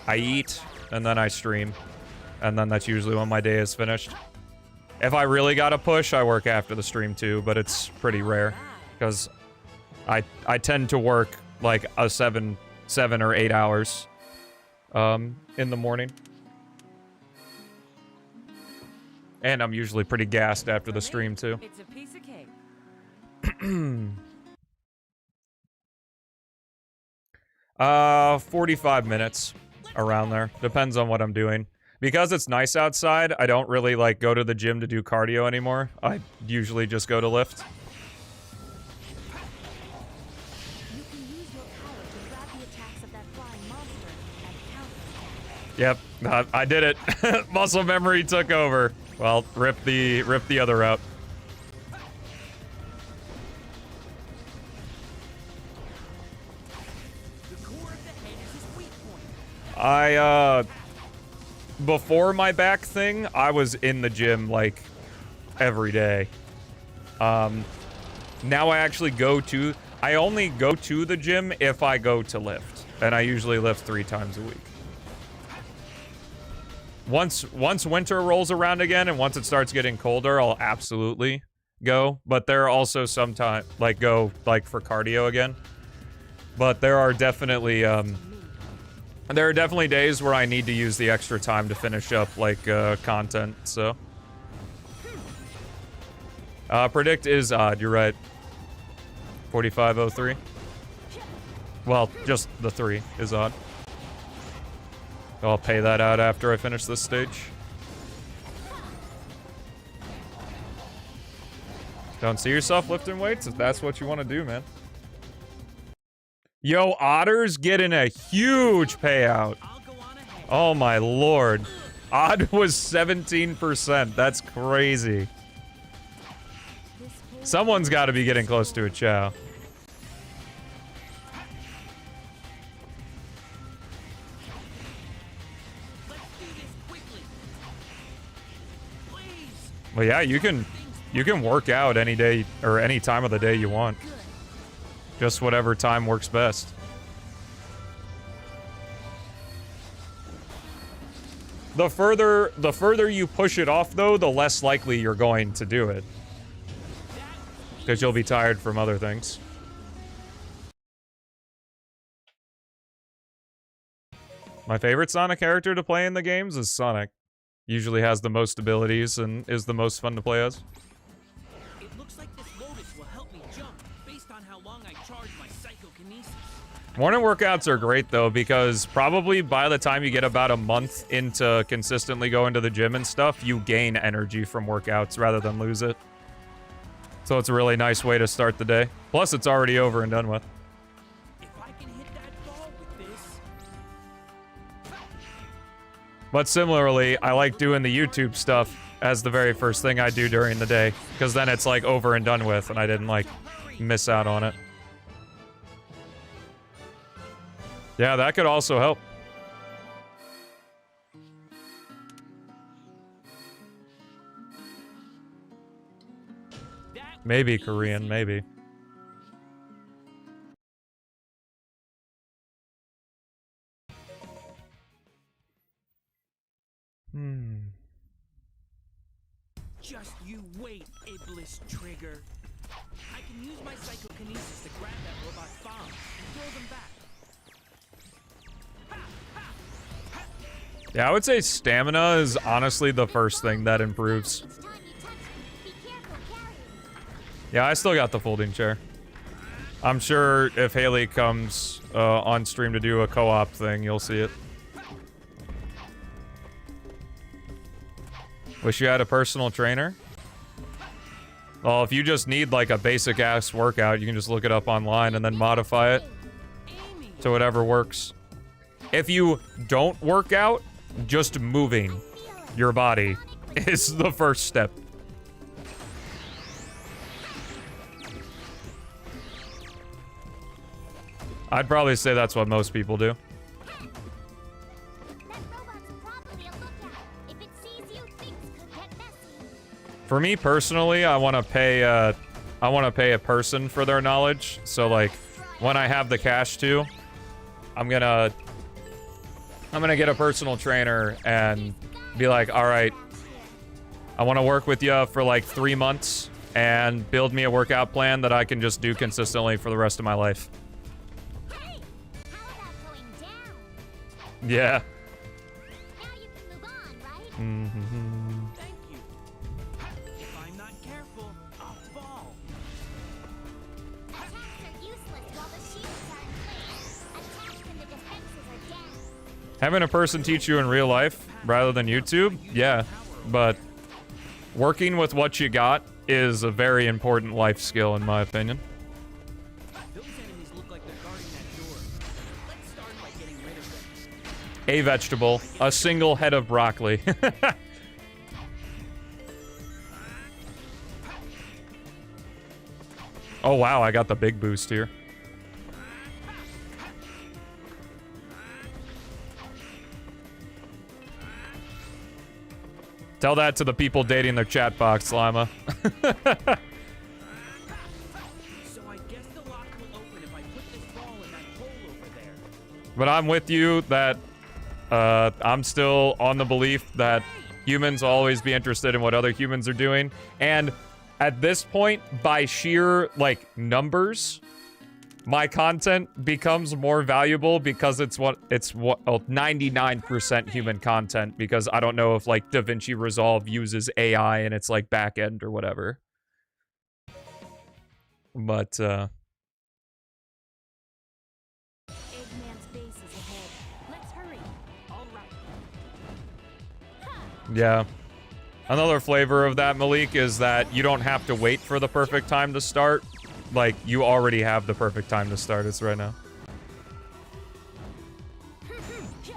I eat, and then I stream. And then that's usually when my day is finished. If I really gotta push, I work after the stream too, but it's pretty rare. Because I tend to work like a 7 or 8 hours in the morning. And I'm usually pretty gassed after the stream too. It's a piece of cake. 45 minutes around there. Depends on what I'm doing. Because it's nice outside, I don't really like go to the gym to do cardio anymore. I usually just go to lift. You can use your power to grab the attacks of that flying monster and Yep, counter. I did it. Muscle memory took over. Well, rip the other route. The core of the head is his weak point. Before my back thing, I was in the gym, like, every day. Now I actually I only go to the gym if I go to lift. And I usually lift 3 times a week. Once winter rolls around again, and once it starts getting colder, I'll absolutely go. But there are also sometimes, like, go, like, for cardio again. But there are definitely, days where I need to use the extra time to finish up, like, content, so. Predict is odd, you're right. 4503. Well, just the 3 is odd. I'll pay that out after I finish this stage. Don't see yourself lifting weights if that's what you want to do, man. Yo, Otter's getting a huge payout. I'll go on ahead. Oh my lord. Odd was 17%. That's crazy. Someone's got to be getting close to a chow. Let's do this quickly. Please. Well, yeah, you can work out any day or any time of the day you want. Just whatever time works best. The further you push it off, though, the less likely you're going to do it. Because you'll be tired from other things. My favorite Sonic character to play in the games is Sonic. Usually has the most abilities and is the most fun to play as. It looks like this lotus will help me jump based on how long I charge my psychokinesis. Morning workouts are great, though, because probably by the time you get about a month into consistently going to the gym and stuff, you gain energy from workouts rather than lose it. So it's a really nice way to start the day. Plus, it's already over and done with. If I can hit that ball with this. But similarly, I like doing the YouTube stuff as the very first thing I do during the day, because then it's like over and done with, and I didn't like miss out on it. Yeah, that could also help. Maybe Korean, maybe. Just you wait, Iblis Trigger. I can use my psychokinesis to grab that robot's bombs and throw them back. Yeah, I would say stamina is honestly the first thing that improves. Each time you touch it, be careful carrying. Yeah, I still got the folding chair. I'm sure if Haley comes on stream to do a co-op thing, you'll see it. Wish you had a personal trainer? Well, if you just need like a basic ass workout, you can just look it up online and then modify it to whatever works. If you don't work out, just moving your body is the first step. I'd probably say that's what most people do. That robot's probably a lookout. If it sees you, think For me personally, I want to pay a person for their knowledge. So like, when I have the cash to, I'm gonna get a personal trainer and be like, all right, I want to work with you for like 3 months and build me a workout plan that I can just do consistently for the rest of my life. Hey, how about going down? Yeah. Now you can move on, right? Mm-hmm. Thank you. If I'm not careful, I'll fall. Attacks are useless while the shields are in place. Attacks when the defenses are down. Having a person teach you in real life rather than YouTube, yeah, but working with what you got is a very important life skill in my opinion. Those enemies look like they're guarding that door. Let's start by getting rid of them. A vegetable, a single head of broccoli. Oh wow, I got the big boost here. Tell that to the people dating their chat box, Lima. So I guess the lock will open if I put this ball in that hole over there. But I'm with you that I'm still on the belief that humans will always be interested in what other humans are doing. And at this point, by sheer, like, numbers, my content becomes more valuable because it's 99% human content, because I don't know if like DaVinci Resolve uses AI and it's like back end or whatever. But Eggman's base is ahead. Let's hurry. All right. yeah. Another flavor of that, Malik, is that you don't have to wait for the perfect time to start. Like, you already have the perfect time to start. It's right now.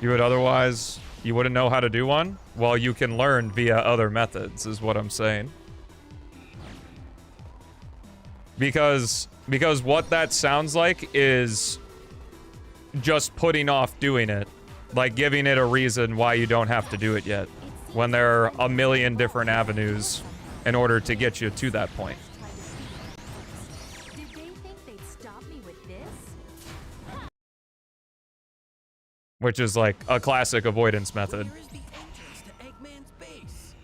You wouldn't know how to do one? Well, you can learn via other methods, is what I'm saying. Because what that sounds like is just putting off doing it. Like, giving it a reason why you don't have to do it yet. When there are a million different avenues in order to get you to that point. Did they think they'd stop me with this? Which is like a classic avoidance method. Where is the entrance to Eggman's base?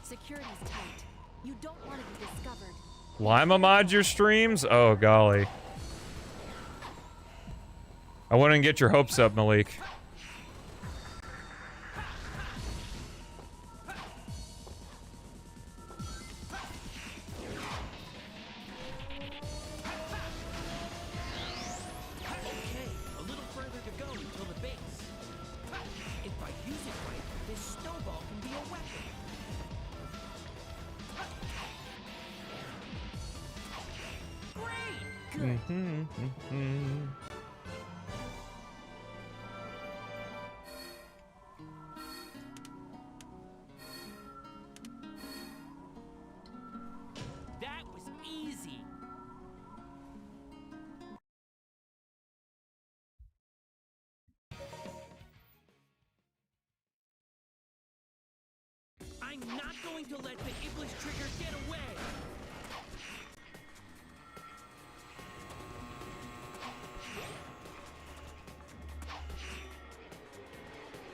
Security's tight. You don't want to be discovered. Lima mod your streams? Oh, golly. I wouldn't get your hopes up, Malik. Okay, a little further to go until the base. If I use it right, this snowball can be a weapon. Great! Good. That was easy. I'm not going to let the Iblis trigger get away.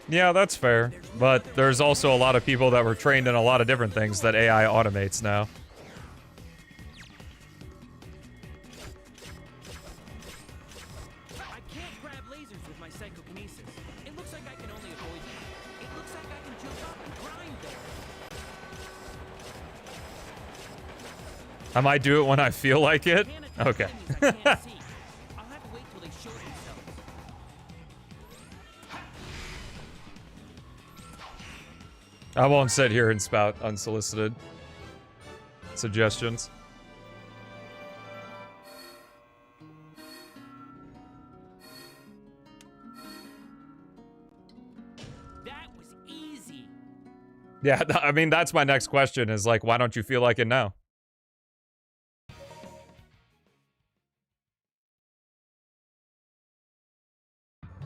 Yeah, that's fair. But there's also a lot of people that were trained in a lot of different things that AI automates now. I can't grab lasers with my psychokinesis. It looks like I can only avoid them. It looks like I can jump up and grind there. I might do it when I feel like it. Can't attack Okay. enemies I can't see. I'll have to wait till they show themselves. I won't sit here and spout unsolicited suggestions. That was easy. Yeah, I mean, that's my next question is like, why don't you feel like it now?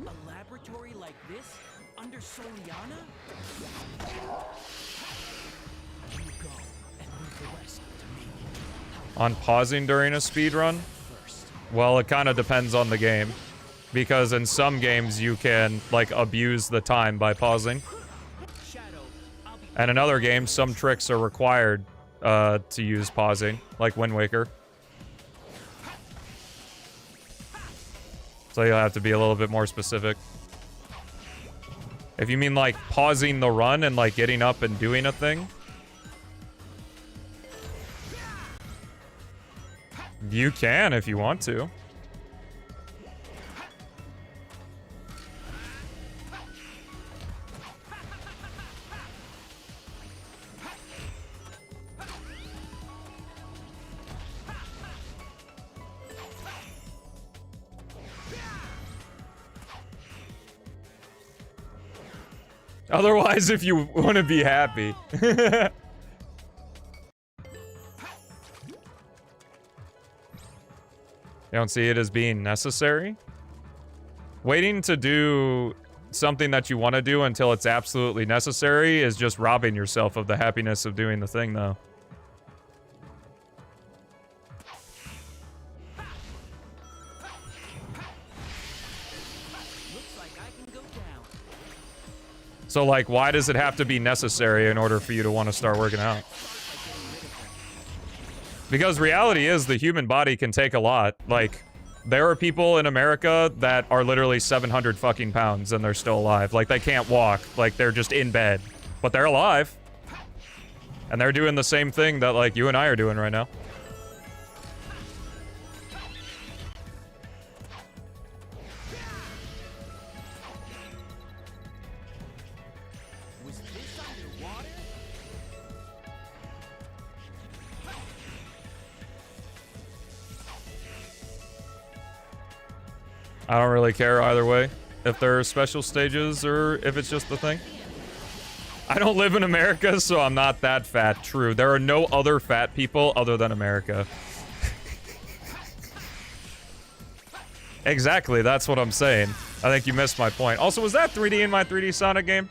A laboratory like this? under Soliana? You go and leave the rest to me. On pausing during a speed run? Well, it kind of depends on the game. Because in some games you can, like, abuse the time by pausing. And in other games, some tricks are required to use pausing, like Wind Waker. So you'll have to be a little bit more specific. If you mean, like, pausing the run and, like, getting up and doing a thing, you can if you want to. Otherwise, if you want to be happy. You don't see it as being necessary? Waiting to do something that you want to do until it's absolutely necessary is just robbing yourself of the happiness of doing the thing, though. So, like, why does it have to be necessary in order for you to want to start working out? Because reality is the human body can take a lot. Like, there are people in America that are literally 700 fucking pounds and they're still alive. Like, they can't walk. Like, they're just in bed. But they're alive. And they're doing the same thing that, like, you and I are doing right now. I don't really care either way, if there are special stages or if it's just the thing. I don't live in America, so I'm not that fat. True, there are no other fat people other than America. Exactly, that's what I'm saying. I think you missed my point. Also, was that 3D in my 3D Sonic game?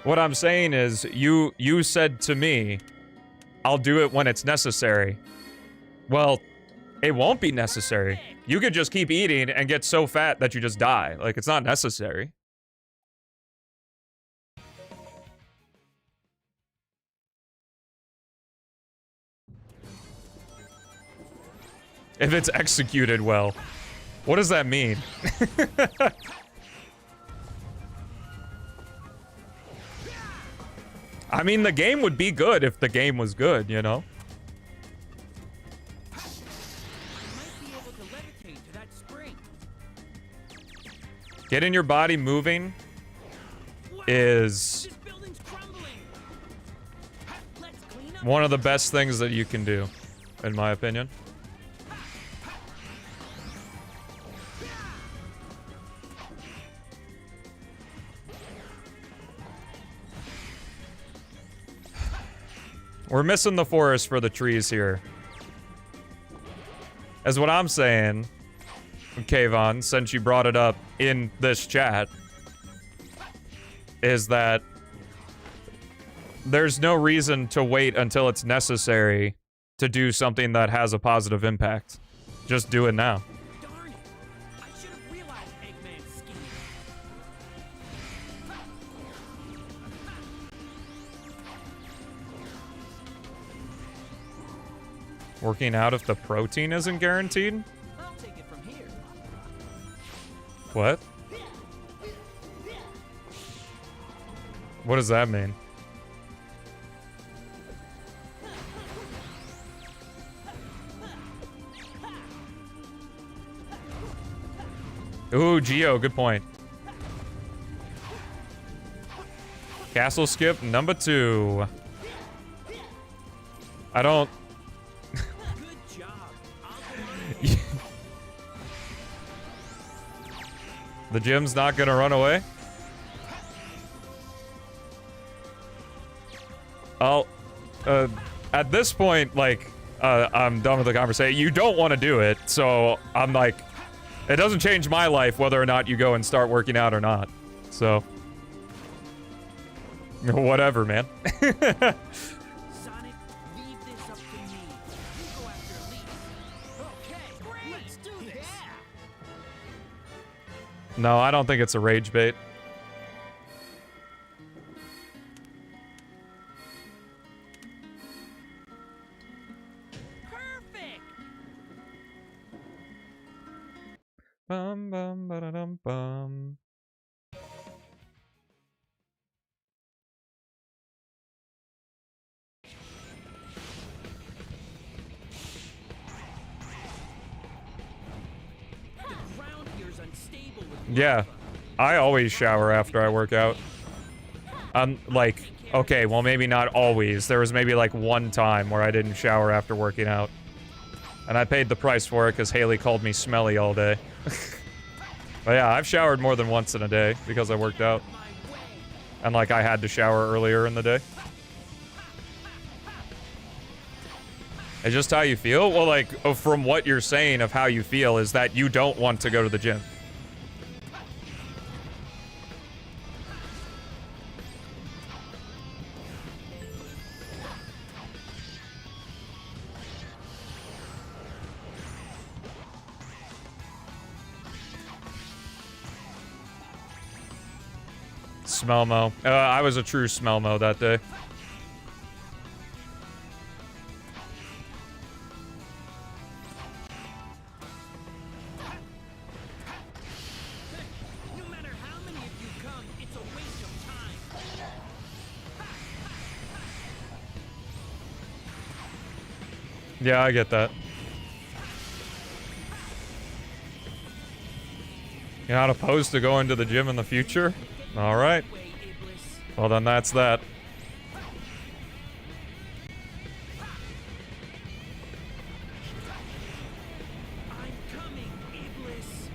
What I'm saying is, you said to me, I'll do it when it's necessary. Well, it won't be necessary. You could just keep eating and get so fat that you just die. Like, it's not necessary. If it's executed well. What does that mean? I mean, the game would be good if the game was good, you know? Getting your body moving is one of the best things that you can do, in my opinion. We're missing the forest for the trees here. As what I'm saying, Kayvon, since you brought it up in this chat, is that there's no reason to wait until it's necessary to do something that has a positive impact. Just do it now. Darn it! I should have realized Eggman's scheme. Working out if the protein isn't guaranteed? I'll take it from here. What? What does that mean? Ooh, Geo, good point. Castle skip number 2. I don't... Good job. The gym's not gonna run away? I'll... at this point, like, I'm done with the conversation. You don't want to do it, so I'm like... It doesn't change my life whether or not you go and start working out or not. So, whatever, man. Sonic, leave this up to me. You go after Elite. Okay, great. Let's do this. No, I don't think it's a rage bait. Perfect. Bum bum ba da dum bum. The ground here's unstable with Yeah, I always shower after I work out. Like, okay, well maybe not always. There was maybe like one time where I didn't shower after working out. And I paid the price for it because Haley called me smelly all day. But yeah, I've showered more than once in a day because I worked out. And like I had to shower earlier in the day. It's just how you feel? Well, like, from what you're saying of how you feel is that you don't want to go to the gym. Smelmo. I was a true Smelmo that day. No matter how many of you come, it's a waste of time. Yeah, I get that. You're not opposed to going to the gym in the future? Alright. Way, Iblis. Well, then that's that. I'm coming, Iblis.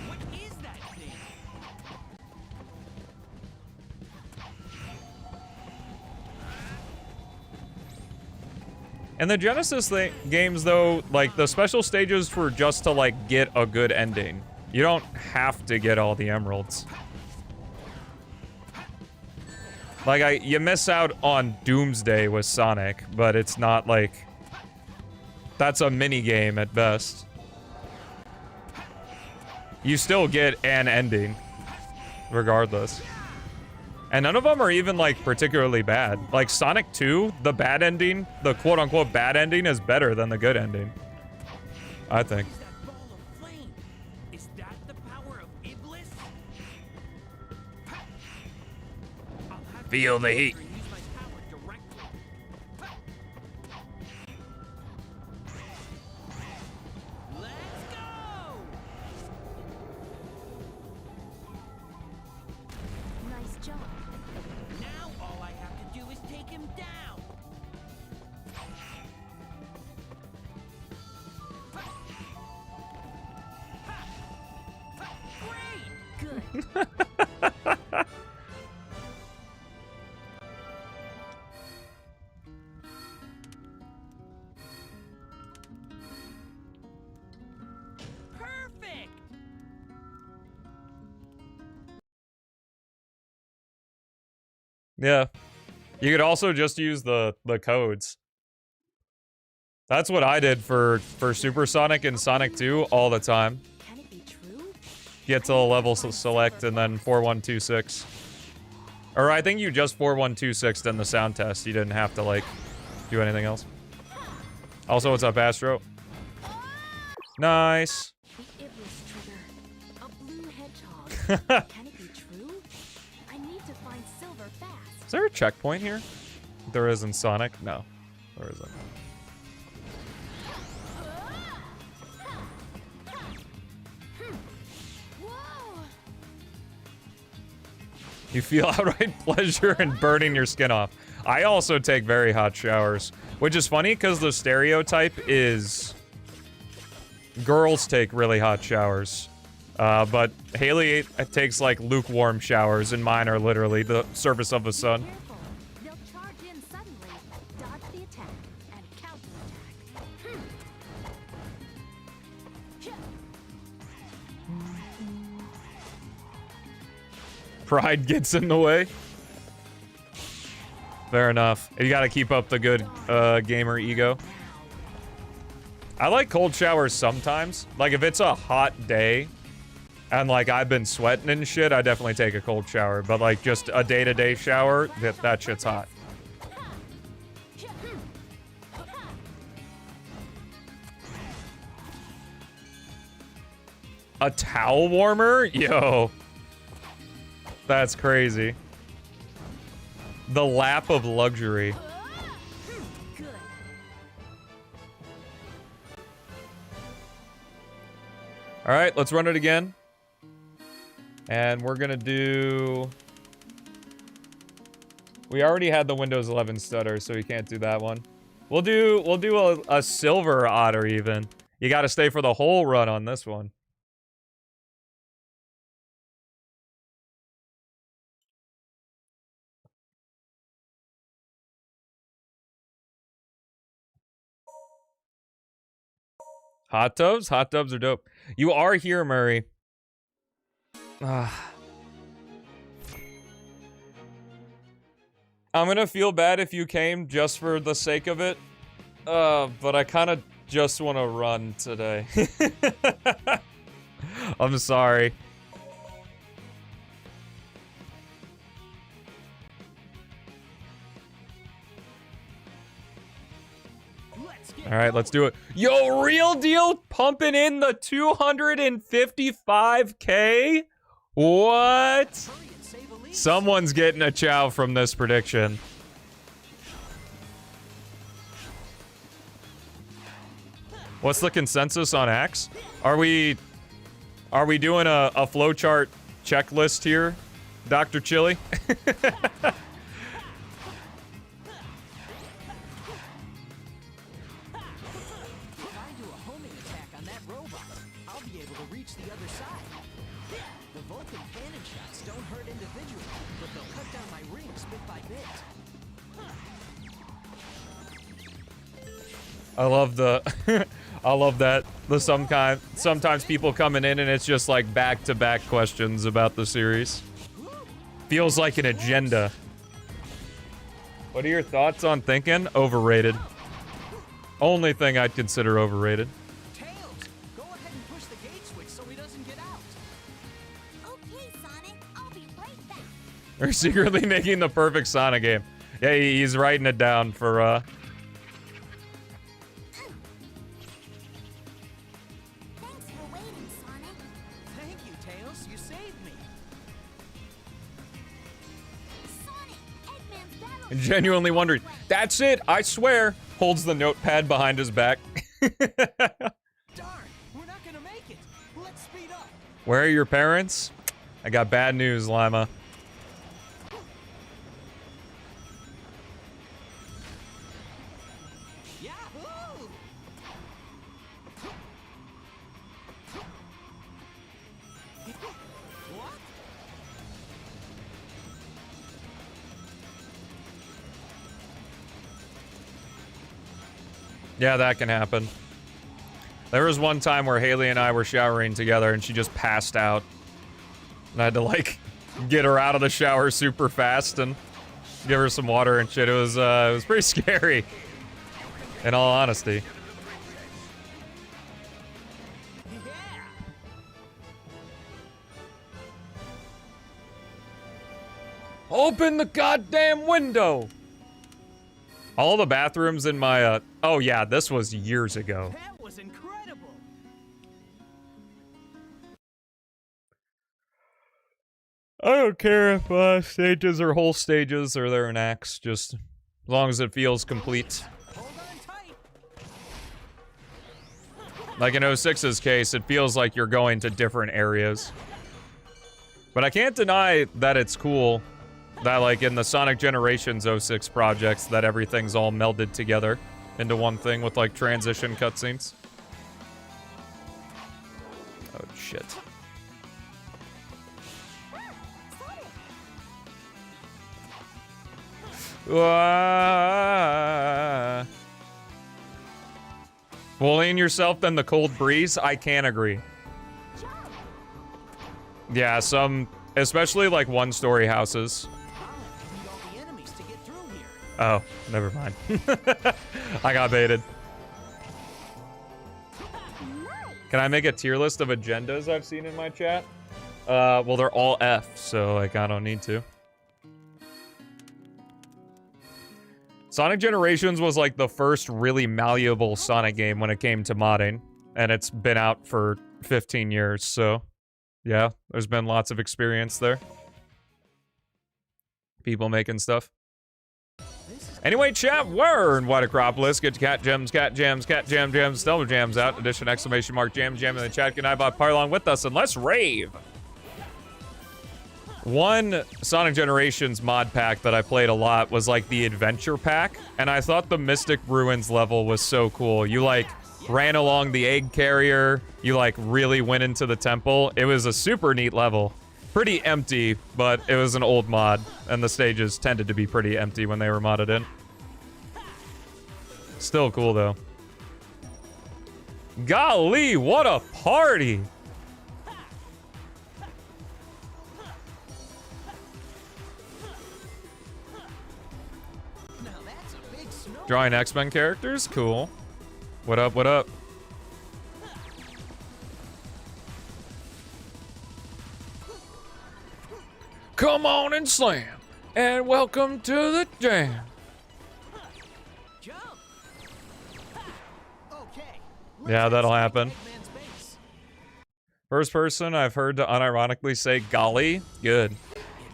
What is that thing? In the Genesis games, though, like, the special stages were just to, like, get a good ending. You don't have to get all the emeralds. Like, you miss out on Doomsday with Sonic, but it's not, like... That's a mini-game at best. You still get an ending, regardless. And none of them are even, like, particularly bad. Like, Sonic 2, the bad ending, the quote-unquote bad ending is better than the good ending. I think. Is that ball of flame? Is that the power of Iblis? I'll have to Feel the heat. use my power directly. Let's go! Nice job. Now all I have to do is take him down. Great! Good. Perfect! Yeah. You could also just use the codes. That's what I did for Super Sonic and Sonic 2 all the time. Can it be true? Get to the level select and then 4126. Or I think you just 4126'd in the sound test. You didn't have to, like, do anything else. Also, what's up, Astro? Nice. The Iblis trigger. A blue hedgehog. Can it be true? I need to find silver fast. Is there a checkpoint here? There is in Sonic? No, there isn't. Whoa! You feel outright pleasure in burning your skin off. I also take very hot showers, which is funny because the stereotype is girls take really hot showers. But Haley takes like lukewarm showers, and mine are literally the surface of the sun. Careful. They'll charge in suddenly, dodge the attack, and counterattack. Pride gets in the way. Fair enough. You gotta keep up the good gamer ego. I like cold showers sometimes. Like if it's a hot day and like I've been sweating and shit, I definitely take a cold shower. But like just a day-to-day shower, that shit's hot. A towel warmer? Yo. That's crazy. The lap of luxury. Good. All right, let's run it again. And we're gonna do... We already had the Windows 11 stutter, so we can't do that one. We'll do a silver otter even. You gotta stay for the whole run on this one. Hot tubs? Hot tubs are dope. You are here, Murray. I'm gonna feel bad if you came just for the sake of it. But I kind of just want to run today. I'm sorry. All right, let's do it. Yo, Real Deal pumping in the 255K? What? Someone's getting a chow from this prediction. What's the consensus on Axe? Are we doing a flowchart checklist here, Dr. Chili? I love the I love that sometimes people coming in and it's just like back-to-back questions about the series. Feels like an agenda. What are your thoughts on thinking? Overrated. Only thing I'd consider overrated. Tails, go ahead and push the gate switch so he doesn't get out. Okay, Sonic, I'll be right back. They're secretly making the perfect Sonic game. Yeah, he's writing it down for Thanks for waiting, Sonic. Thank you, Tails. You saved me. Sonic, Eggman's battle. genuinely wondering. That's it, I swear. Holds the notepad behind his back. Darn, we're not gonna make it. Let's speed up. Where are your parents? I got bad news, Lima. Yahoo! What? Yeah, that can happen. There was one time where Haley and I were showering together and she just passed out. And I had to, like, get her out of the shower super fast and give her some water and shit. It was pretty scary, in all honesty. Yeah. Open the goddamn window! All the bathrooms in my, oh yeah, this was years ago. That was incredible. I don't care if stages or whole stages or they're an axe, just as long as it feels complete. Hold on tight. Like in 06's case, it feels like you're going to different areas. But I can't deny that it's cool that, like, in the Sonic Generations 06 projects, that everything's all melded together into one thing with, like, transition cutscenes. Oh, shit. Bullying yourself than the cold breeze? I can't agree. Yeah, some, especially like one-story houses. Oh, never mind. I got baited. Can I make a tier list of agendas I've seen in my chat? Well, they're all F, so like I don't need to. Sonic Generations was like the first really malleable Sonic game when it came to modding, and it's been out for 15 years, so yeah, there's been lots of experience there. People making stuff. Anyway, chat, we're in White Acropolis. Get your cat gems, Stelmo jams out. Addition, exclamation mark, jam in the chat. Good night, bot, par along with us, and let's rave. One Sonic Generations mod pack that I played a lot was like the adventure pack, and I thought the Mystic Ruins level was so cool. You like ran along the egg carrier, you like really went into the temple. It was a super neat level. Pretty empty, but it was an old mod, and the stages tended to be pretty empty when they were modded in. Still cool though. Golly, what a party! Drawing X-Men characters? Cool. What up, what up? Come on and slam, and welcome to the jam. Jump. Okay. Yeah, that'll happen. First person I've heard to unironically say golly. Good. It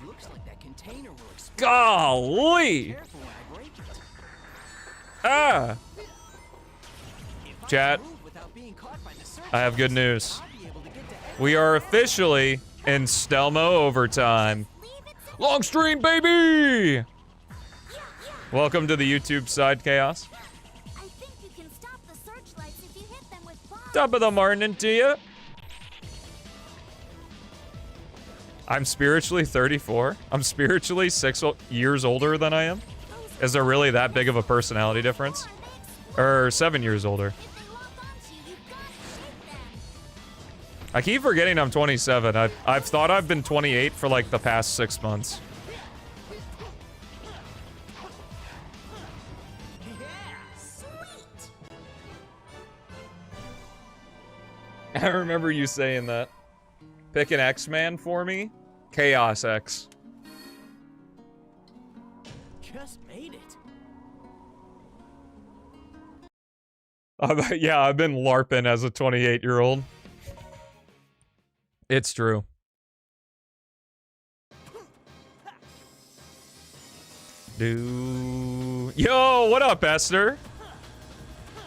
looks like that container will explode. Golly! Careful when I break it. Ah! If I Chat, move without being caught by the search I have good lights, news. I'll be able to get to We are officially in Stelmo overtime. Long stream, baby! Welcome to the YouTube side, Chaos. I think you can stop the searchlights if you hit them with bombs. Top of the morning to you. I'm spiritually 34. I'm spiritually 6 years older than I am. Is there really that big of a personality difference? Or 7 years older. If they lock onto you, you've got to shake them. I keep forgetting I'm 27. I've thought I've been 28 for like the past 6 months. Sweet. I remember you saying that. Pick an X-Man for me. Chaos X. Just made it. Yeah, I've been LARPing as a 28-year-old. It's true. Yo, what up, Esther?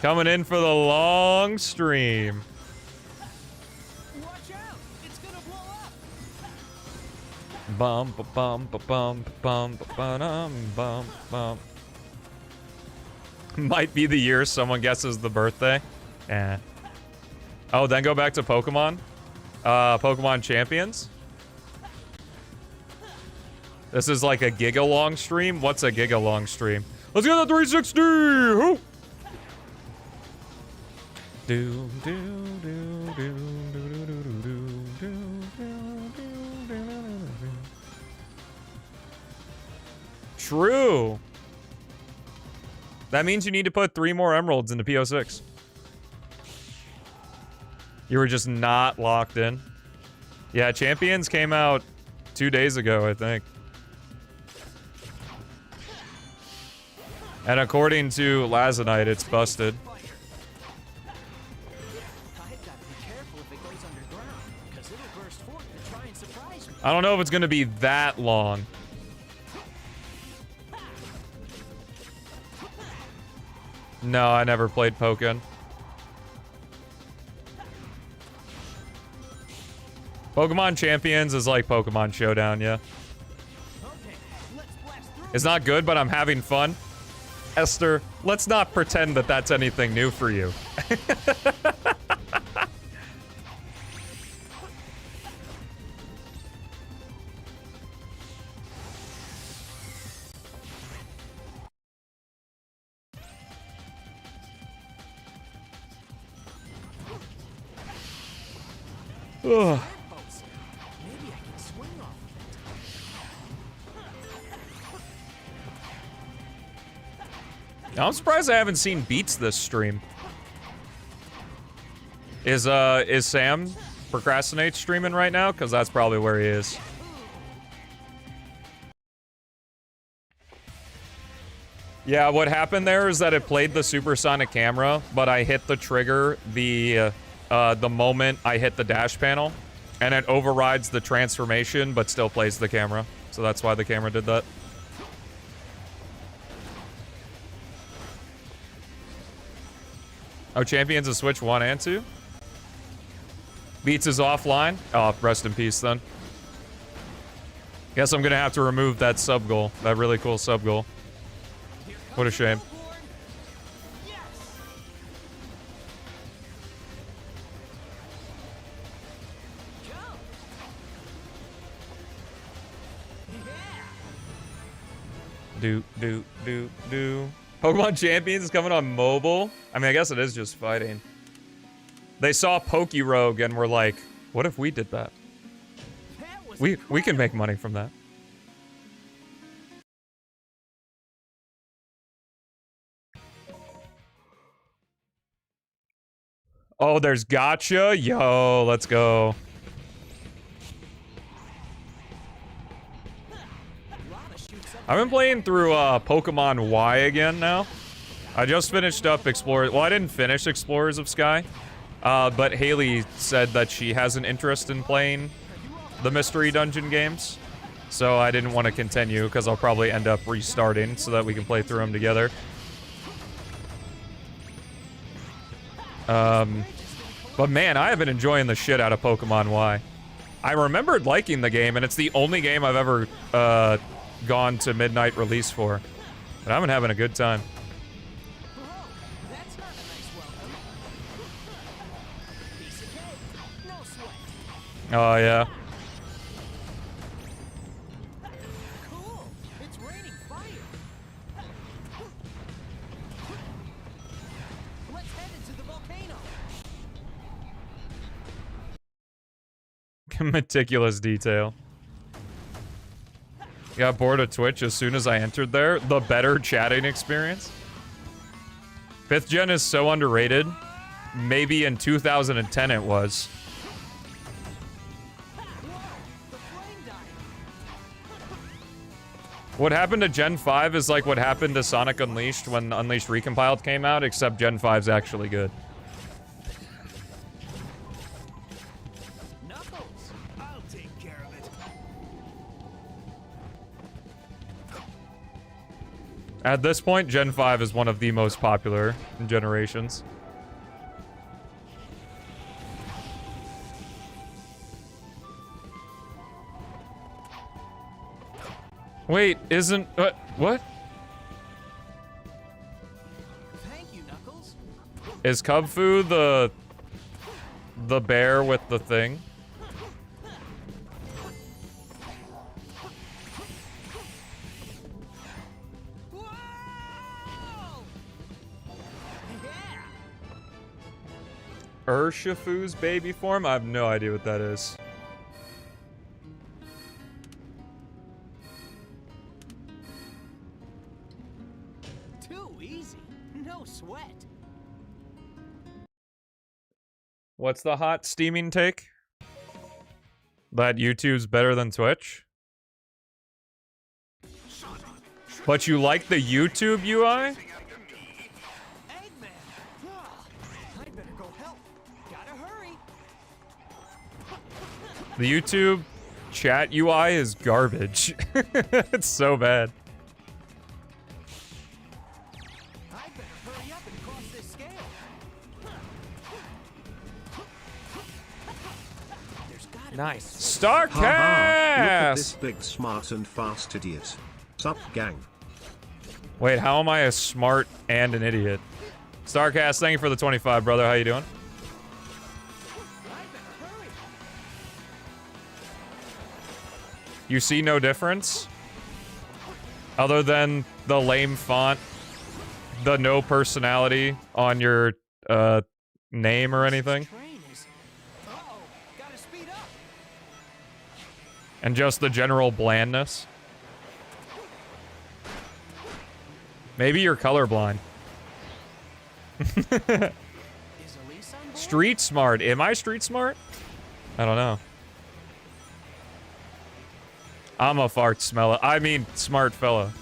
Coming in for the long stream. Watch out! It's gonna blow up. Bum ba bum ba bum ba bum ba ba bum bum. Might be the year someone guesses the birthday. Eh. Oh, then go back to Pokemon. Pokemon Champions. This is like a giga-long stream? What's a giga-long stream? Let's get the 360! Woo! Do, do, do, do, do, do, do, do, do. True. That means you need to put 3 more emeralds into P-06. You were just not locked in. Yeah, Champions came out 2 days ago, I think. And according to Lazanite, it's busted. I've got to be careful if it goes underground, because it'll burst forth to try and surprise me. I don't know if it's gonna be that long. No, I never played Pokken. Pokemon Champions is like Pokemon Showdown, yeah. Okay, let's blast through. It's not good, but I'm having fun. Esther, let's not pretend that that's anything new for you. Ugh. Maybe I can swing off of it. I'm surprised I haven't seen Beats this stream. Is Sam Procrastinate streaming right now? Because that's probably where he is. Yeah, what happened there is that it played the supersonic camera, but I hit the trigger the moment I hit the dash panel, and it overrides the transformation, but still plays the camera. So that's why the camera did that. Oh, Champions of Switch 1 and 2? Beats is offline? Oh, rest in peace then. Guess I'm gonna have to remove that sub goal. That really cool sub goal. What a shame. Do. Pokemon Champions is coming on mobile? I mean, I guess it is just fighting. They saw Pokerogue and were like, what if we did that? We can make money from that. Oh, there's Gotcha? Yo, let's go. I've been playing through Pokemon Y again now. I just finished up Explorers. Well, I didn't finish Explorers of Sky. But Haley said that she has an interest in playing the Mystery Dungeon games. So I didn't want to continue because I'll probably end up restarting so that we can play through them together. But man, I have been enjoying the shit out of Pokemon Y. I remembered liking the game, and it's the only game I've ever gone to midnight release for. But I've been having a good time. That's not a nice welcome. Piece of cake. No sweat. Oh, yeah. Cool. It's raining fire. Let's head into the volcano. Meticulous detail. Got bored of Twitch as soon as I entered there. The better chatting experience. 5th gen is so underrated. Maybe in 2010 it was. What happened to Gen 5 is like what happened to Sonic Unleashed when Unleashed Recompiled came out, except Gen 5's actually good. Knuckles, I'll take care of it. At this point, Gen 5 is one of the most popular generations. Wait, isn't... what? Thank you, Knuckles. Is Kubfu the bear with the thing? Whoa! Yeah. Urshifu's baby form? I have no idea what that is. Too easy. No sweat. What's the hot steaming take? That YouTube's better than Twitch? But you like the YouTube UI? Eggman! I better go help. Gotta hurry. The YouTube chat UI is garbage. It's so bad. I better hurry up and cross this scale. There's gotta Nice. Haha, look at this Starcast! big smart and fast idiot. Sup gang. Wait, how am I a smart and an idiot? Starcast, thank you for the 25, brother. How you doing? You see no difference? Other than the lame font, the no personality on your name or anything? Train is... Uh-oh. Gotta speed And just the general blandness. Maybe you're colorblind. Is Elise on board? Street smart. Am I street smart? I don't know. I'm a fart smeller. I mean, smart fella.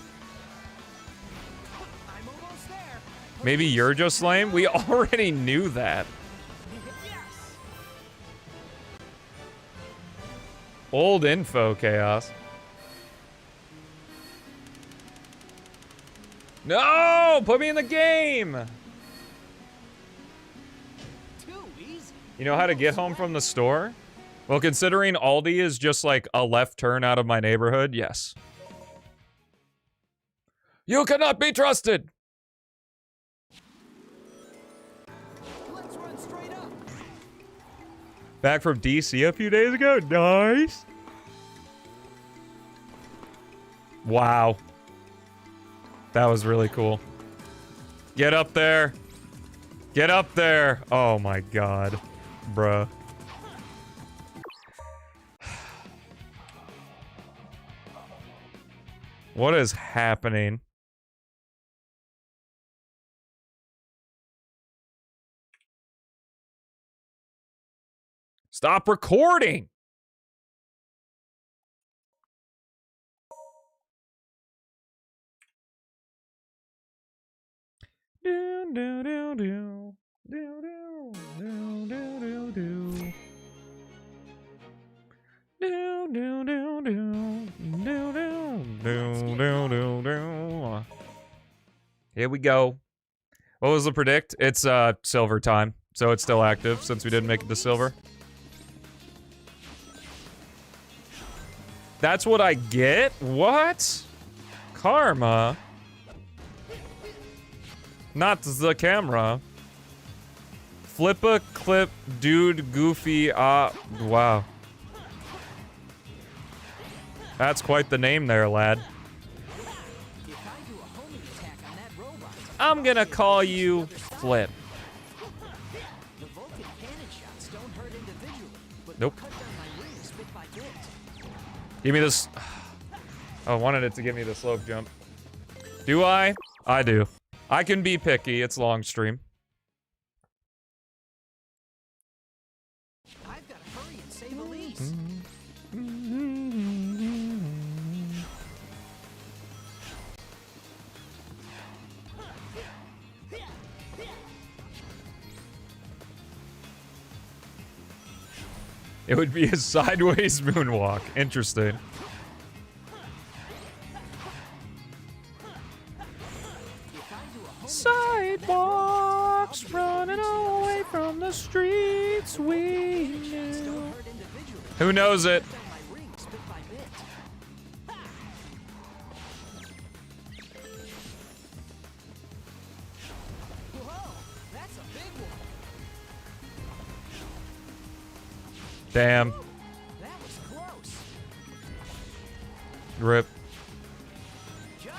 I'm almost there. Maybe you're just lame? We already knew that. Yes. Old info, Chaos. No! Put me in the game! Too easy. You know how to get home from the store? Well, considering Aldi is just like a left turn out of my neighborhood, yes. You cannot be trusted! Let's run straight up. Back from DC a few days ago? Nice! Wow. That was really cool. Get up there! Get up there! Oh my god. Bruh. What is happening? Stop recording! Do, do, do, do. Do, do, do, do, do, do. Do, do, do, do. Do, do, do, do, do, do. Here we go. What was the predict? It's silver time, so it's still active since we didn't make it to silver. That's what I get? What? Karma? Not the camera. Flippa clip dude goofy wow. That's quite the name there, lad. If I do a homing attack on that robot, I'm gonna call you Flip. the Vulcan cannon shots don't hurt individually, but Nope. cut down my rings bit by bit. Give me this. I wanted it to give me the slope jump. Do I? I do. I can be picky. It's long stream. I've got to hurry and save Elise. It would be a sideways moonwalk. Interesting. Sidewalks running away from the streets we knew. Hurt individually, Who knows it? cut down my rings bit by bit. Whoa, that's a big one. Damn. That was close. Rip. Jump.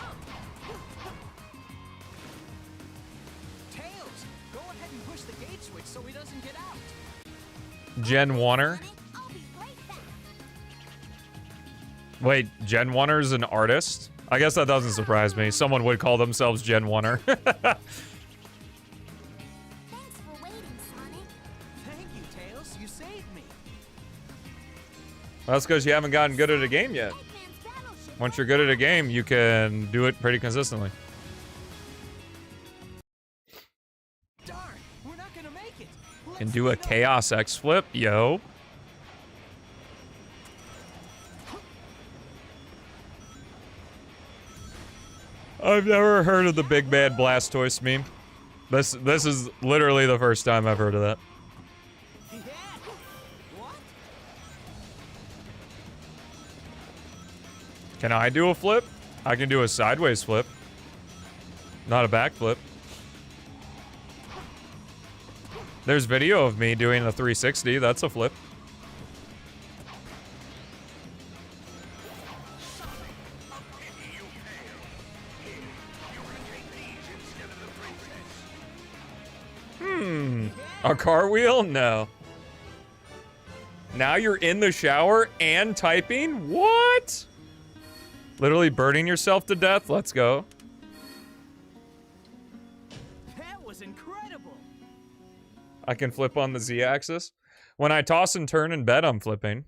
Tails, go ahead and push the gate switch so he doesn't get out. Jen Warner. I'll be right back. Wait, Jen Warner's an artist? I guess that doesn't surprise me. Someone would call themselves Jen Warner. Thanks for waiting, Sonic. Thank you, Tails. You saved me. That's because you haven't gotten good at a game yet. Eggman's battleship. Once you're good at a game, you can do it pretty consistently. Darn, we're not gonna make it. Can do a Chaos X flip, yo. I've never heard of the Big Bad Blastoise meme. This is literally the first time I've heard of that. Yeah. What? Can I do a flip? I can do a sideways flip. Not a back flip. There's video of me doing a 360. That's a flip. A car wheel? No. Now you're in the shower and typing? What? Literally burning yourself to death? Let's go. That was incredible. I can flip on the Z-axis. When I toss and turn in bed, I'm flipping.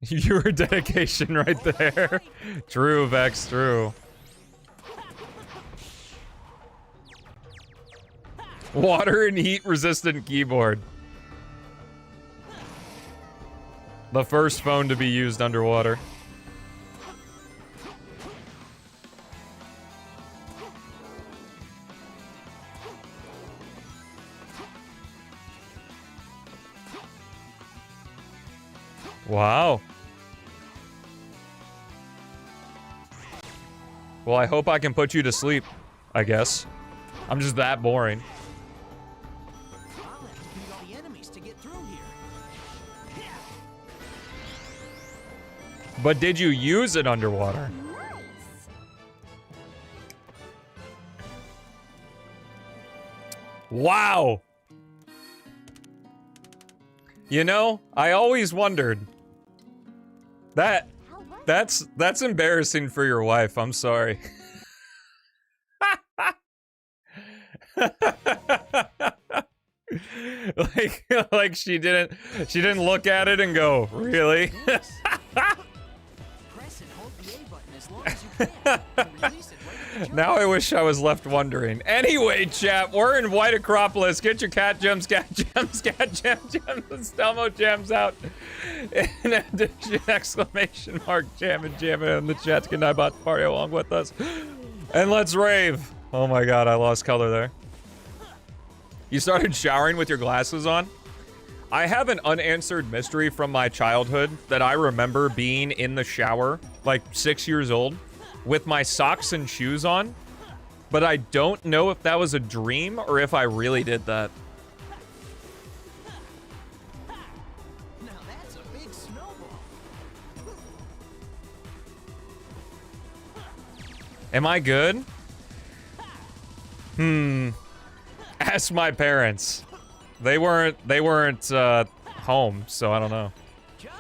Your dedication right there. True, Vex, true. Water and heat resistant keyboard. The first phone to be used underwater. Wow. Well, I hope I can put you to sleep, I guess. I'm just that boring. I'll have to beat all the enemies to get through here. But did you use it underwater? Wow. You know, I always wondered. That's embarrassing for your wife. I'm sorry. like she didn't look at it and go, really? Press and hold the A button as long as you can. And release it right at the Now I wish I was left wondering. Anyway, chat, we're in White Acropolis. Get your cat gems, cat gems, cat gems. Stelmo jams out. In addition, exclamation mark, jamming in the chat. Good night, bot party along with us. And let's rave. Oh my god, I lost color there. You started showering with your glasses on? I have an unanswered mystery from my childhood that I remember being in the shower, like 6 years old, with my socks and shoes on, but I don't know if that was a dream or if I really did that. Now that's a big snowball. Am I good? Ask my parents. They weren't home, so I don't know. Jump.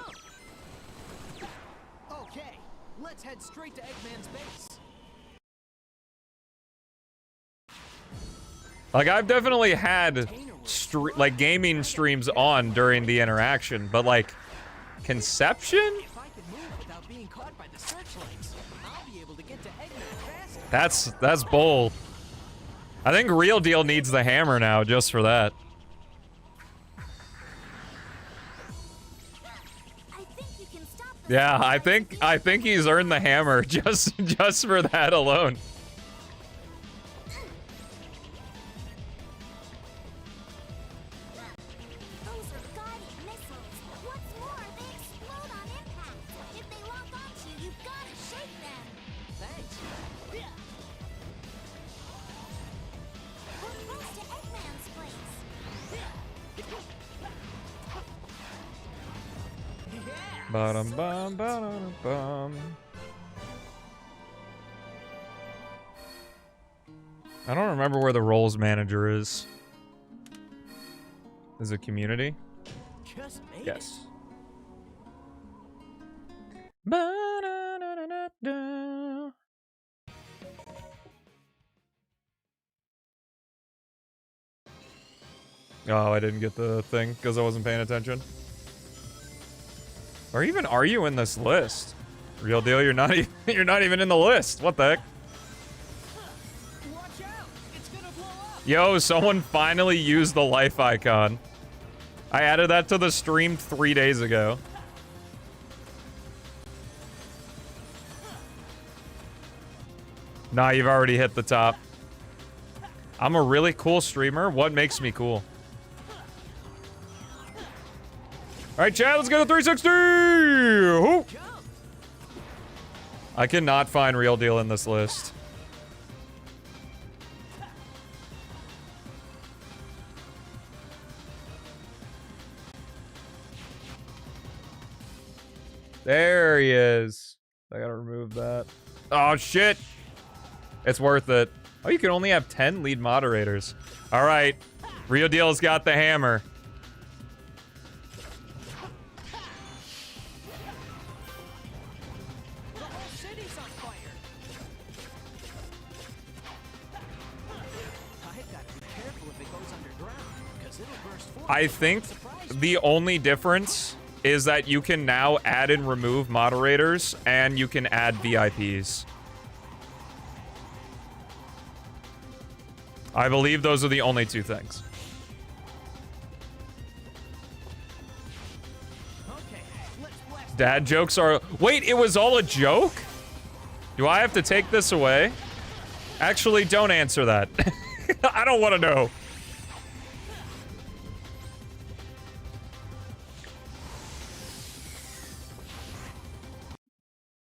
Okay, let's head straight to Eggman's base. Like, I've definitely had like gaming streams on during the interaction, but like conception? If I can move without being caught by the searchlights, I'll be able to get to Eggman faster. That's bold. I think Real Deal needs the hammer now just for that. I think you can stop the Yeah, I think he's earned the hammer just for that alone. Those are guided missiles. What's more, they explode on impact. If they lock onto you, you've got to shake them. Thanks. We're close to Eggman's place. Bum bum bum bum. I don't remember where the roles manager is. Is it community? Just made Yes. Ba-da-da-da-da-da. Oh, I didn't get the thing because I wasn't paying attention. Or even are you in this list? Real deal, you're not even in the list. What the heck? Watch out! It's gonna blow up! Yo, someone finally used the life icon. I added that to the stream 3 days ago. Nah, you've already hit the top. I'm a really cool streamer. What makes me cool? Alright, chat, let's get a 360! Woo! I cannot find Real Deal in this list. There he is. I gotta remove that. Oh, shit! It's worth it. Oh, you can only have 10 lead moderators. All right. Real Deal's got the hammer. The whole city's on fire. I've got to be careful if it goes underground, because it'll burst forth. I think the only difference is that you can now add and remove moderators, and you can add VIPs. I believe those are the only two things. Okay, let's blast. Dad jokes are... Wait, it was all a joke? Do I have to take this away? Actually, don't answer that. I don't want to know.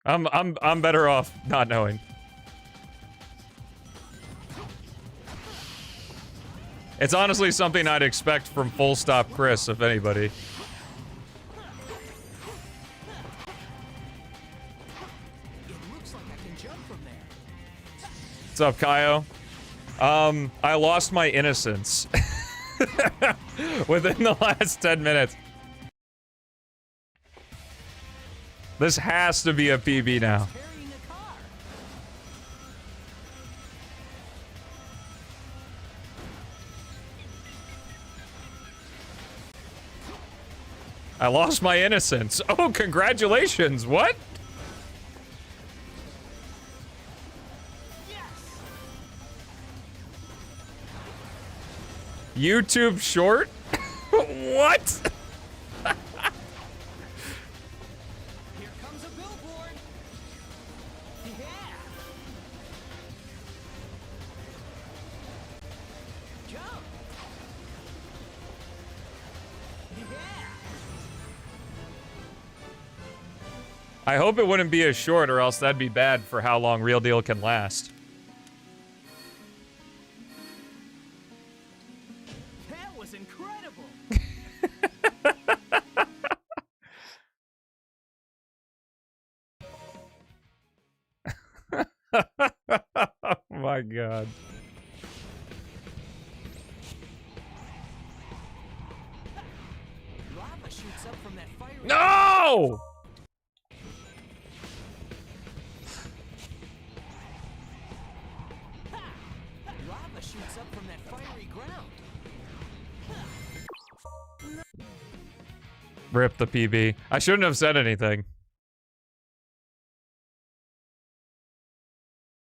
I'm better off not knowing. It's honestly something I'd expect from Full Stop Chris, if anybody. It looks like I can jump from there. What's up, Kaio? I lost my innocence within the last 10 minutes. This has to be a PB now. Carrying a car. I lost my innocence. Oh, congratulations. What? YouTube short? What? Here comes a billboard. Yeah. Jump. Yeah. I hope it wouldn't be a short, or else that'd be bad for how long Real Deal can last. That was incredible. Oh my god. Lava shoots up from that fire. No! Lava shoots up from that fiery ground. Rip the PB. I shouldn't have said anything.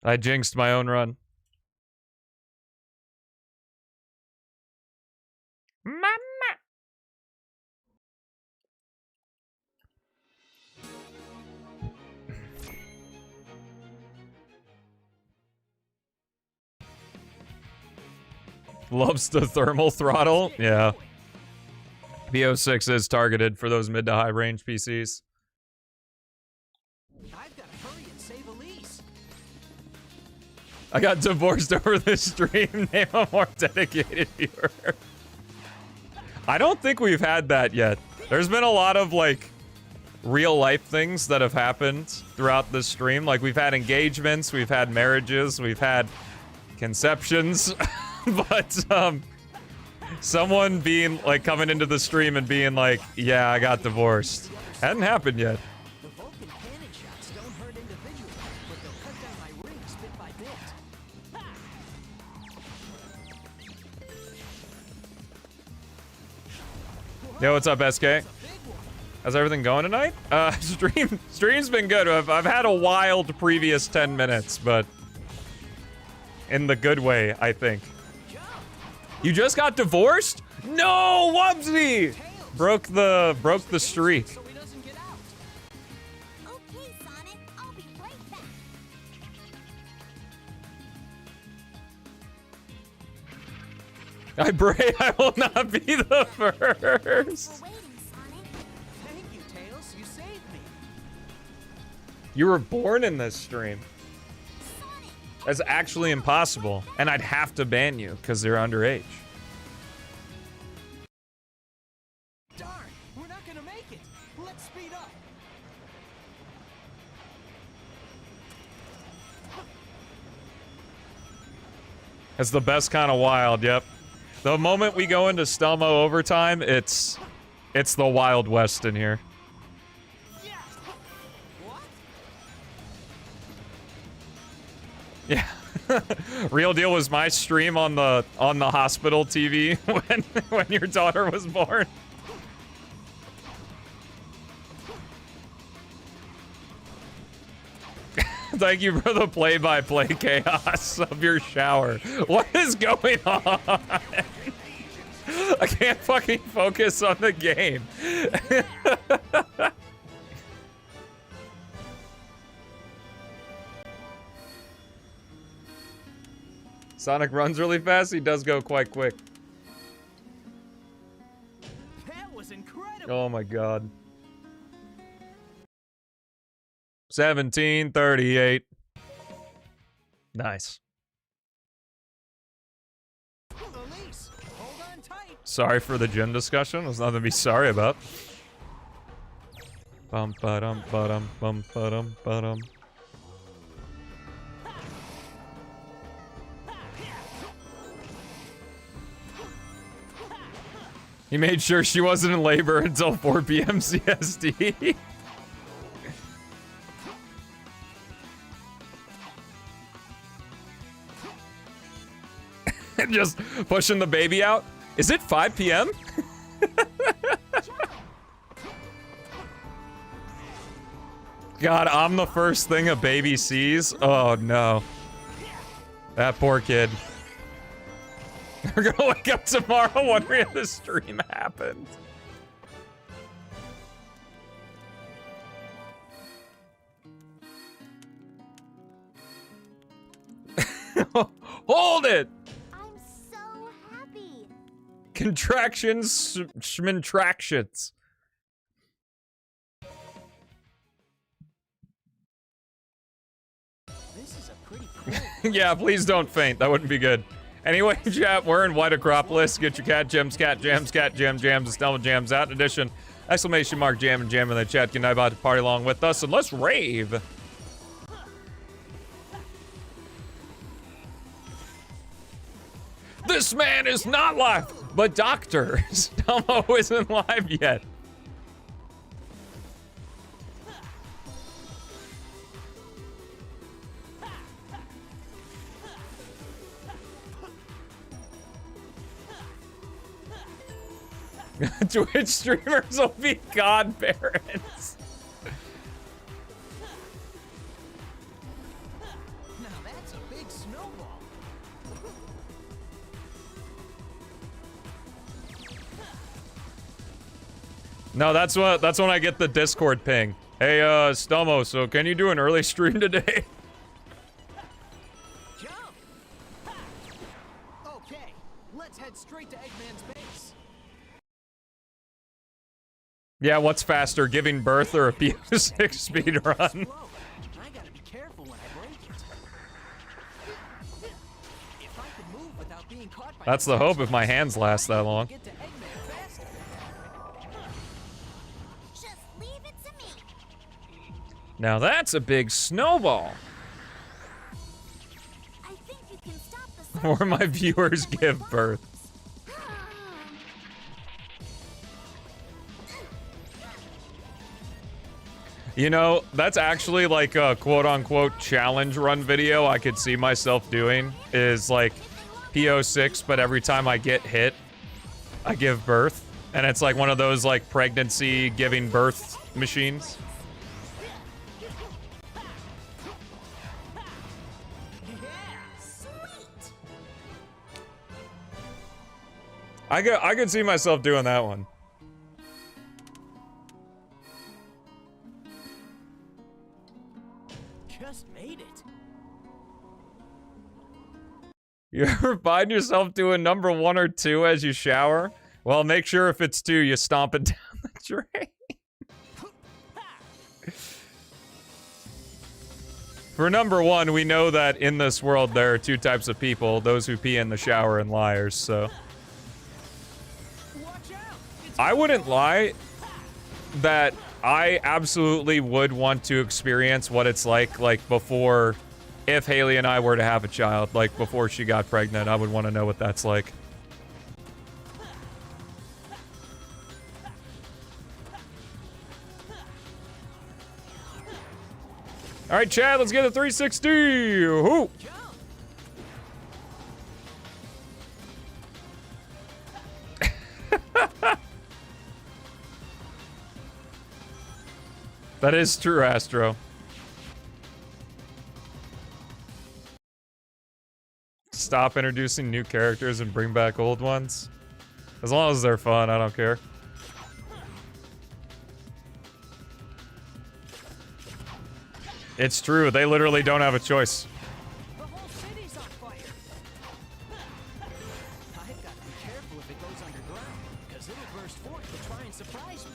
I jinxed my own run. Mama! Loves the thermal throttle? Yeah. P-06 is targeted for those mid to high range PCs. I've got to hurry and save Elise. I got divorced over this stream. Name a more dedicated viewer. I don't think we've had that yet. There's been a lot of, like, real life things that have happened throughout this stream. Like, we've had engagements, we've had marriages, we've had conceptions. But, someone being, like, coming into the stream and being like, yeah, I got divorced. Hadn't happened yet. The Vulcan cannon shots don't hurt individually, but they'll cut down my rings bit by bit. Ha! Yo, what's up, SK? Big one. How's everything going tonight? Stream's been good. I've had a wild previous 10 minutes, but in the good way, I think. You just got divorced? No, Wubsy! Broke the streak. So he doesn't get out. Okay, Sonic, I'll be right back. I pray I will not be the first. We're waiting, Sonic. Thank you, Tails. You saved me. You were born in this stream. Sonic, That's actually impossible. And I'd have to ban you because they're underage. Darn, we're not gonna make it. Let's speed up. It's the best kind of wild, yep. The moment we go into Stelmo overtime, it's the Wild West in here. Yeah. Real deal was my stream on the hospital TV when your daughter was born. Thank you for the play-by-play chaos of your shower. What is going on? I can't fucking focus on the game. Sonic runs really fast. He does go quite quick. That was incredible. Oh my god. 1738. Nice. Elise, hold on tight. Sorry for the gym discussion. There's nothing to be sorry about. Bum ba-dum ba-dum bum ba-dum ba-dum. He made sure she wasn't in labor until 4 p.m. CST. Just pushing the baby out. Is it 5 p.m.? God, I'm the first thing a baby sees. Oh no. That poor kid. We're gonna wake up tomorrow wondering if the stream happened. Hold it! I'm so happy. Contractions, schmintractions. This is a pretty cool. Yeah, please don't faint. That wouldn't be good. Anyway, chat, we're in White Acropolis. Get your cat jams, cat jams, and Stelmo jams out. In addition, exclamation mark jam and jam in the chat. Can I about to party along with us and let's rave. This man is not live, but Doctor Stelmo isn't live yet. Twitch streamers will be godparents. Now that's a big snowball. No, that's when I get the Discord ping. Hey, Stelmo, so can you do an early stream today? Jump! Okay, let's head straight to Eggman's base. Yeah, what's faster, giving birth or a P-06 speedrun? Slow. I gotta be careful when I break it. If I could move without being caught by That's the hope if my hands last that long. get to Eggman faster. Just leave it to me. Now that's a big snowball. I think you can stop the Or my viewers give birth. You know, that's actually like a quote-unquote challenge run video I could see myself doing, is like P-06, but every time I get hit, I give birth. And it's like one of those like pregnancy giving birth machines. Sweet. I could see myself doing that one. Just made it. You ever find yourself doing number 1 or 2 as you shower? Well, make sure if it's 2, you stomp it down the drain. For number 1, we know that in this world there are 2 types of people, those who pee in the shower and liars, so. Watch out! It's I wouldn't lie that I absolutely would want to experience what it's like before if Haley and I were to have a child, like before she got pregnant, I would want to know what that's like. All right, Chad, let's get a 360. Whoo! That is true, Astro. Stop introducing new characters and bring back old ones. As long as they're fun, I don't care. It's true, they literally don't have a choice. The whole city's on fire. I've got to be careful if it goes underground, because it'll burst forth to try and surprise me.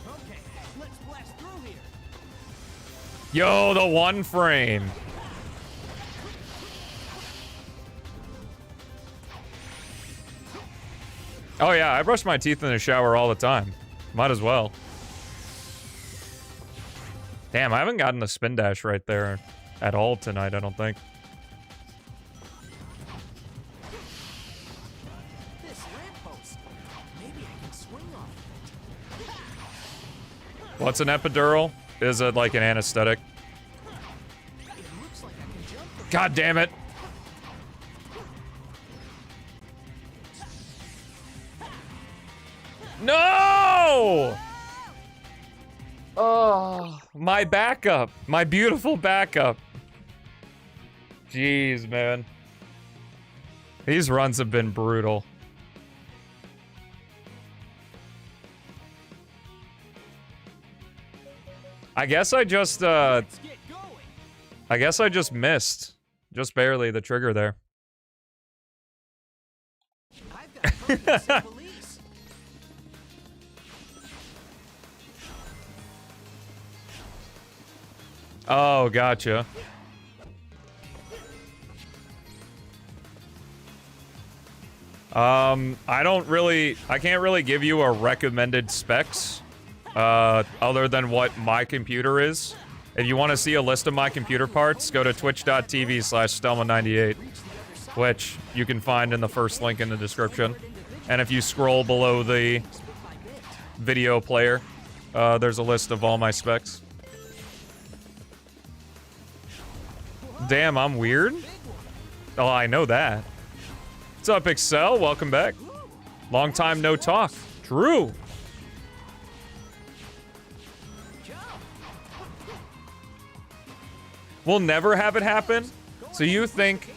Okay, let's blast through here. Yo, the one frame. Oh yeah, I brush my teeth in the shower all the time. Might as well. Damn, I haven't gotten the spin dash right there at all tonight, I don't think. This lamppost. Maybe I can swing off it. What's an epidural? Is it like an anesthetic? It looks like I can jump from God damn it. No! Oh, my backup. My beautiful backup. Jeez, man. These runs have been brutal. I guess I just, Let's get going. I guess I just missed. Just barely the trigger there. I've got purpose and police. Oh, gotcha. I can't really give you a recommended specs, other than what my computer is. If you want to see a list of my computer parts, go to twitch.tv/Stelmo98, which you can find in the first link in the description. And if you scroll below the video player, there's a list of all my specs. Damn, I'm weird? Oh, I know that. What's up, Excel? Welcome back. Long time no talk. True. We'll never have it happen. So you think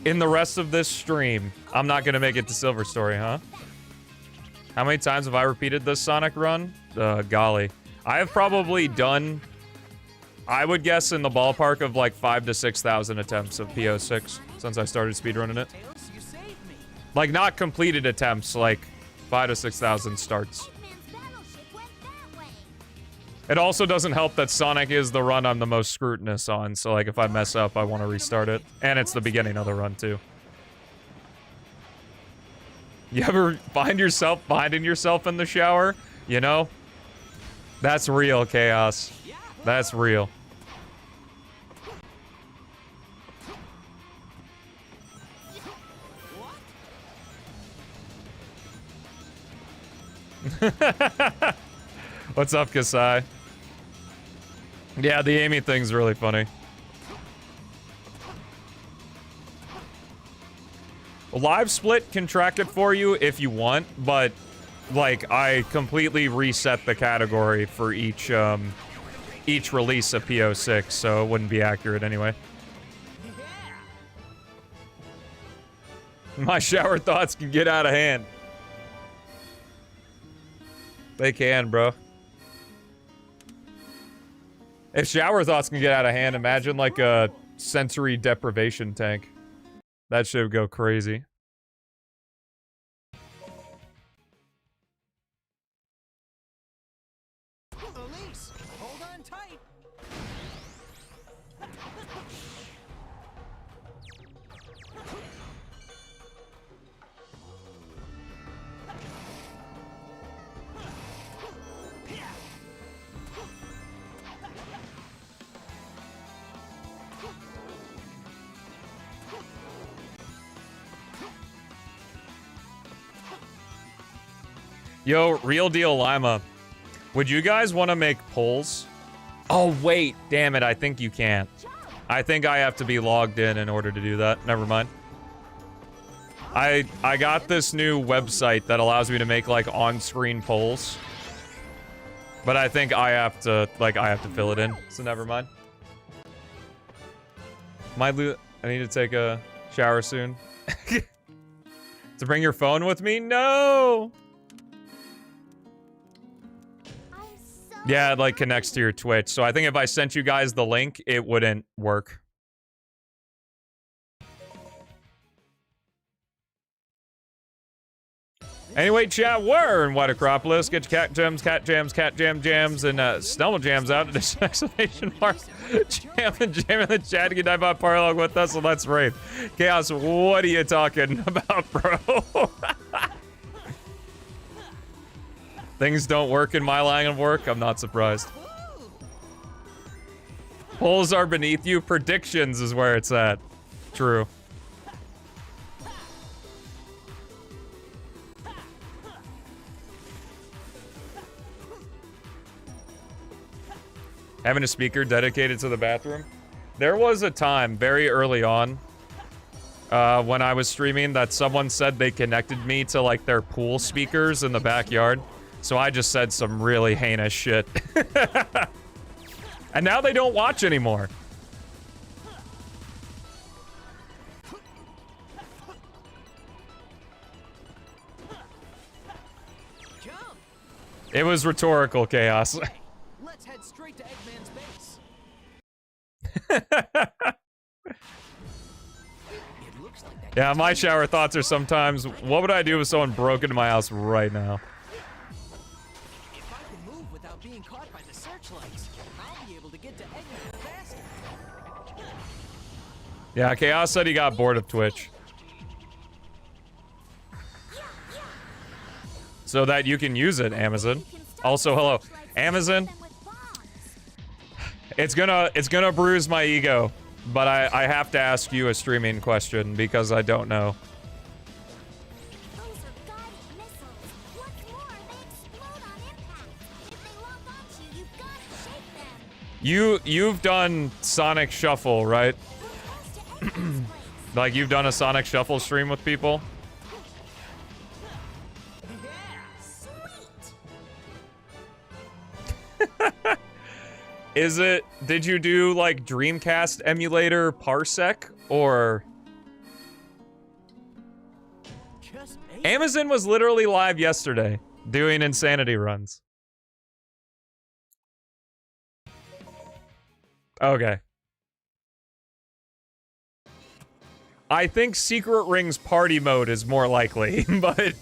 in the rest of this stream, I'm not gonna make it to Silver Story, huh? How many times have I repeated this Sonic run? Golly. I have probably done, I would guess, in the ballpark of like 5,000 to 6,000 attempts of P-06 since I started speedrunning it. You saved me. Like, not completed attempts, like 5,000 to 6,000 starts. Eggman's battleship went that way. It also doesn't help that Sonic is the run I'm the most scrutinous on, so like if I mess up, I want to restart it. And it's the beginning of the run, too. You ever find yourself finding yourself in the shower? You know? That's real, Chaos. That's real. What's up, Kasai? Yeah, the Amy thing's really funny. Live Split can track it for you if you want, but like I completely reset the category for each release of P-06, so it wouldn't be accurate anyway. My shower thoughts can get out of hand. They can, bro. If shower thoughts can get out of hand, imagine like a sensory deprivation tank. That should go crazy. Elise, hold on tight. Yo, Real Deal Lima. Would you guys want to make polls? Oh, wait. Damn it. I think you can't. I think I have to be logged in order to do that. Never mind. I got this new website that allows me to make, like, on-screen polls. But I think I have to, fill it in. So never mind. I need to take a shower soon. To bring your phone with me? No! Yeah, it, like, connects to your Twitch. So I think if I sent you guys the link, it wouldn't work. Anyway, chat, we're in White Acropolis. Get your cat jams, and Stelmo jams out. Exclamation mark. Jam in the chat. You can dive out parlog with us, so let's raid. Chaos, what are you talking about, bro? Things don't work in my line of work. I'm not surprised. Polls are beneath you. Predictions is where it's at. True. Having a speaker dedicated to the bathroom. There was a time very early on when I was streaming that someone said they connected me to like their pool speakers in the backyard. So I just said some really heinous shit. And now they don't watch anymore. It was rhetorical, Chaos. Let's head straight to Eggman's base. Yeah, my shower thoughts are sometimes, what would I do if someone broke into my house right now? If I can move without being caught by the searchlights, I'll be able to get to Eggman faster. Yeah, Chaos said he got bored of Twitch. So that you can use it, Amazon. Also, hello, Amazon. It's gonna bruise my ego, but I have to ask you a streaming question because I don't know. Those are guided missiles. What's more, they explode on impact. If they lock onto you, you've got to shake them. You've done Sonic Shuffle, right? What's next to Eggman's place? Like you've done a Sonic Shuffle stream with people? Did you do like Dreamcast emulator Parsec or? Amazon was literally live yesterday doing insanity runs. Okay. I think Secret Rings party mode is more likely, but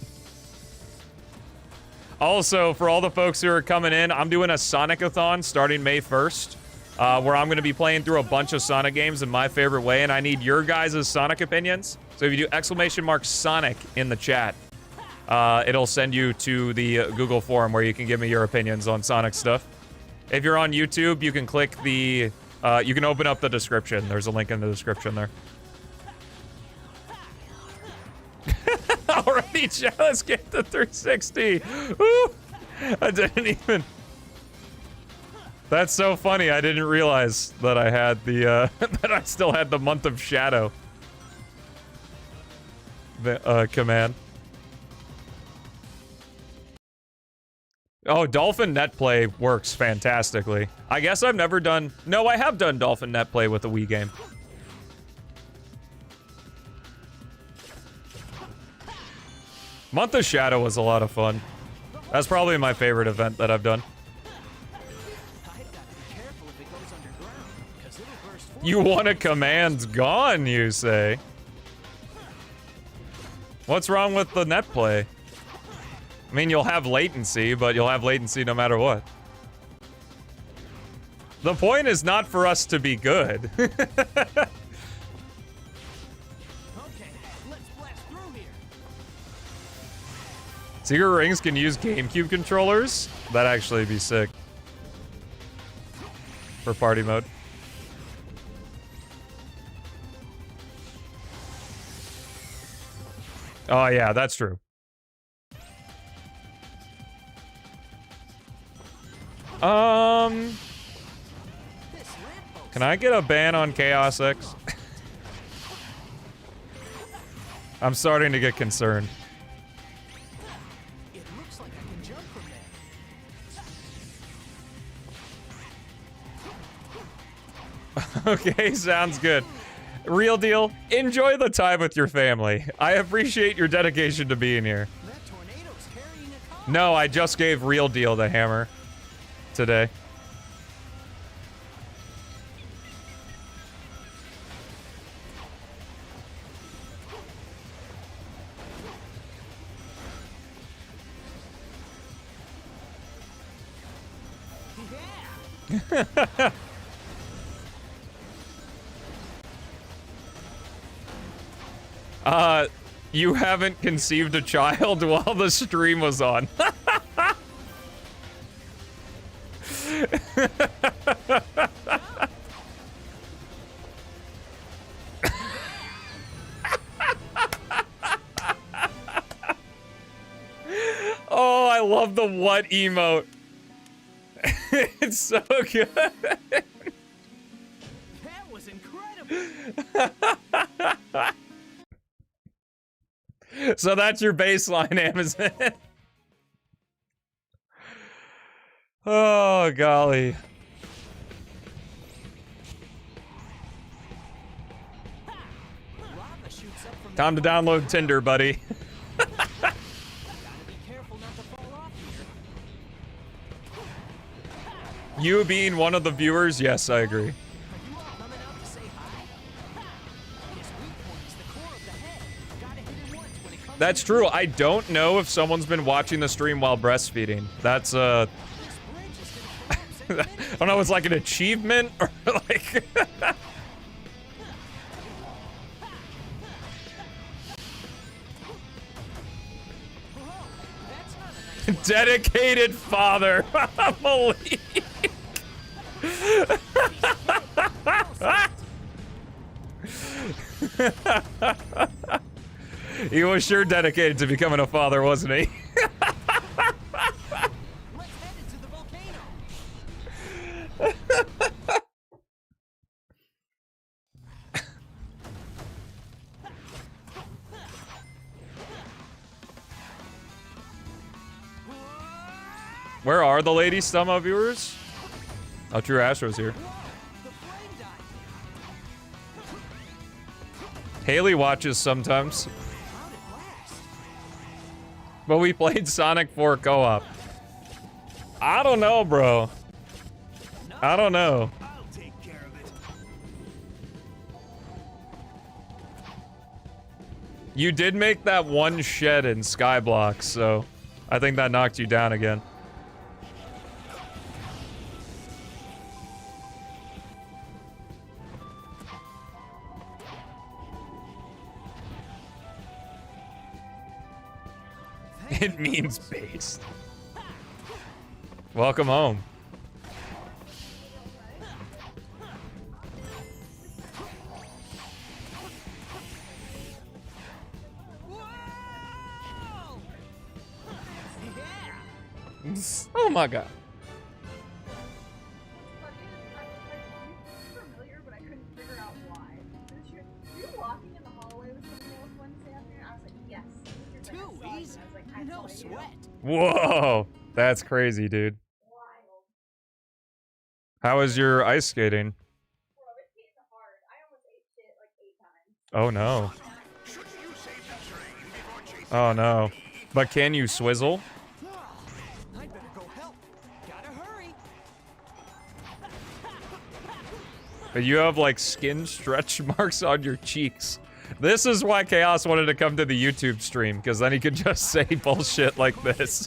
also, for all the folks who are coming in, I'm doing a Sonic-a-thon starting May 1st, where I'm going to be playing through a bunch of Sonic games in my favorite way, and I need your guys' Sonic opinions. So if you do !Sonic in the chat, it'll send you to the Google form where you can give me your opinions on Sonic stuff. If you're on YouTube, you can click the, you can open up the description. There's a link in the description there. Already, let's get to 360. Woo! I didn't even. That's so funny. I didn't realize that I had the that I still had the month of shadow. The command. Oh, Dolphin Netplay works fantastically. I guess I've never done. No, I have done Dolphin Netplay with a Wii game. Month of Shadow was a lot of fun. That's probably my favorite event that I've done. You want a command gone, you say? What's wrong with the net play? I mean, you'll have latency, but you'll have latency no matter what. The point is not for us to be good. Secret Rings can use GameCube controllers? That'd actually be sick. For party mode. Oh yeah, that's true. Can I get a ban on Chaos X? I'm starting to get concerned. It looks like I can jump from there. Okay, sounds good. Real deal, enjoy the time with your family. I appreciate your dedication to being here. That tornado's carrying a car. No, I just gave Real Deal the hammer today. You haven't conceived a child while the stream was on. Oh, I love the what emote. It's so good. That was incredible. So that's your baseline, Amazon. Oh, golly. Lava shoots up from Time to download Tinder, buddy. Gotta be careful not to fall off here. You being one of the viewers, yes, I agree. Are you all coming out to say hi? His weak point is the core of the head. Gotta hit him once when it comes That's to true. I don't know if someone's been watching the stream while breastfeeding. That's, this bridge is gonna collapse any I minute. don't know, it's like an achievement or like... Whoa, that's not a nice one. Dedicated father. Malik. He was sure dedicated to becoming a father, wasn't he? Let's head into the volcano. Where are the Lady Stelmo viewers? Oh, True Astro's here. The flame died. Haley watches sometimes. How'd it last? But we played Sonic 4 co-op. I don't know, bro. I don't know. I'll take care of it. You did make that one shed in Skyblock, so I think that knocked you down again. It means based. Welcome home. Whoa! Yeah. Oh my god. Familiar, but I couldn't figure out why. Were you walking in the hallway with somebody else Wednesday afternoon? I was like, yes. He was like, I Too saw you. easy. I was like, I No saw you. sweat. Whoa, that's crazy, dude. Wild. How was your ice skating? Bro, it's getting hard. I almost ate shit like 8 times. Oh no. Oh no. But can you swizzle? I'd better go help. Gotta hurry. But you have like skin stretch marks on your cheeks. This is why Chaos wanted to come to the YouTube stream, because then he could just say bullshit like this.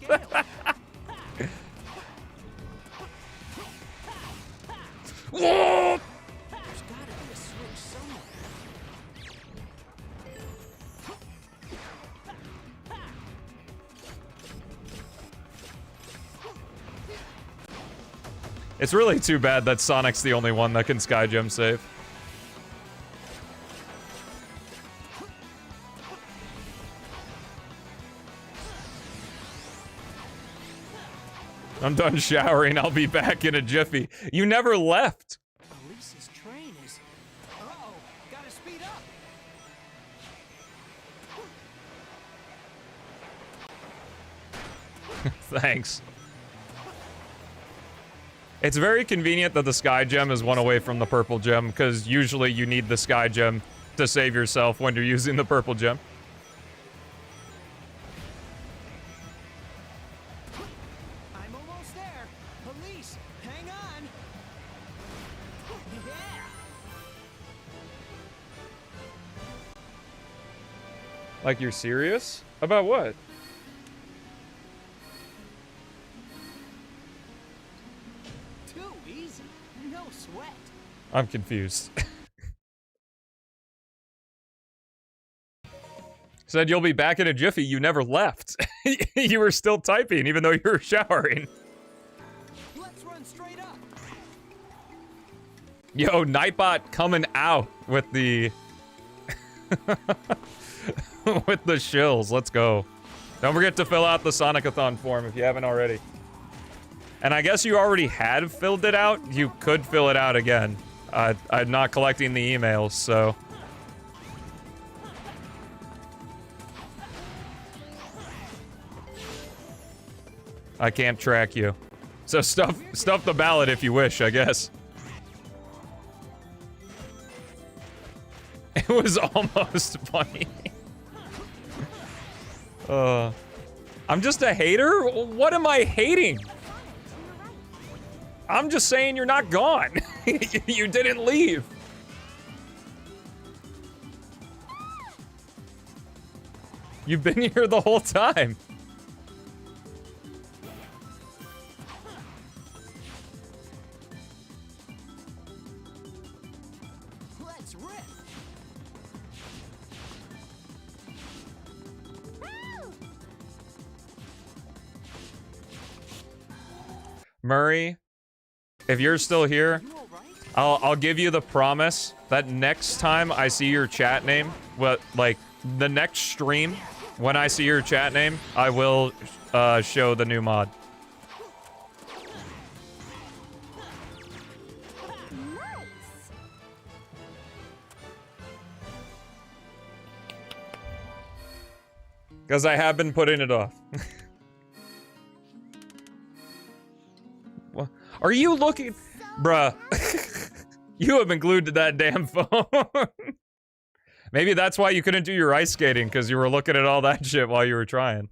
Whoa! There's gotta be a switch somewhere. It's really too bad that Sonic's the only one that can sky jump save. I'm done showering. I'll be back in a jiffy. You never left. Elise's train is... Uh-oh, gotta speed up. Thanks. It's very convenient that the sky gem is one away from the purple gem, because usually you need the sky gem to save yourself when you're using the purple gem. I'm almost there. Elise, hang on. Yeah. Like, you're serious? About what? Too easy. No sweat. I'm confused. Said you'll be back in a jiffy. You never left. You were still typing even though you were showering. Let's run straight up. Yo, Nightbot coming out with the... with the shills. Let's go. Don't forget to fill out the Sonic-a-thon form if you haven't already. And I guess you already had filled it out. You could fill it out again. I'm not collecting the emails, so... I can't track you. So stuff the ballot if you wish, I guess. It was almost funny. I'm just a hater? What am I hating? I'm just saying you're not gone. You didn't leave. You've been here the whole time. Let's rip. Murray, if you're still here, You all right? I'll give you the promise that next time I see your chat name, like the next stream, when I see your chat name, I will show the new mod. Nice. Because I have been putting it off. What? Are you looking? Bruh. You have been glued to that damn phone. Maybe that's why you couldn't do your ice skating, because you were looking at all that shit while you were trying.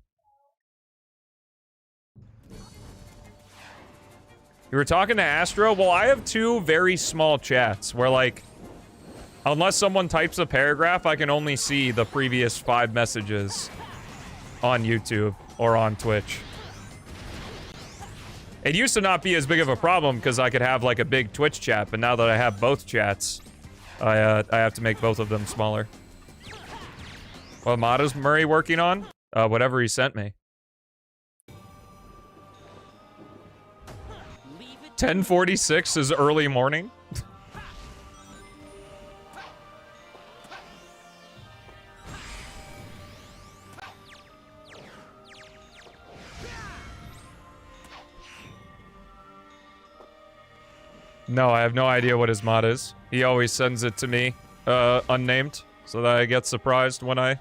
You were talking to Astro? Well, I have two very small chats where, like, unless someone types a paragraph, I can only see the previous 5 messages on YouTube or on Twitch. It used to not be as big of a problem because I could have like a big Twitch chat, but now that I have both chats, I have to make both of them smaller. What mod is Murray working on? Whatever he sent me. 10:46 is early morning. No, I have no idea what his mod is. He always sends it to me, unnamed, so that I get surprised when I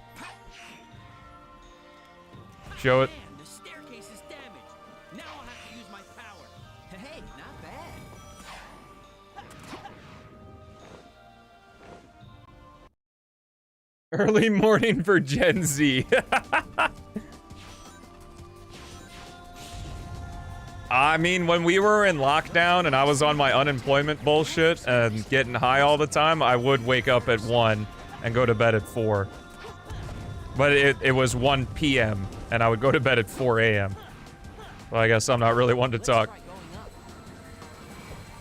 show it. Man, the staircase is damaged. Now I'll have to use my power. Hey, not bad. Early morning for Gen Z. I mean, when we were in lockdown and I was on my unemployment bullshit and getting high all the time, I would wake up at 1 and go to bed at 4. But it was 1 p.m. and I would go to bed at 4 a.m. Well, I guess I'm not really one to talk. Try going up.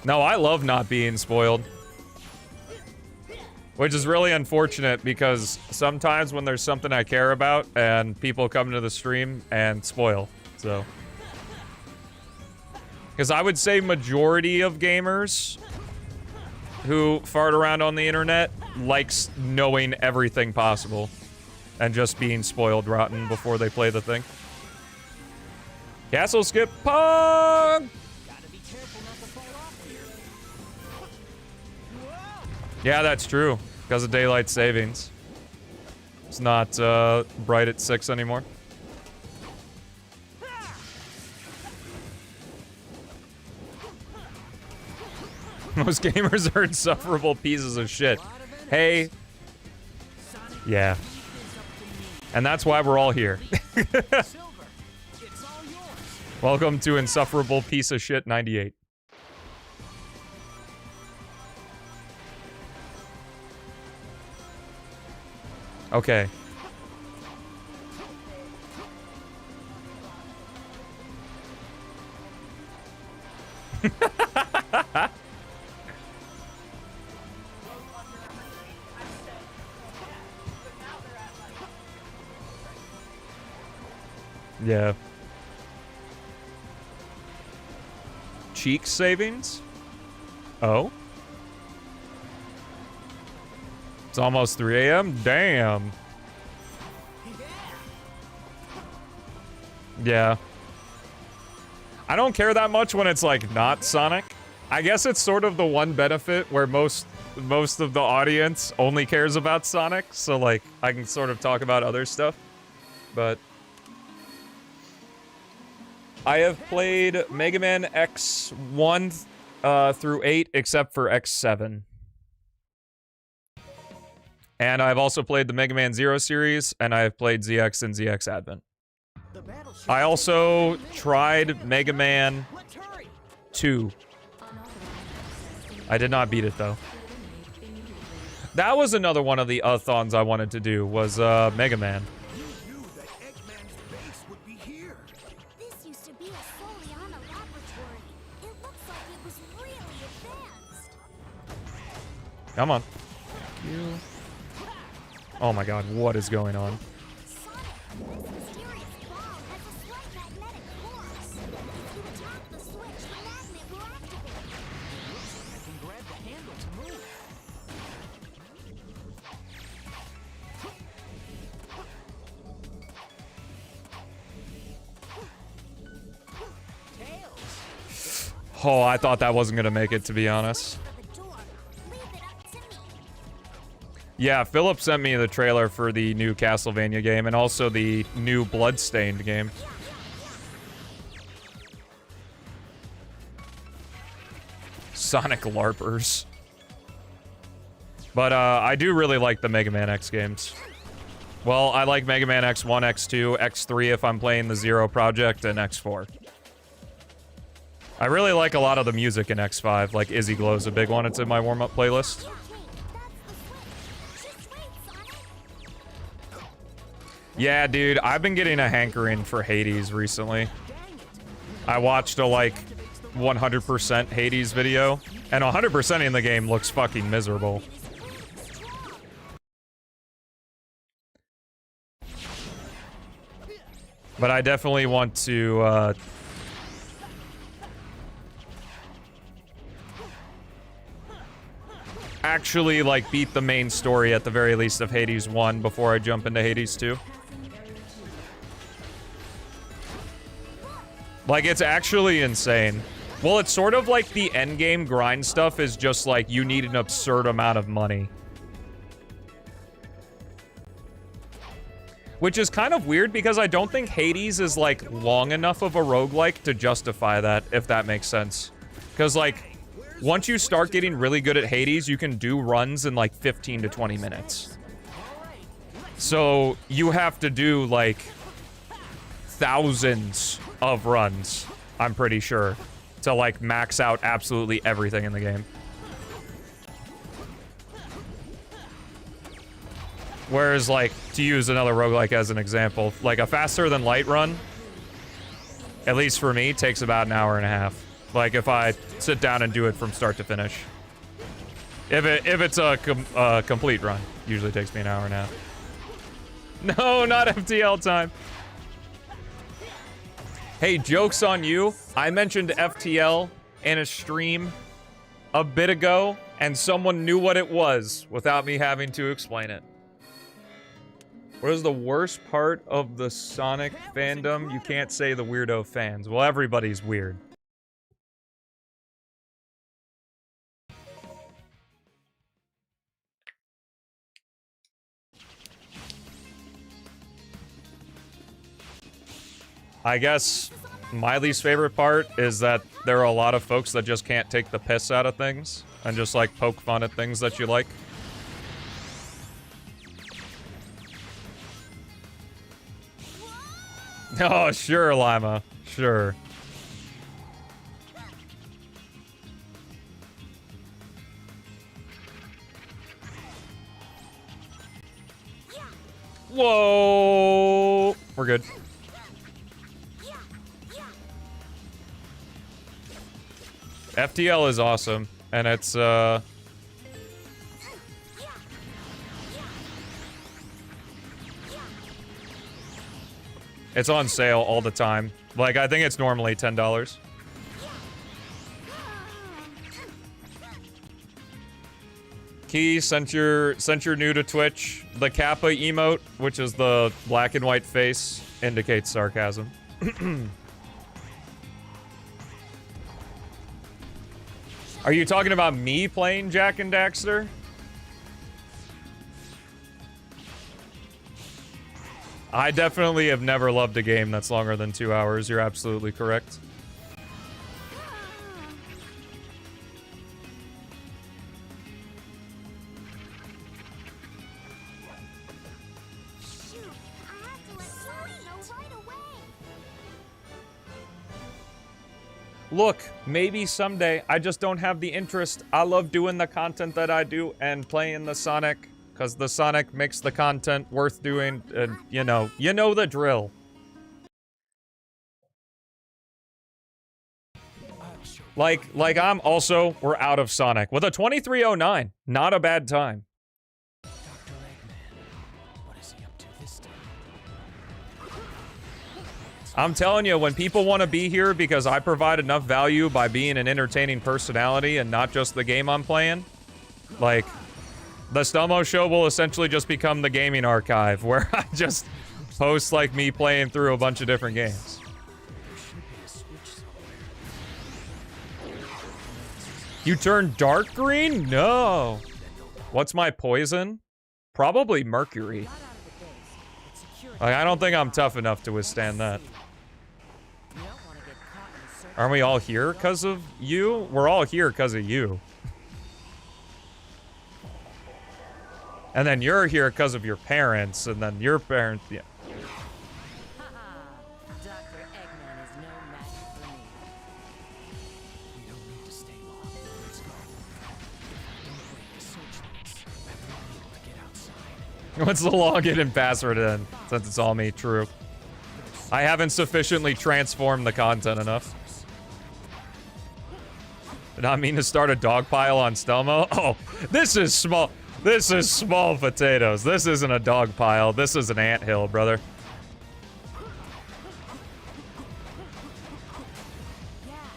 No, I love not being spoiled. Which is really unfortunate because sometimes when there's something I care about and people come to the stream and spoil, so... Because I would say majority of gamers who fart around on the internet likes knowing everything possible and just being spoiled rotten before they play the thing. Castle skip pong! Gotta be careful not to fall off here. Yeah, that's true. Because of daylight savings. It's not bright at 6 anymore. Most gamers are insufferable pieces of shit. Hey. Yeah. And that's why we're all here. Welcome to Insufferable Piece of Shit 98. Okay. Yeah. Cheek savings? Oh? It's almost 3 a.m.? Damn. Yeah. I don't care that much when it's, like, not Sonic. I guess it's sort of the one benefit where most of the audience only cares about Sonic, so, like, I can sort of talk about other stuff. But I have played Mega Man X1 through 8, except for X7. And I've also played the Mega Man Zero series, and I have played ZX and ZX Advent. I also tried Mega Man 2. I did not beat it, though. That was another one of the thons I wanted to do, was Mega Man. This used to be a Soliana laboratory. It looks like it was really advanced. Come on. Thank you. Oh my god, what is going on? Sonic, this mysterious ball has a slight magnetic force. If you attack the switch, the magnet will activate. I can grab the handle to move. Tails. Oh, I thought that wasn't gonna make it, to be honest. For the door, leave it up to me. Yeah, Philip sent me the trailer for the new Castlevania game and also the new Bloodstained game. Sonic LARPers. But I do really like the Mega Man X games. Well, I like Mega Man X1, X2, X3 if I'm playing the Zero Project, and X4. I really like a lot of the music in X5, like Izzy Glow's a big one, it's in my warm-up playlist. Okay, that's the switch. Just wait, Sonic. Yeah, dude, I've been getting a hankering for Hades recently. I watched a, like, 100% Hades video, and 100% in the game looks fucking miserable. But I definitely want to, actually, like, beat the main story at the very least of Hades 1 before I jump into Hades 2. Like, it's actually insane. Well, it's sort of like the endgame grind stuff is just like you need an absurd amount of money. Which is kind of weird because I don't think Hades is, like, long enough of a roguelike to justify that, if that makes sense. Because, like, once you start getting really good at Hades, you can do runs in, like, 15 to 20 minutes. So, you have to do, like, thousands of runs, I'm pretty sure, to, like, max out absolutely everything in the game. Whereas, like, to use another roguelike as an example, like, a faster than light run, at least for me, takes about an hour and a half. Like, if I sit down and do it from start to finish. If it's a complete run, usually takes me an hour and a half. No, not FTL time. Hey, joke's on you. I mentioned FTL in a stream a bit ago, and someone knew what it was without me having to explain it. What is the worst part of the Sonic fandom? You can't say the weirdo fans. Well, everybody's weird. I guess my least favorite part is that there are a lot of folks that just can't take the piss out of things and just like poke fun at things that you like. Oh, sure, Lima. Sure. Whoa! We're good. FTL is awesome, and it's, it's on sale all the time. Like, I think it's normally $10. Key, since you're new to Twitch, the Kappa emote, which is the black and white face, indicates sarcasm. Are you talking about me playing Jak and Daxter? I definitely have never loved a game that's longer than 2 hours. You're absolutely correct. Shoot, I have to let Sully know right away. Look, maybe someday. I just don't have the interest. I love doing the content that I do and playing the Sonic, because the Sonic makes the content worth doing, and you know the drill. Like I'm also, we're out of Sonic with a 2309. Not a bad time. Dr. Eggman, what is he up to this time? I'm telling you, when people want to be here because I provide enough value by being an entertaining personality and not just the game I'm playing, like, the Stelmo show will essentially just become the gaming archive, where I just post, like, me playing through a bunch of different games. There should be a switch somewhere. You turn dark green? No. What's my poison? Probably mercury. Got out of the base, but security. Like, I don't think I'm tough enough to withstand that. You don't want to get caught in the search. Aren't we all here because of you? We're all here because of you. And then you're here because of your parents, and then your parents, yeah. Haha. Dr. Eggman is no match for me. We don't need to stay long. Let's go. If I don't break the search links, I won't be able to get outside. What's the login and password then? Since it's all me, true. I haven't sufficiently transformed the content enough. Did not mean to start a dog pile on Stelmo. Oh, this is small. This is small potatoes. This isn't a dog pile. This is an anthill, brother.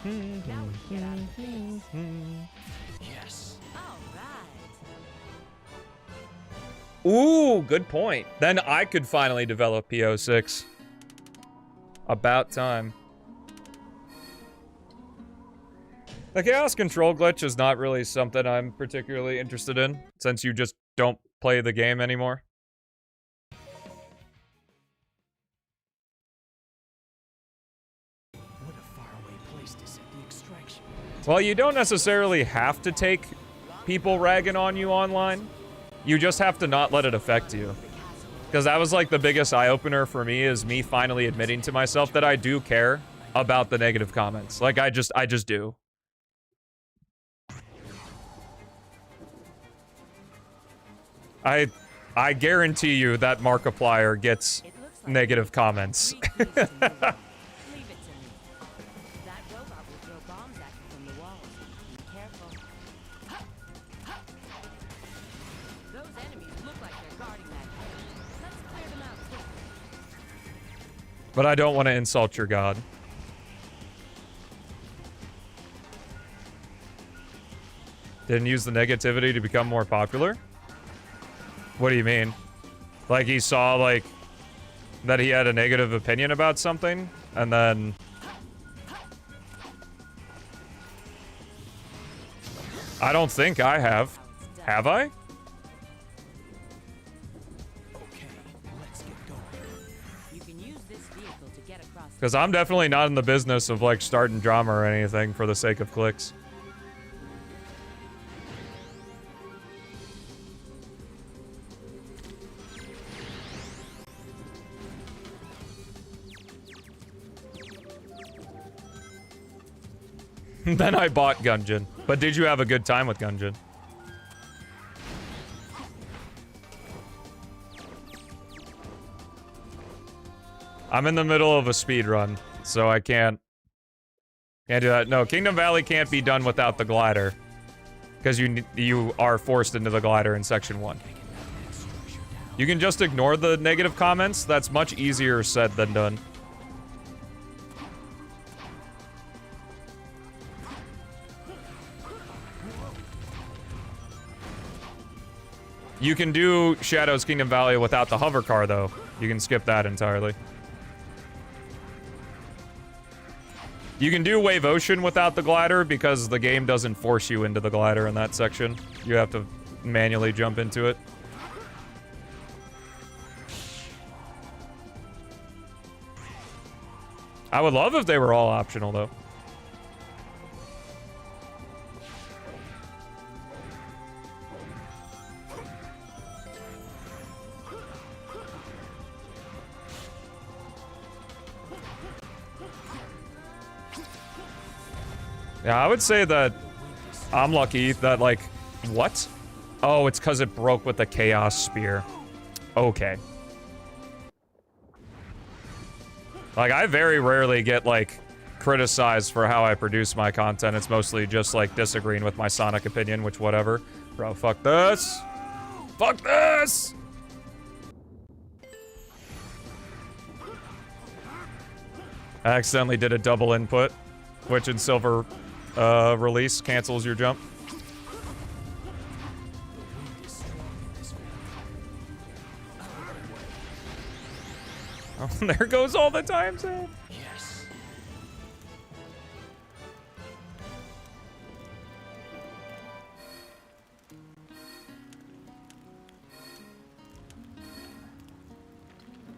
Yeah, now we can get out of the base. Yes. All right. Ooh, good point. Then I could finally develop P-06. About time. The chaos control glitch is not really something I'm particularly interested in, since you just don't play the game anymore. What a faraway place to set the extraction. Well, you don't necessarily have to take people ragging on you online. You just have to not let it affect you. Because that was like the biggest eye-opener for me, is me finally admitting to myself that I do care about the negative comments. Like, I just do. I guarantee you that Markiplier gets It looks like negative comments. 3 keys to move on. Leave it to me. That robot will throw bombs at you from the walls. Be careful. Those enemies look like they're guarding that gate. Let's clear them out quickly. But I don't want to insult your god. Didn't use the negativity to become more popular? What do you mean? Like, he saw, like, that he had a negative opinion about something, and then... I don't think I have. Have I? Okay, let's get going. You can use this vehicle to get across. Because I'm definitely not in the business of, like, starting drama or anything for the sake of clicks. Then I bought Gungeon. But did you have a good time with Gungeon? I'm in the middle of a speed run, so I can't do that. No, Kingdom Valley can't be done without the glider. Because you are forced into the glider in Section 1. You can just ignore the negative comments. That's much easier said than done. You can do Shadow's Kingdom Valley without the hover car, though. You can skip that entirely. You can do Wave Ocean without the glider because the game doesn't force you into the glider in that section. You have to manually jump into it. I would love if they were all optional, though. Yeah, I would say that I'm lucky that, like, what? Oh, it's because it broke with the Chaos Spear. Okay. Like, I very rarely get, like, criticized for how I produce my content. It's mostly just, like, disagreeing with my Sonic opinion, which whatever. Bro, fuck this! Fuck this! I accidentally did a double input, which in Silver release cancels your jump. Oh, there goes all the time, Sam. Yes.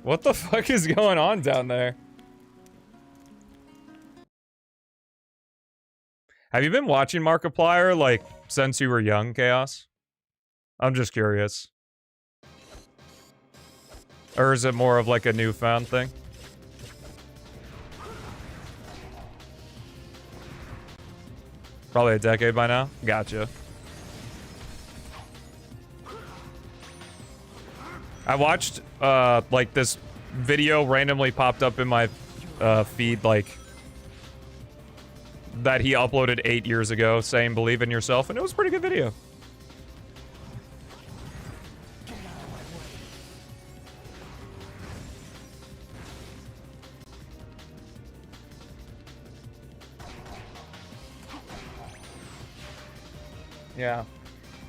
What the fuck is going on down there? Have you been watching Markiplier, like, since you were young, Chaos? I'm just curious. Or is it more of, like, a newfound thing? Probably a decade by now? Gotcha. I watched, like, this video randomly popped up in my, feed, like, that he uploaded 8 years ago, saying believe in yourself, and it was a pretty good video. Yeah.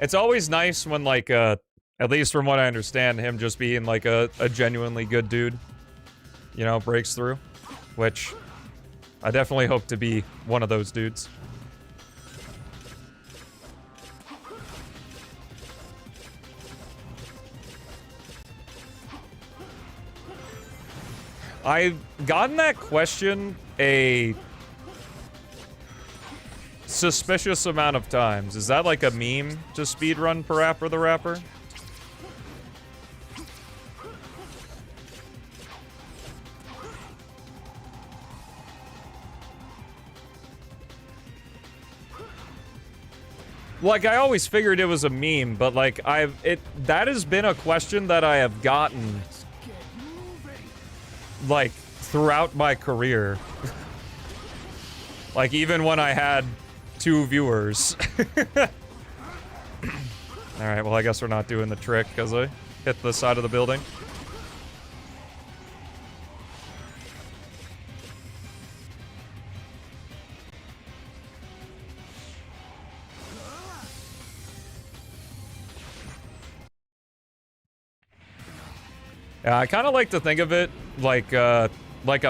It's always nice when, like, at least from what I understand, him just being, like, a genuinely good dude, you know, breaks through, which I definitely hope to be one of those dudes. I've gotten that question a suspicious amount of times. Is that like a meme to speedrun Parappa the Rapper? Like, I always figured it was a meme, but like, that has been a question that I have gotten, like, throughout my career. Like, even when I had 2 viewers. Alright, well, I guess we're not doing the trick, because I hit the side of the building. Yeah, I kind of like to think of it like a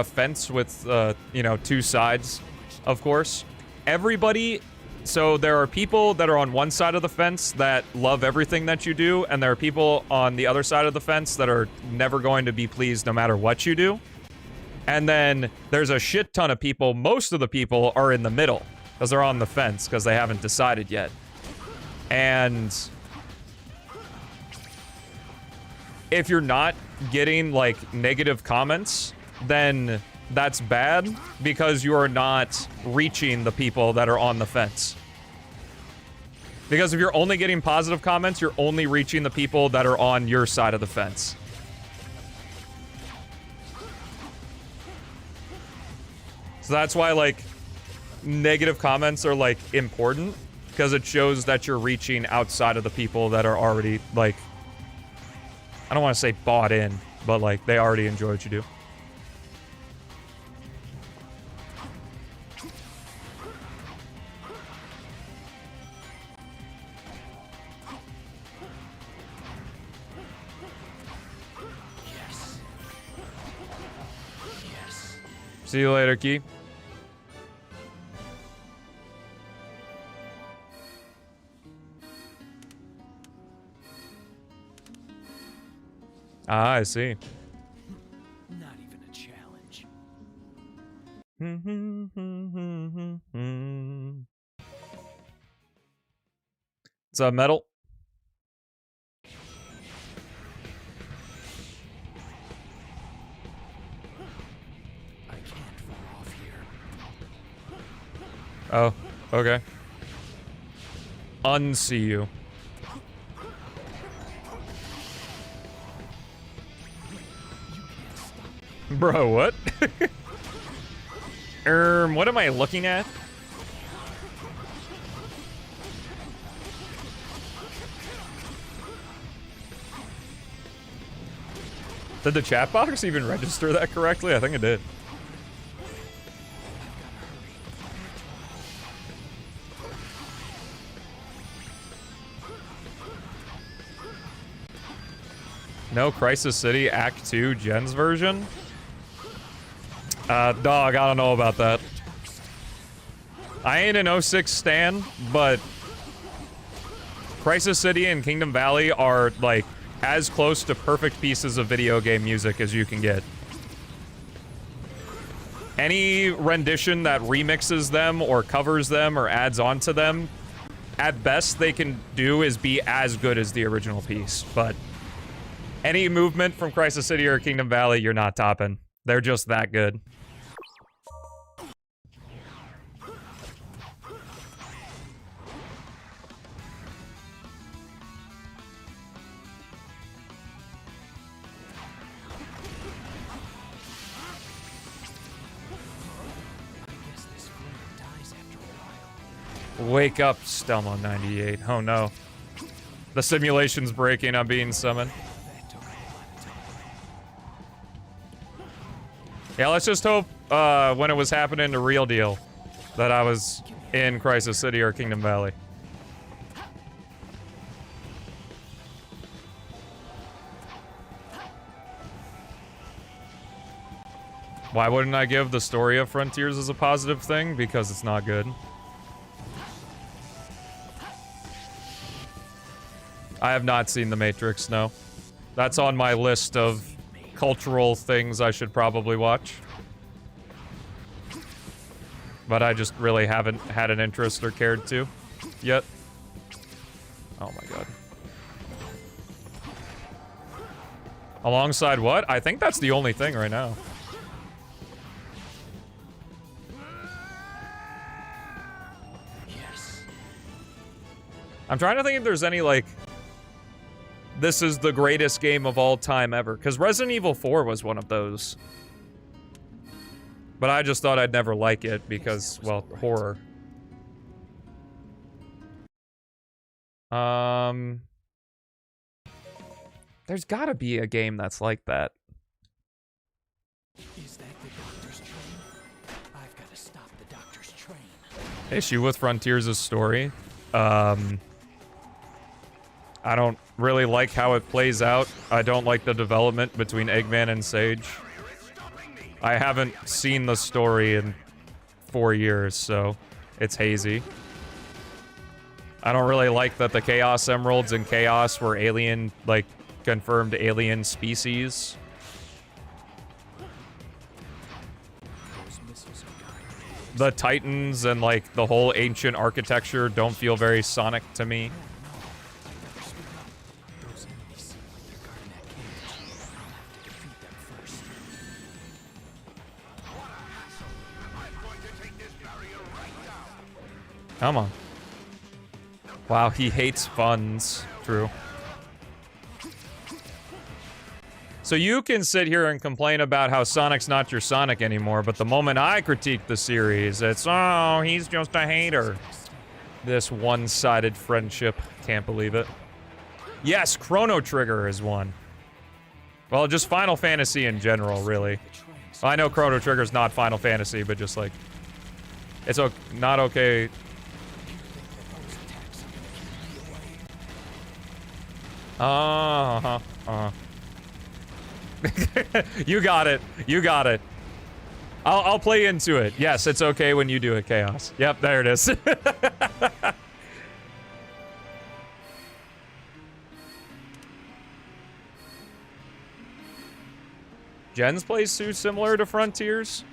fence with, you know, two sides, of course. Everybody, so there are people that are on one side of the fence that love everything that you do, and there are people on the other side of the fence that are never going to be pleased no matter what you do. And then there's a shit ton of people, most of the people are in the middle, because they're on the fence, because they haven't decided yet. And if you're not getting, like, negative comments, then that's bad, because you are not reaching the people that are on the fence. Because if you're only getting positive comments, you're only reaching the people that are on your side of the fence. So that's why, like, negative comments are, like, important, because it shows that you're reaching outside of the people that are already, like, I don't want to say bought in, but, like, they already enjoy what you do. Yes. Yes. See you later, Key. Ah, I see. Not even a challenge. What's up, Metal? I can't fall off here. Oh, okay. Unsee you. Bro, what? What am I looking at? Did the chat box even register that correctly? I think it did. No Crisis City Act 2 Gens version? Dog, I don't know about that. I ain't an 06 stan, but Crisis City and Kingdom Valley are, like, as close to perfect pieces of video game music as you can get. Any rendition that remixes them or covers them or adds on to them, at best they can do is be as good as the original piece, but any movement from Crisis City or Kingdom Valley, you're not topping. They're just that good. Wake up, Stelmo 98. Oh no. The simulation's breaking, I'm being summoned. Yeah, let's just hope when it was happening to Real Deal that I was in Crisis City or Kingdom Valley. Why wouldn't I give the story of Frontiers as a positive thing? Because it's not good. I have not seen The Matrix, no. That's on my list of cultural things I should probably watch. But I just really haven't had an interest or cared to yet. Oh my god. Alongside what? I think that's the only thing right now. Yes. I'm trying to think if there's any, like, this is the greatest game of all time ever. Because Resident Evil 4 was one of those. But I just thought I'd never like it because, well, horror. There's gotta be a game that's like that. Is that the doctor's train? I've got to stop the doctor's train. Issue with Frontiers' story. I don't really like how it plays out. I don't like the development between Eggman and Sage. I haven't seen the story in 4 years, so it's hazy. I don't really like that the Chaos Emeralds and Chaos were alien, like, confirmed alien species. The Titans and, like, the whole ancient architecture don't feel very Sonic to me. Come on. Wow, he hates funds. True. So you can sit here and complain about how Sonic's not your Sonic anymore, but the moment I critique the series, it's, oh, he's just a hater. This one-sided friendship. Can't believe it. Yes, Chrono Trigger is one. Well, just Final Fantasy in general, really. Well, I know Chrono Trigger's not Final Fantasy, but just like... It's not okay... You got it. You got it. I'll play into it. Yes, it's okay when you do it, Chaos. Yep, there it is. Jen's plays too similar to Frontiers.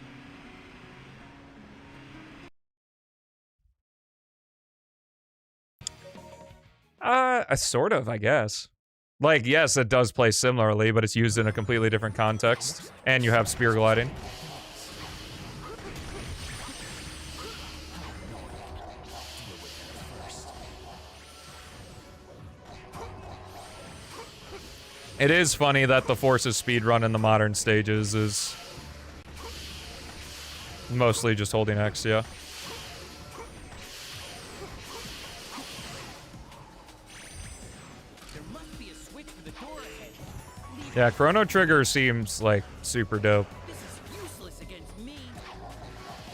Sort of, I guess. Like, yes, it does play similarly, but it's used in a completely different context. And you have spear gliding. It is funny that the Forces speedrun in the modern stages is mostly just holding X, yeah. Yeah, Chrono Trigger seems like super dope.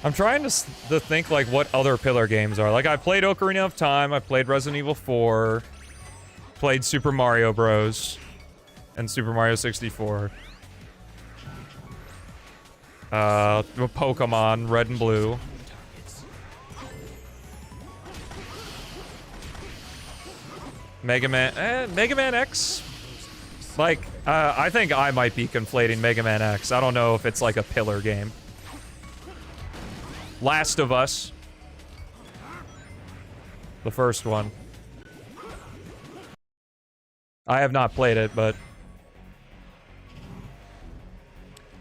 I'm trying to think like what other pillar games are. Like I played Ocarina of Time, I played Resident Evil 4, played Super Mario Bros. And Super Mario 64. Pokemon, Red and Blue. Mega Man X? Like, I think I might be conflating Mega Man X. I don't know if it's like a pillar game. Last of Us. The first one. I have not played it, but...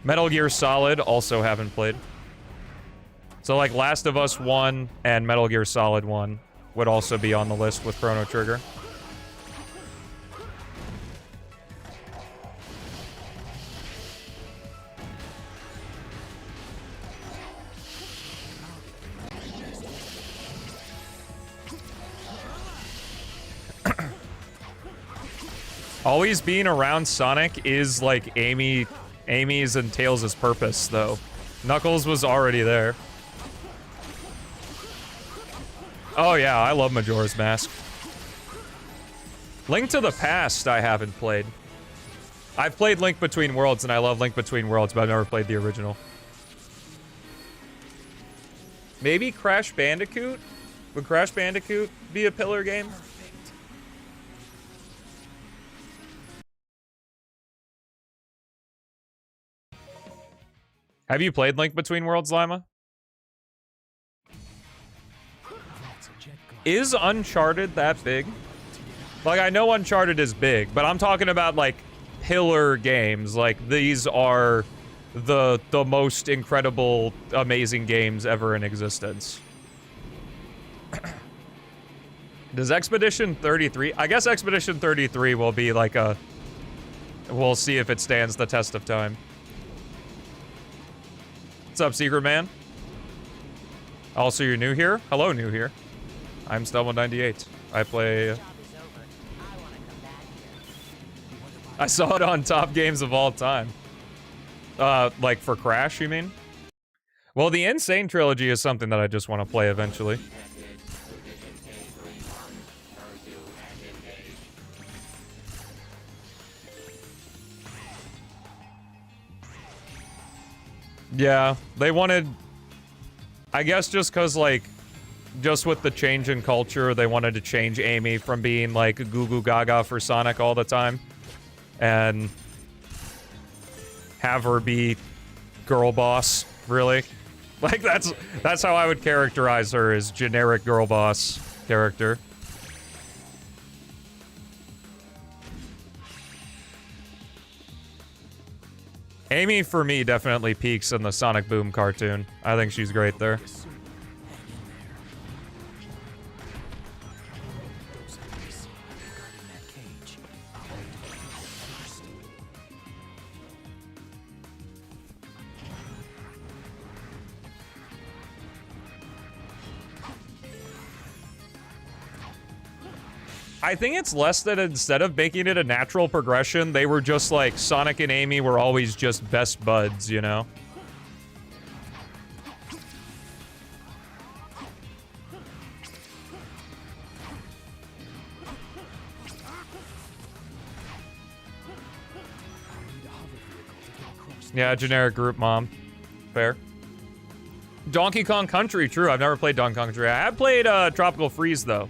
Metal Gear Solid, also haven't played. So, like, Last of Us 1 and Metal Gear Solid 1 would also be on the list with Chrono Trigger. Always being around Sonic is, like, Amy's and Tails' purpose, though. Knuckles was already there. Oh yeah, I love Majora's Mask. Link to the Past I haven't played. I've played Link Between Worlds, and I love Link Between Worlds, but I've never played the original. Maybe Crash Bandicoot? Would Crash Bandicoot be a pillar game? Have you played Link Between Worlds, Lima? Is Uncharted that big? Like, I know Uncharted is big, but I'm talking about, like, pillar games. Like, these are the most incredible, amazing games ever in existence. Does Expedition 33... I guess Expedition 33 will be, like, a... We'll see if it stands the test of time. What's up, Secret Man? Also, you're new here? Hello, new here. I'm Stelmo98. I play... I saw it on Top Games of All Time. Like for Crash, you mean? Well, the Insane Trilogy is something that I just want to play eventually. Yeah, they wanted... I guess just because, like, just with the change in culture, they wanted to change Amy from being, like, goo goo gaga for Sonic all the time. And have her be girl boss, really. Like, that's how I would characterize her, as generic girl boss character. Amy, for me, definitely peaks in the Sonic Boom cartoon. I think she's great there. I think it's less that instead of making it a natural progression, they were just like, Sonic and Amy were always just best buds, you know? Yeah, generic group mom. Fair. Donkey Kong Country, true. I've never played Donkey Kong Country. I have played Tropical Freeze, though.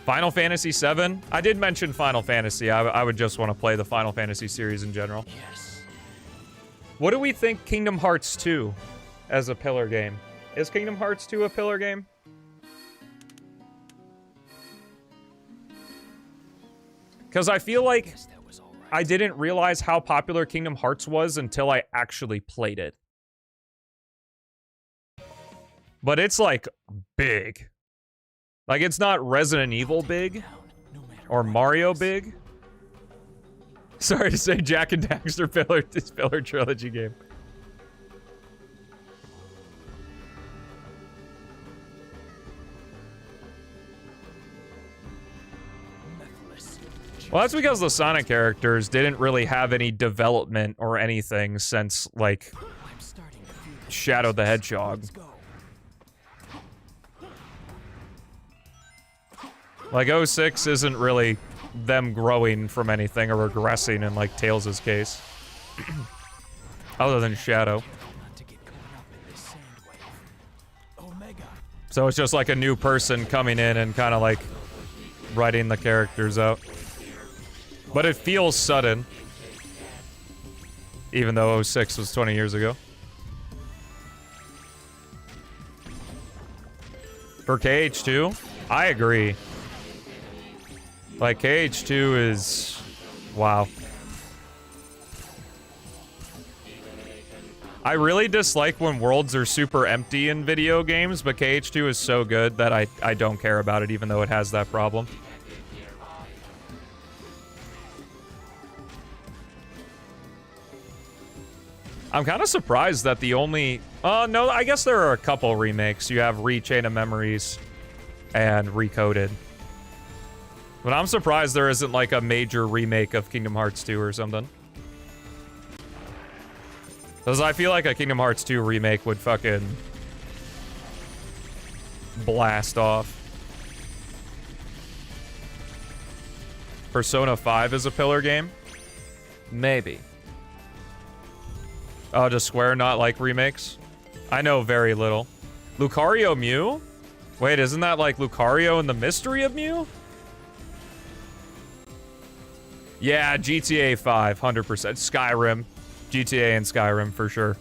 Final Fantasy VII? I did mention Final Fantasy. I would just want to play the Final Fantasy series in general. Yes. What do we think Kingdom Hearts 2 as a pillar game? Is Kingdom Hearts 2 a pillar game? Because I feel like Guess that was all right. I didn't realize how popular Kingdom Hearts was until I actually played it. But it's, like, big. Like, it's not Resident Evil big, or Mario big. Sorry to say, Jack and Daxter pillar trilogy game. Well, that's because the Sonic characters didn't really have any development or anything since, like, Shadow the Hedgehog. Like, 06 isn't really them growing from anything or regressing in, like, Tails' case. Other than Shadow. So it's just like a new person coming in and kind of, like, writing the characters out. But it feels sudden. Even though 06 was 20 years ago. For KH2, I agree. Like, KH2 is... wow. I really dislike when worlds are super empty in video games, but KH2 is so good that I don't care about it, even though it has that problem. I'm kind of surprised that the only... no, I guess there are a couple remakes. You have Re-Chain of Memories and Recoded. But I'm surprised there isn't, like, a major remake of Kingdom Hearts 2 or something. Because I feel like a Kingdom Hearts 2 remake would fucking... blast off. Persona 5 is a pillar game? Maybe. Oh, does Square not like remakes? I know very little. Lucario Mew? Wait, isn't that like Lucario and the Mystery of Mew? Yeah, GTA 5, 100%. Skyrim. GTA and Skyrim, for sure.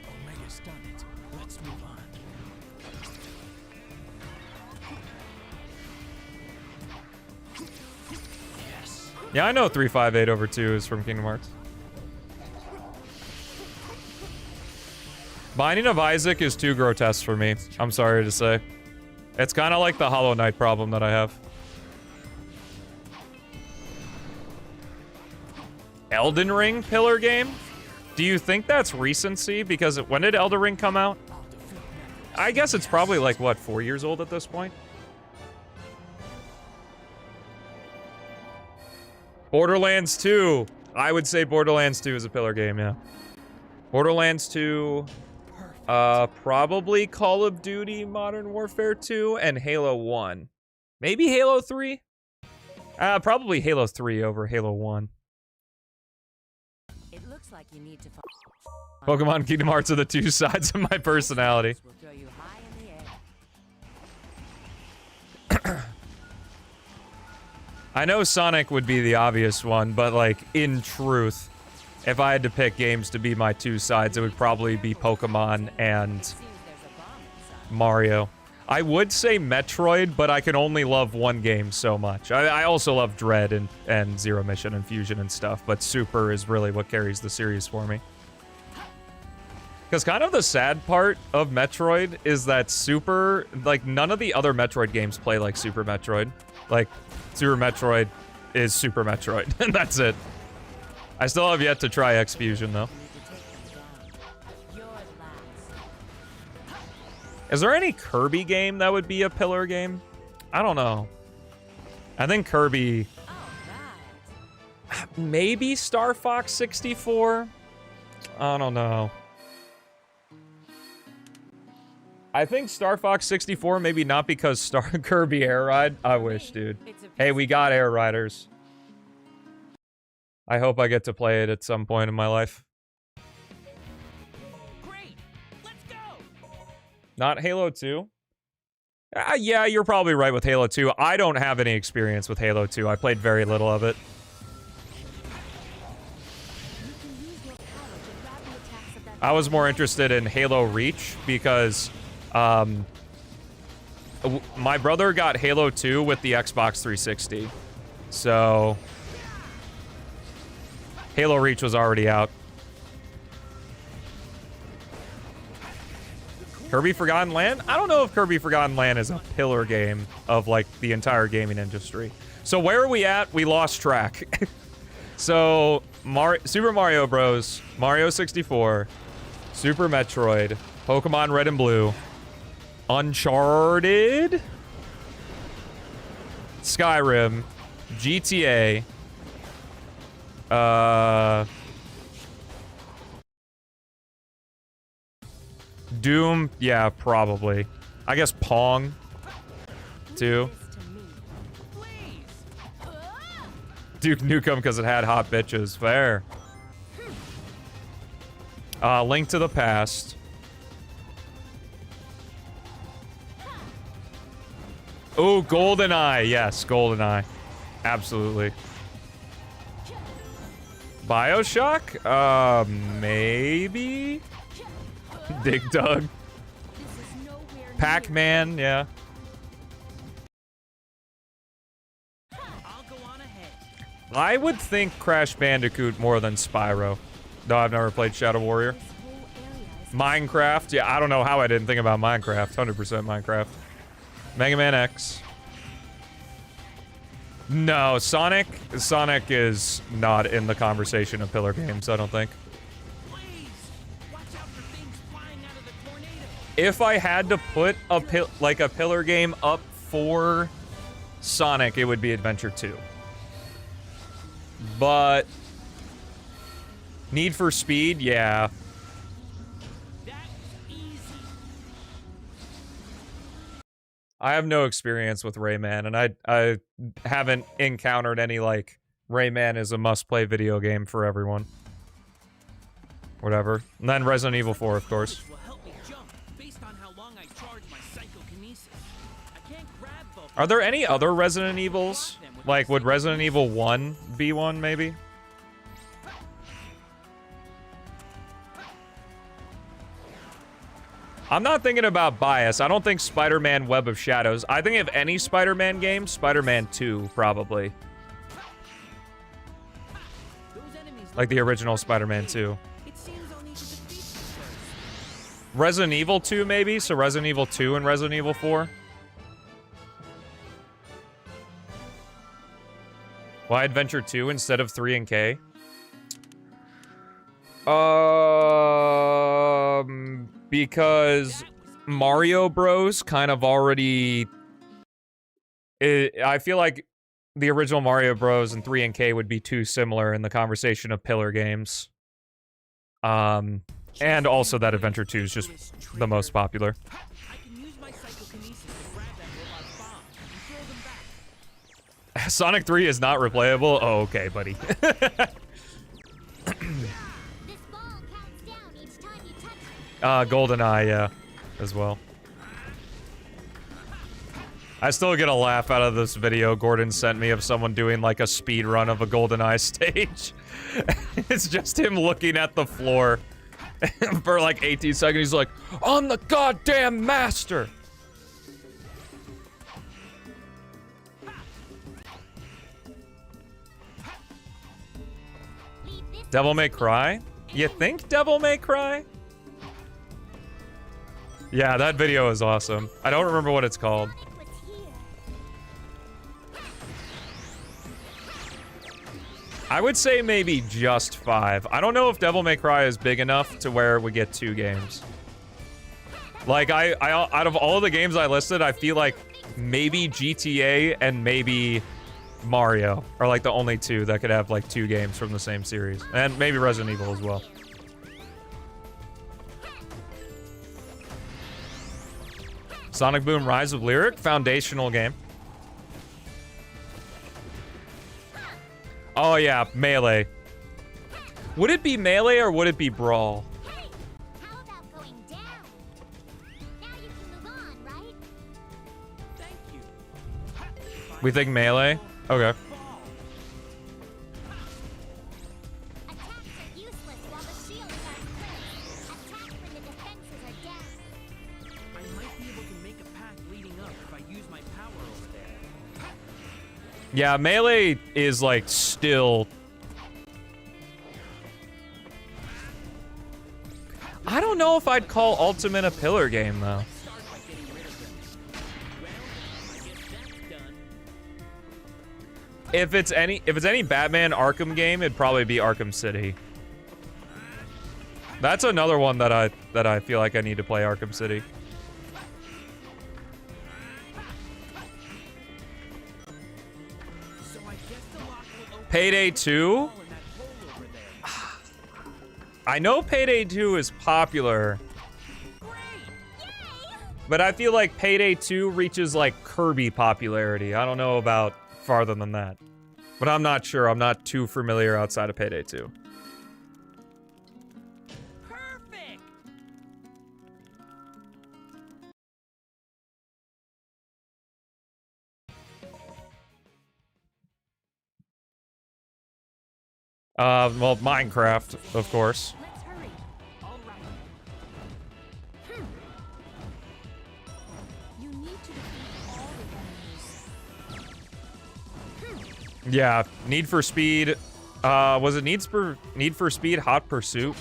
Omega's done it. Let's move on. Yes. Yeah, I know 358/2 is from Kingdom Hearts. Binding of Isaac is too grotesque for me. I'm sorry to say. It's kind of like the Hollow Knight problem that I have. Elden Ring pillar game? Do you think that's recency? Because when did Elden Ring come out? I guess it's probably like, what, 4 years old at this point? Borderlands 2. I would say Borderlands 2 is a pillar game, yeah. Borderlands 2, probably Call of Duty Modern Warfare 2 and Halo 1. Maybe Halo 3? Probably Halo 3 over Halo 1. It looks like you need to Pokemon Kingdom Hearts are the two sides of my personality. will throw you high in the air. I know Sonic would be the obvious one, but like, in truth, if I had to pick games to be my two sides, it would probably be Pokemon and Seems there's a bomb inside. Mario. I would say Metroid, but I can only love one game so much. I also love Dread and Zero Mission and Fusion and stuff, but Super is really what carries the series for me. Because kind of the sad part of Metroid is that Super, like, none of the other Metroid games play like Super Metroid. Like, Super Metroid is Super Metroid, and that's it. I still have yet to try X Fusion, though. You're last. Is there any Kirby game that would be a pillar game? I don't know. I think Kirby... All right. Maybe Star Fox 64? I don't know. I think Star Fox 64, maybe not because Kirby Air Ride. I wish, dude. Hey, we got Air Riders. I hope I get to play it at some point in my life. Great! Let's go! Not Halo 2? Yeah, you're probably right with Halo 2. I don't have any experience with Halo 2. I played very little of it. I was more interested in Halo Reach because my brother got Halo 2 with the Xbox 360. So Halo Reach was already out. Kirby Forgotten Land? I don't know if Kirby Forgotten Land is a pillar game of, like, the entire gaming industry. So where are we at? We lost track. So, Super Mario Bros., Mario 64, Super Metroid, Pokemon Red and Blue, Uncharted, Skyrim, GTA, Doom, yeah, probably. I guess Pong, too. Duke Nukem because it had hot bitches. Fair. Link to the Past. Oh, GoldenEye. Yes, GoldenEye. Absolutely. BioShock? Maybe? Dig Dug. Pac-Man, yeah. I'll go on ahead. I would think Crash Bandicoot more than Spyro. Though I've never played Shadow Warrior. Minecraft, yeah, I don't know how I didn't think about Minecraft. 100% Minecraft. Mega Man X. No, Sonic is not in the conversation of pillar games, I don't think. Please! Watch out for things flying out of the tornado! If I had to put a pillar game up for Sonic, it would be Adventure 2. But Need for Speed, yeah. That was easy. I have no experience with Rayman, and I haven't encountered any, like, Rayman is a must-play video game for everyone. Whatever. And then Resident Evil 4, of course. Will help me jump based on how long I charge my psychokinesis. I can't grab both. Are there any other Resident Evils? Like, would Resident Evil 1 be one, maybe? I'm not thinking about bias. I don't think Spider-Man Web of Shadows. I think if any Spider-Man game, Spider-Man 2, probably. Those enemies Like the original Spider-Man 2. It seems I'll need to defeat them first. Resident Evil 2, maybe? So Resident Evil 2 and Resident Evil 4? Why Adventure 2 instead of 3 and K? Because Mario Bros. Kind of already... I feel like the original Mario Bros. And 3 and K would be too similar in the conversation of pillar games. And also that Adventure 2 is just the most popular. I can use my psychokinesis to grab that robot's bombs and throw them back. Sonic 3 is not replayable? Oh, okay, buddy. This ball counts down each time you touch it. GoldenEye, yeah, as well. I still get a laugh out of this video Gordon sent me of someone doing like a speed run of a GoldenEye stage. It's just him looking at the floor for like 18 seconds. He's like, I'm the goddamn master. Devil May Cry? You think Devil May Cry? Yeah, that video is awesome. I don't remember what it's called. Sonic was here. I would say maybe just 5. I don't know if Devil May Cry is big enough to where we get 2 games. Like, I out of all the games I listed, I feel like maybe GTA and maybe Mario are like the only 2 that could have like 2 games from the same series. And maybe Resident Evil as well. Sonic Boom Rise of Lyric, foundational game. Oh yeah, Melee. Would it be Melee or would it be Brawl? Hey, how about going down? Now you can move on, right? Thank you. We think Melee? Okay. Attacks are useless while the shields are in place. Attack when the defenses are down. I might be able to make a path leading up if I use my power over there. Yeah, Melee is like still... I don't know if I'd call Ultimate a pillar game though. Start by getting rid of them. Well, I guess that's done. If it's any Batman Arkham game, it'd probably be Arkham City. That's another one that I feel like I need to play, Arkham City. So I guess the lock will open Payday 2? all in that hole over there. I know Payday 2 is popular, but I feel like Payday 2 reaches like Kirby popularity. I don't know about farther than that. But I'm not sure. I'm not too familiar outside of Payday 2. Perfect. Well, Minecraft, of course. Let's hurry. All right. You need to defeat all the enemies. Yeah, Need for Speed. Was it Need for Speed Hot Pursuit?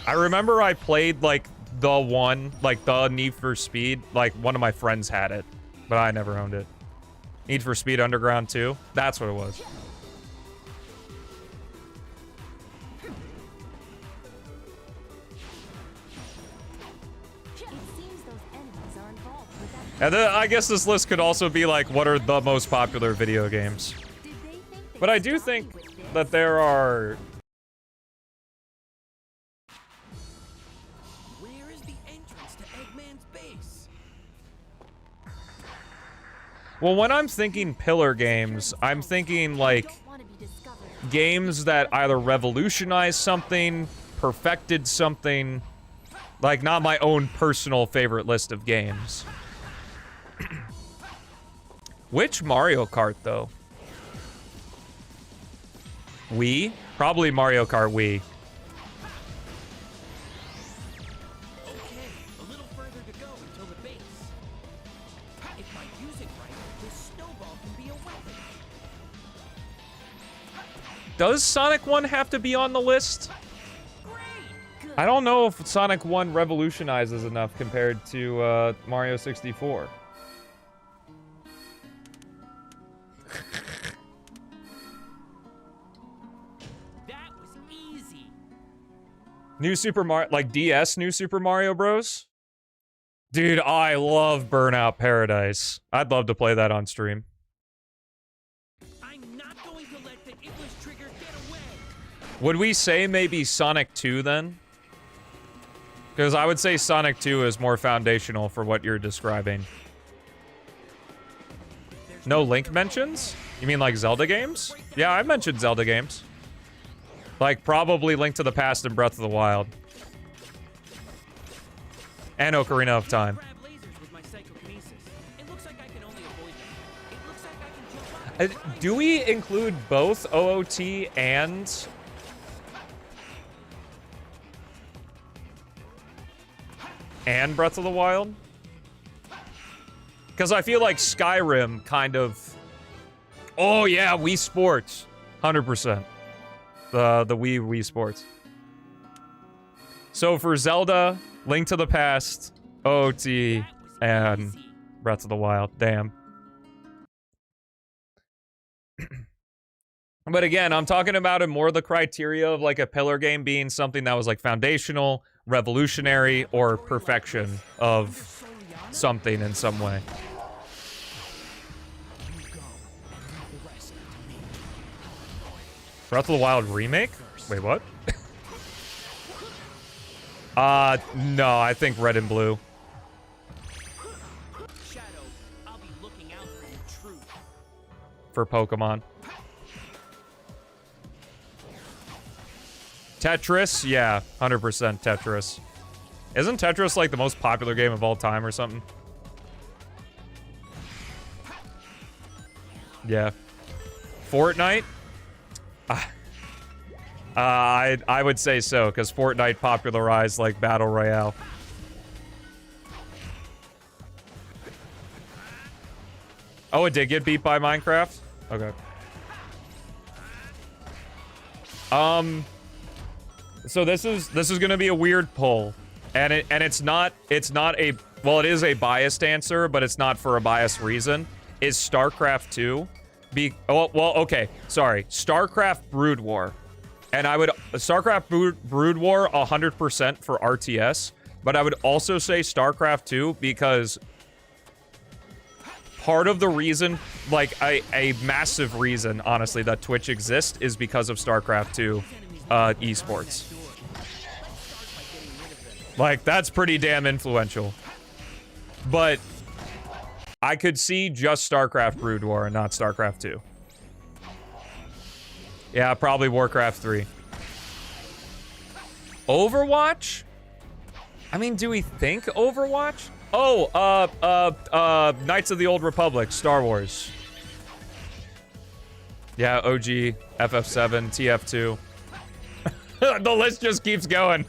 I remember I played like the Need for Speed. Like one of my friends had it, but I never owned it. Need for Speed Underground 2. That's what it was. It seems those enemies are involved with that. And then I guess this list could also be like, what are the most popular video games? Did they think they But I could do stop you think with this? that there are... Where is the entrance to Eggman's base? Well, when I'm thinking pillar games, I'm thinking like Don't want to be discovered. games that either revolutionized something, perfected something. Like, not my own personal favorite list of games. Which Mario Kart, though? Wii? Probably Mario Kart Wii. Okay, a little further to go until the base. If I use it right, this snowball can be a weapon. Does Sonic 1 have to be on the list? I don't know if Sonic 1 revolutionizes enough compared to Mario 64. That was easy. New Super Mario, like DS New Super Mario Bros? Dude, I love Burnout Paradise. I'd love to play that on stream. I'm not going to let the English trigger get away. Would we say maybe Sonic 2 then? Because I would say Sonic 2 is more foundational for what you're describing. There's No Link mentions? You mean like Zelda games? Yeah, I mentioned Zelda games. Like probably Link to the Past and Breath of the Wild. And Ocarina of Time. Do we include both OOT and Breath of the Wild? Because I feel like Skyrim kind of... Oh yeah, Wii Sports. 100%. The Wii Sports. So for Zelda, Link to the Past, OOT, and Breath of the Wild. Damn. But again, I'm talking about it more the criteria of like a pillar game being something that was like foundational, revolutionary, or perfection of something in some way. Breath of the Wild remake? Wait, what? No, I think Red and Blue. For Pokemon. Tetris? Yeah, 100% Tetris. Isn't Tetris like the most popular game of all time or something? Yeah. Fortnite? I would say so, because Fortnite popularized like Battle Royale. Oh, it did get beat by Minecraft? Okay. So this is gonna be a weird poll, and it's not a, well, it is a biased answer, but it's not for a biased reason. Is StarCraft 2 okay, sorry, StarCraft Brood War, and I would StarCraft Brood War 100% for RTS, but I would also say StarCraft 2 because part of the reason, like a massive reason, honestly, that Twitch exists is because of StarCraft 2 esports. Like, that's pretty damn influential. But I could see just StarCraft Brood War and not StarCraft 2. Yeah, probably Warcraft 3. Overwatch? I mean, do we think Overwatch? Oh, Knights of the Old Republic, Star Wars. Yeah, OG, FF7, TF2. The list just keeps going.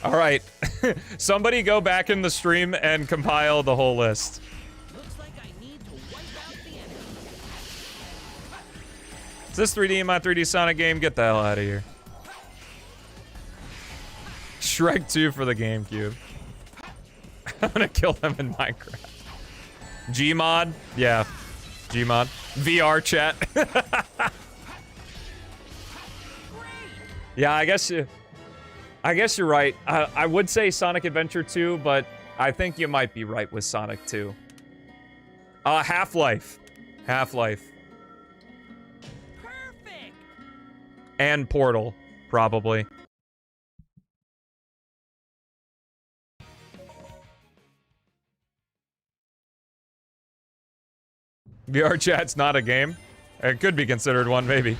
All right, somebody go back in the stream and compile the whole list. Looks like I need to wipe out the enemy. Is this 3D in my 3D Sonic game? Get the hell out of here. Shrek 2 for the GameCube. I'm gonna kill them in Minecraft. Gmod? Yeah. Gmod. VR chat. Yeah, I guess you're right. I would say Sonic Adventure 2, but I think you might be right with Sonic 2. Half-Life. Half-Life. Perfect. And Portal, probably. VR chat's not a game. It could be considered one, maybe.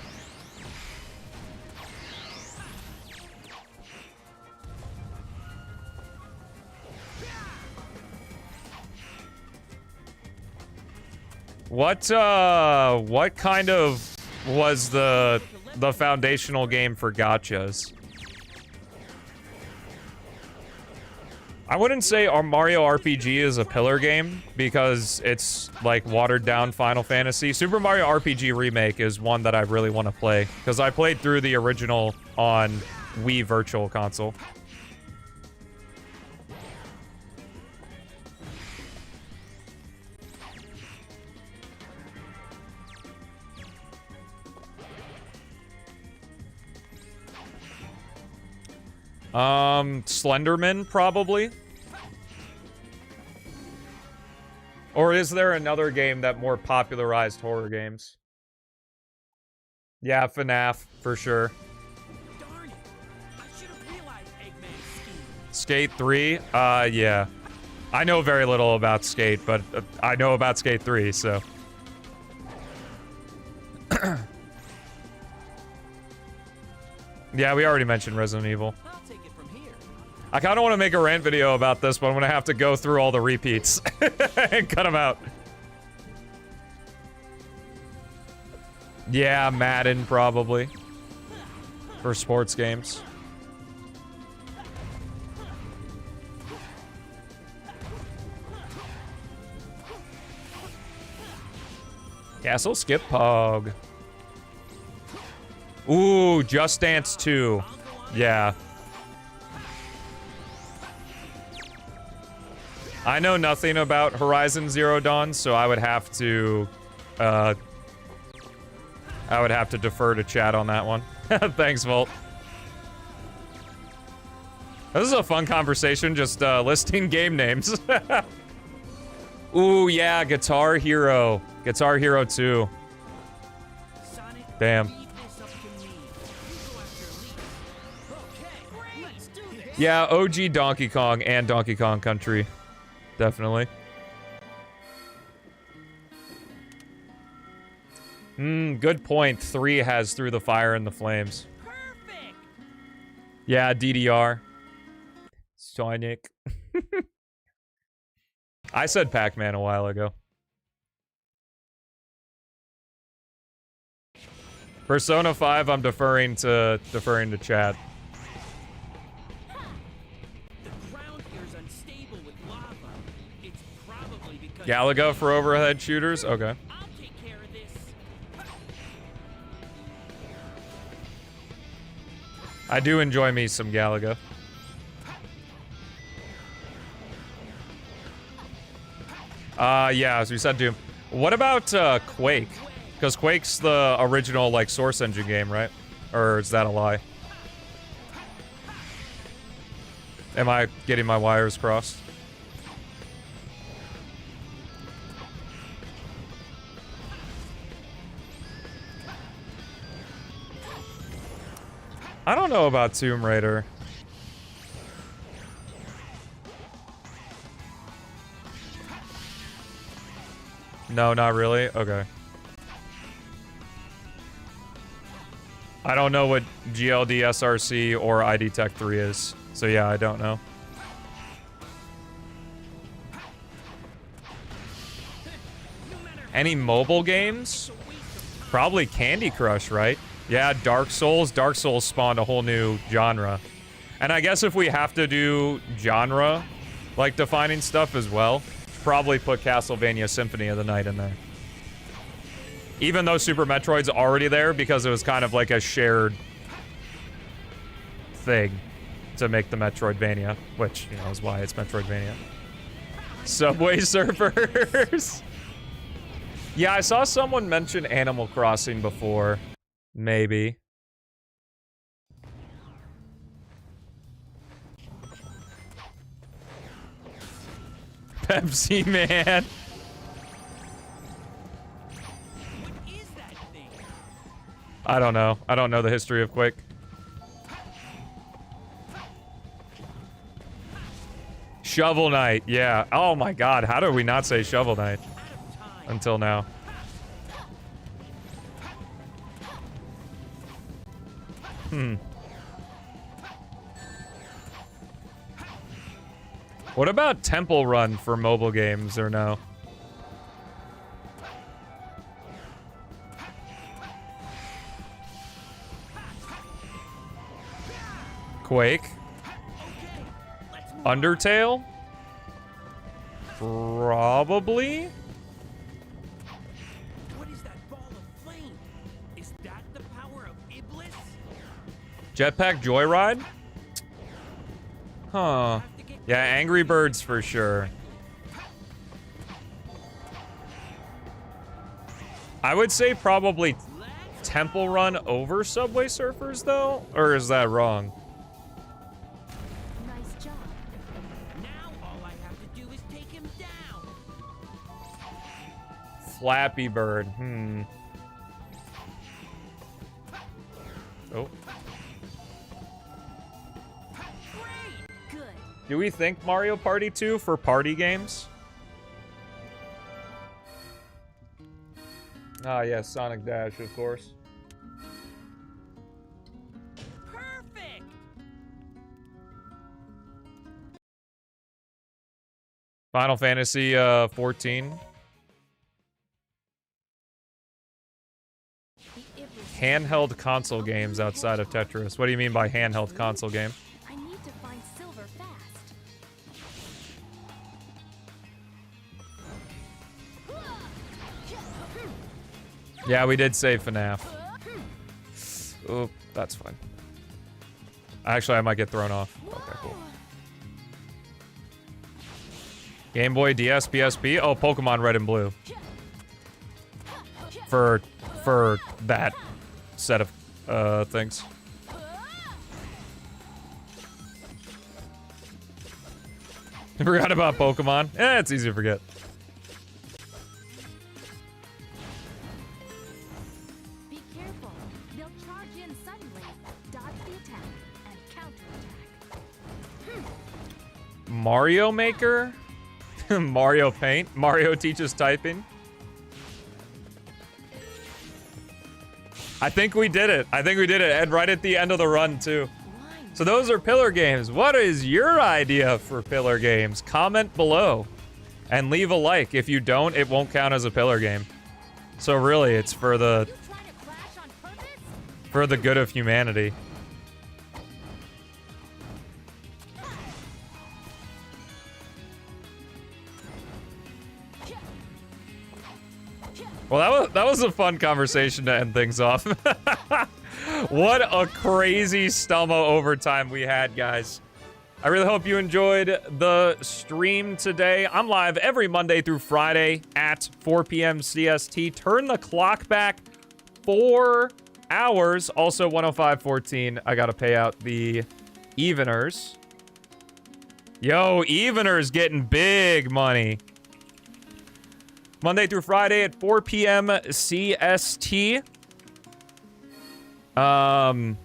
What kind of was the foundational game for gachas? I wouldn't say our Mario RPG is a pillar game because it's like watered down Final Fantasy. Super Mario RPG Remake is one that I really want to play because I played through the original on Wii Virtual Console. Slenderman, probably. Or is there another game that more popularized horror games? Yeah, FNAF, for sure. Skate 3? Yeah. I know very little about Skate, but I know about Skate 3, so. Yeah, we already mentioned Resident Evil. I'll take it from here. I kind of want to make a rant video about this, but I'm going to have to go through all the repeats and cut them out. Yeah, Madden, probably. For sports games. Castle Skip Pog. Ooh, Just Dance 2. Yeah. I know nothing about Horizon Zero Dawn, so I would have to defer to chat on that one. Thanks, Volt. This is a fun conversation, just listing game names. Ooh, yeah, Guitar Hero. Guitar Hero 2. Sonic, Damn. leave this up to me. You go after Link. Okay, let's do this. Yeah, OG Donkey Kong and Donkey Kong Country. Definitely. Good point. 3 has Through the Fire and the Flames. Perfect. Yeah, DDR. Sonic. I said Pac-Man a while ago. Persona 5, I'm deferring to Chad. The ground here's unstable with lava. It's probably because Galaga for overhead shooters? Okay. I'll take care of this. I do enjoy me some Galaga. Yeah, as we said, Doom. What about Quake? Because Quake's the original, like, Source Engine game, right? Or is that a lie? Am I getting my wires crossed? I don't know about Tomb Raider. No, not really? Okay. I don't know what GLD SRC or ID Tech 3 is. So yeah, I don't know. Any mobile games? Probably Candy Crush, right? Yeah, Dark Souls. Dark Souls spawned a whole new genre. And I guess if we have to do genre, like defining stuff as well, probably put Castlevania Symphony of the Night in there. Even though Super Metroid's already there because it was kind of like a shared thing to make the Metroidvania, which, you know, is why it's Metroidvania. Subway Surfers. Yeah, I saw someone mention Animal Crossing before. Maybe. Pepsi Man. What is that thing? I don't know. I don't know the history of Quake. Shovel Knight, yeah. Oh my god, how do we not say Shovel Knight Out of time. until now? What about Temple Run for mobile games, or no? Quake? Undertale? Probably? What is that ball of flame? Is that the power of Iblis? Jetpack Joyride? Huh. Yeah, Angry Birds for sure. I would say probably Temple Run over Subway Surfers, though? Or is that wrong? Nice job. Now all I have to do is take him down. Flappy Bird, Oh. Good. Do we think Mario Party 2 for party games? Ah, yes, Sonic Dash, of course. Perfect! Final Fantasy 14. Handheld console games outside of Tetris. What do you mean by handheld console game? I need to find silver fast. Yeah, we did say FNAF. Oh, that's fine. Actually, I might get thrown off. Okay, cool. Game Boy, DS, PSP. Oh, Pokemon Red and Blue. For that set of things. I forgot about Pokemon. It's easy to forget. Be careful. They'll charge in suddenly. Dodge the attack and counterattack. Mario Maker? Mario Paint? Mario teaches typing? I think we did it. I think we did it. And right at the end of the run, too. So those are pillar games. What is your idea for pillar games? Comment below. And leave a like. If you don't, it won't count as a pillar game. So really, it's for the... You trying to crash on purpose? for the good of humanity. Well, that was a fun conversation to end things off. What a crazy Stelmo overtime we had, guys. I really hope you enjoyed the stream today. I'm live every Monday through Friday at 4 p.m. CST. Turn the clock back 4 hours. Also, 105.14. I gotta pay out the eveners. Yo, eveners getting big money. Monday through Friday at 4 p.m. CST. And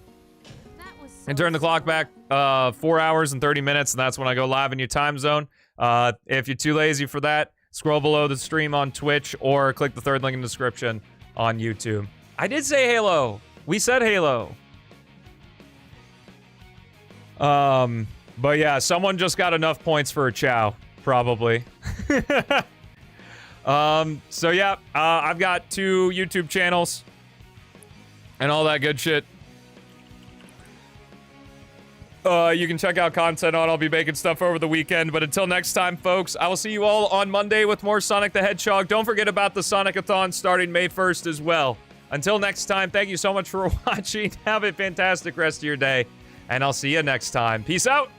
turn the clock back 4 hours and 30 minutes, and that's when I go live in your time zone. If you're too lazy for that, scroll below the stream on Twitch or click the third link in the description on YouTube. I did say Halo. We said Halo. But yeah, someone just got enough points for a chow, probably. So yeah, I've got 2 YouTube channels and all that good shit. You can check out content on. I'll be making stuff over the weekend. But until next time, folks, I will see you all on Monday with more Sonic the Hedgehog. Don't forget about the Sonic-a-thon starting May 1st as well. Until next time, thank you so much for watching. Have a fantastic rest of your day. And I'll see you next time. Peace out.